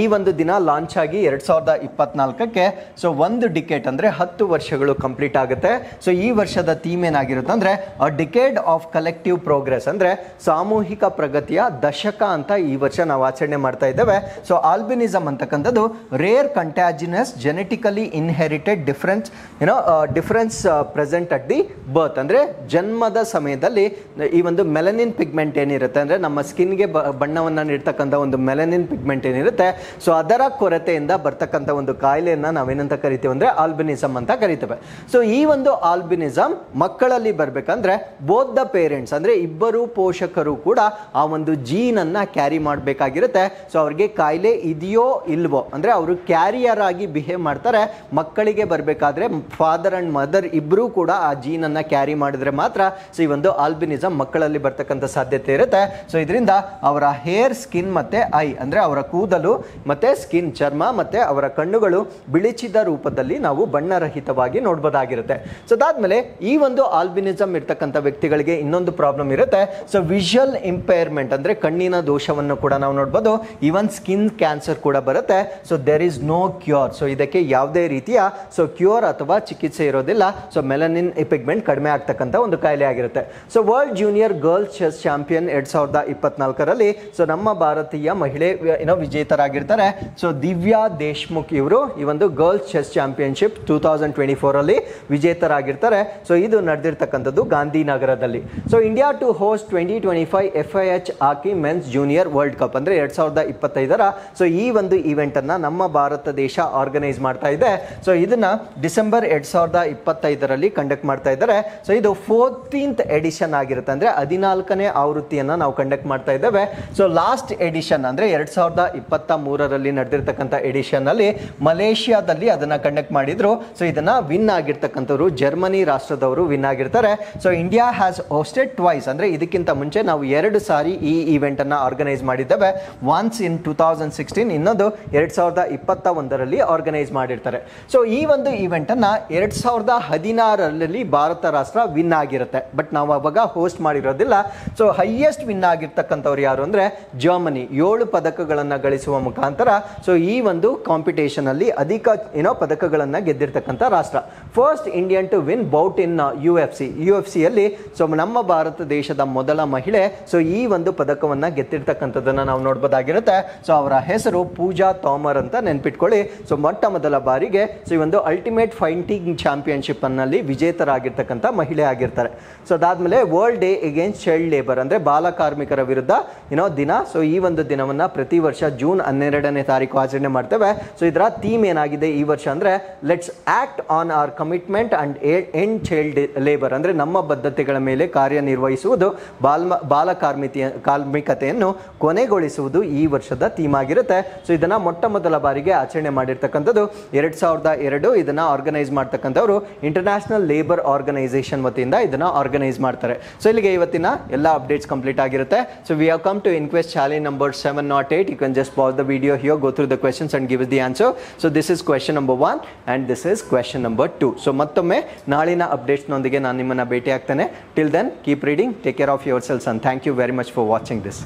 ಈ ಒಂದು ದಿನ ಲಾಂಚ್ ಆಗಿ 2024ಕ್ಕೆ ಸೊ ಒಂದು ಡಿಕೇಡ್ ಅಂದ್ರೆ 10 ವರ್ಷಗಳು ಕಂಪ್ಲೀಟ್ ಆಗುತ್ತೆ. ಸೊ ಈ ವರ್ಷದ ಥೀಮ್ ಏನಾಗಿರುತ್ತೆ ಅಂದ್ರೆ ಅ ಡಿಕೇಡ್ ಆಫ್ ಕಲೆಕ್ಟಿವ್ ಪ್ರೋಗ್ರೆಸ್, ಅಂದ್ರೆ ಸಾಮೂಹಿಕ ಪ್ರಗತಿಯ ದಶಕ ಅಂತ ಈ ವರ್ಷ ನಾವು ಆಚರಣೆ ಮಾಡ್ತಾ ಇದ್ದೇವೆ. ಸೊ ಆಲ್ಬಿನಿಸಮ್ ಅಂತಕ್ಕಂಥದ್ದು rare contagious genetically inherited difference present at the birth, ಅಂದ್ರೆ ಜನ್ಮದ ಸಮಯದಲ್ಲಿ ಈ ಒಂದು ಮೆಲನಿನ್ ಪಿಗ್ಮೆಂಟ್ ಏನಿರುತ್ತೆ ಅಂದ್ರೆ ನಮ್ಮ ಸ್ಕಿನ್ಗೆ ಬಣ್ಣವನ್ನ ನೀಡ್ತಕ್ಕಂಥ ಒಂದು ಮೆಲನಿನ್ ಪಿಗ್ಮೆಂಟ್ ಏನಿರುತ್ತೆ ಸೊ ಅದರ ಕೊರತೆಯಿಂದ ಬರ್ತಕ್ಕಂಥ ಒಂದು ಕಾಯಿಲೆಯನ್ನ ನಾವೇನಂತ ಕರಿತೀವಿ ಅಂದ್ರೆ ಆಲ್ಬಿನಿಸಮ್ ಅಂತ ಕರಿತೇವೆ. ಸೊ ಈ ಒಂದು ಆಲ್ಬಿನಿಸಮ್ ಮಕ್ಕಳಲ್ಲಿ ಬರ್ಬೇಕಂದ್ರೆ ಬೋತ್ ದ ಪೇರೆಂಟ್ಸ್ ಅಂದ್ರೆ ಇಬ್ಬರು ಪೋಷಕರು ಕೂಡ ಆ ಒಂದು ಜೀನ್ ಅನ್ನ ಕ್ಯಾರಿ ಮಾಡಬೇಕಾಗಿರುತ್ತೆ. ಸೊ ಅವ್ರಿಗೆ ಕಾಯಿಲೆ ಇದೆಯೋ ಇಲ್ವೋ ಅಂದ್ರೆ ಅವರು ಕ್ಯಾರಿಯರ್ ಆಗಿ ಬಿಹೇವ್ ಮಾಡ್ತಾರೆ. ಮಕ್ಕಳಿಗೆ ಬರಬೇಕಾದ್ರೆ ಫಾದರ್ ಅಂಡ್ ಮದರ್ ಇಬ್ರು ಕೂಡ ಆ ಜೀನ್ ಅನ್ನ ಕ್ಯಾರಿ ಮಾಡಿದ್ರೆ ಮಾತ್ರ ಸೊ ಈ ಒಂದು ಆಲ್ಬಿನಿಸಮ್ ಮಕ್ಕಳಲ್ಲಿ ಬರ್ತಕ್ಕಂಥ ಸಾಧ್ಯತೆ ಇರುತ್ತೆ. ಸೊ ಇದರಿಂದ ಅವರ ಹೇರ್, ಸ್ಕಿನ್ ಮತ್ತೆ ಐ ಅಂದ್ರೆ ಅವರ ಕೂದಲು ಮತ್ತೆ ಸ್ಕಿನ್, ಚರ್ಮ ಮತ್ತೆ ಅವರ ಕಣ್ಣುಗಳು ಬಿಳಿಚಿದ ರೂಪದಲ್ಲಿ ನಾವು ಬಣ್ಣರಹಿತವಾಗಿ ನೋಡಬಹುದಾಗಿರುತ್ತೆ. ಸೊ ಅದಾದ್ಮೇಲೆ ಈ ಒಂದು ಆಲ್ಬಿನಿಸಮ್ ಇರ್ತಕ್ಕಂಥ ವ್ಯಕ್ತಿಗಳಿಗೆ ಇನ್ನೊಂದು ಪ್ರಾಬ್ಲಮ್ ಇರುತ್ತೆ. ಸೊ ವಿಜುವಲ್ ಇಂಪೇರ್ಮೆಂಟ್ ಅಂದ್ರೆ ಕಣ್ಣಿನ ದೋಷವನ್ನು ಕೂಡ ನಾವು ನೋಡಬಹುದು. ಈವನ್ ಸ್ಕಿನ್ ಕ್ಯಾನ್ಸರ್ ಕೂಡ ಬರುತ್ತೆ. So there is no cure. So ಇದಕ್ಕೆ ಯಾವುದೇ ರೀತಿಯ ಕ್ಯೂರ್ ಅಥವಾ ಚಿಕಿತ್ಸೆ ಇರೋದಿಲ್ಲ. ಸೊ ಮೆಲನಿನ್ ಪಿಗ್ಮೆಂಟ್ ಕಡಿಮೆ ಆಗ್ತಕ್ಕಂಥ ಒಂದು ಕಾಯಿಲೆ ಆಗಿರುತ್ತೆ. So world junior girls chess champion 2024ರಲ್ಲಿ ಸೊ ನಮ್ಮ ಭಾರತೀಯ ಮಹಿಳೆ ವಿಜೇತರಾಗಿರ್ತಾರೆ. ಸೊ ದಿವ್ಯಾ ದೇಶ್ಮುಖ್ ಇವರು ಈ ಒಂದು ಗರ್ಲ್ಸ್ ಚೆಸ್ ಚಾಂಪಿಯನ್ಶಿಪ್ 2024 ಅಲ್ಲಿ ವಿಜೇತರಾಗಿರ್ತಾರೆ. ಸೊ ಇದು ನಡೆದಿರ್ತಕ್ಕಂಥದ್ದು ಗಾಂಧಿನಗರದಲ್ಲಿ. So India to host 2025 FIH hockey men's junior world cup ಅಂದ್ರೆ 2025ರ ಸೊ ಈ ಒಂದು ಇವೆಂಟ್ ಅನ್ನ ನಮ್ಮ ಭಾರತ ದೇಶ ಆರ್ಗನೈಸ್ ಮಾಡ್ತಾ ಇದೆ. ಸೊ ಇದನ್ನ ಡಿಸೆಂಬರ್ 2025ರಲ್ಲಿ ಕಂಡಕ್ಟ್ ಮಾಡ್ತಾ ಇದ್ದಾರೆ. ಸೊ ಇದು 14th ಎಡಿಷನ್ ಆಗಿರುತ್ತೆ, ಅಂದ್ರೆ 14ನೇ ಆವೃತ್ತಿಯನ್ನ ನಾವು ಕಂಡಕ್ಟ್ ಮಾಡ್ತಾ ಇದ್ದೇವೆ. ಸೊ ಲಾಸ್ಟ್ ಎಡಿಷನ್ ಅಂದ್ರೆ 2024 2023ರಲ್ಲಿ ನಡೆದಿರ್ತಕ್ಕಂಥ ಎಡಿಷನ್ ಅಲ್ಲಿ ಮಲೇಷಿಯಾದಲ್ಲಿ ಅದನ್ನ ಕಂಡಕ್ಟ್ ಮಾಡಿದ್ರು. ಸೊ ಇದನ್ನ ವಿನ್ ಆಗಿರ್ತಕ್ಕಂಥವ್ರು ಜರ್ಮನಿ ರಾಷ್ಟ್ರದವರು ವಿನ್ ಆಗಿರ್ತಾರೆ. So India has hosted twice, ಅಂದ್ರೆ ಇದಕ್ಕಿಂತ ಮುಂಚೆ ನಾವು 2 ಸಾರಿ ಈ ಈವೆಂಟ್ ಅನ್ನ ಆರ್ಗನೈಸ್ ಮಾಡಿದ್ದೇವೆ. ಒನ್ಸ್ ಇನ್ 2016, ಇನ್ನೊಂದು 2021ರಲ್ಲಿ ಆರ್ಗನೈಸ್ ಮಾಡಿರ್ತಾರೆ. ಸೊ ಈ ಒಂದು ಈವೆಂಟ್ ಅನ್ನ 2016ರಲ್ಲಿ ಭಾರತ ರಾಷ್ಟ್ರ ವಿನ್ ಆಗಿರುತ್ತೆ, ಬಟ್ ನಾವು ಅವಾಗ ಹೋಸ್ಟ್ ಮಾಡಿರೋದಿಲ್ಲ. ಸೊ ಹೈಯೆಸ್ಟ್ ವಿನ್ ಆಗಿರ್ತಕ್ಕಂಥವ್ರು ಯಾರು ಅಂದ್ರೆ ಜರ್ಮನಿ, 7 ಪದಕಗಳನ್ನ ಗಳಿಸುವ ಮುಖಾಂತರ ಸೊ ಈ ಒಂದು ಕಾಂಪಿಟೇಷನ್ ಅಲ್ಲಿ ಅಧಿಕ ಪದಕಗಳನ್ನ ಗೆದ್ದಿರ್ತಕ್ಕಂಥ ರಾಷ್ಟ್ರ. First Indian to win bout in UFC ಅಲ್ಲಿ ಸೊ ನಮ್ಮ ಭಾರತ ದೇಶದ ಮೊದಲ ಮಹಿಳೆ ಸೊ ಈ ಒಂದು ಪದಕವನ್ನ ಗೆದ್ದಿರ್ತಕ್ಕಂಥದ್ದನ್ನ ನಾವು ನೋಡಬಹುದಾಗಿರುತ್ತೆ. ಸೊ ಅವರ ಹೆಸರು ಪೂಜಾ ತೋಮರ್ ಅಂತ ನೆನ್ಪಿಟ್ಕೊಳ್ಳಿ. ಸೊ ಮೊಟ್ಟ ಮೊದಲ ಬಾರಿಗೆ ಸೊ ಈ ಒಂದು ಅಲ್ಟಿಮೇಟ್ ಫೈಟಿಂಗ್ ಚಾಂಪಿಯನ್ಶಿಪ್ ಅನ್ನಲ್ಲಿ ವಿಜೇತರಾಗಿರ್ತಕ್ಕಂಥ ಮಹಿಳೆ ಆಗಿರ್ತಾರೆ. ಸೊ ಅದಾದ್ಮೇಲೆ world day against child labour, ಅಂದ್ರೆ ಬಾಲ ಕಾರ್ಮಿಕರ ವಿರುದ್ಧ ದಿನ. ಸೊ ಈ ಒಂದು ದಿನವನ್ನ ಪ್ರತಿ ವರ್ಷ ಜೂನ್ 12ನೇ ತಾರೀಕು ಆಚರಣೆ ಮಾಡ್ತೇವೆ. ಸೊ ಇದರ ಥೀಮ್ ಏನಾಗಿದೆ ಈ ವರ್ಷ ಅಂದ್ರೆ let's act on our commitment and end child labour, ಅಂದ್ರೆ ನಮ್ಮ ಬದ್ಧತೆಗಳ ಮೇಲೆ ಕಾರ್ಯನಿರ್ವಹಿಸುವುದು, ಬಾಲ ಕಾರ್ಮಿಕತೆಯನ್ನು ಕೊನೆಗೊಳಿಸುವುದು ಈ ವರ್ಷದ ಥೀಮ್ ಆಗಿರುತ್ತೆ. ಸೊ ಇದನ್ನ ಮೊಟ್ಟ ಮೊದಲ ಬಾರಿಗೆ ಆಚರಣೆ ಮಾಡಿರ್ತಕ್ಕಂಥದ್ದು 2002. ಇದನ್ನ ಆರ್ಗನೈಸ್ ಮಾಡ್ತಕ್ಕಂಥವ್ರು ಇಂಟರ್ನ್ಯಾಷನಲ್ ಲೇಬರ್ ಆರ್ಗನೈಸೇಷನ್ ವತಿಯಿಂದ ಇದನ್ನ ಆರ್ಗನೈಸ್ ಮಾಡ್ತಾರೆ. ಸೊ ಇಲ್ಲಿಗೆ ಇವತ್ತಿನ ಎಲ್ಲ ಅಪ್ಡೇಟ್ಸ್ ಕಂಪ್ಲೀಟ್ ಆಗಿರುತ್ತೆ. So we have come to inquest challenge number 708. You can just pause the video here, go through the questions and give the answer. So this is question number 1 and this is question number 2. So ಮತ್ತೊಮ್ಮೆ ನಾಳಿನ ಅಪ್ಡೇಟ್ಸ್ನೊಂದಿಗೆ ನಾನು ನಿಮ್ಮನ್ನ ಭೇಟಿ ಆಗ್ತೇನೆ. Till then keep reading, take care of your selves and thank you very much for watching this.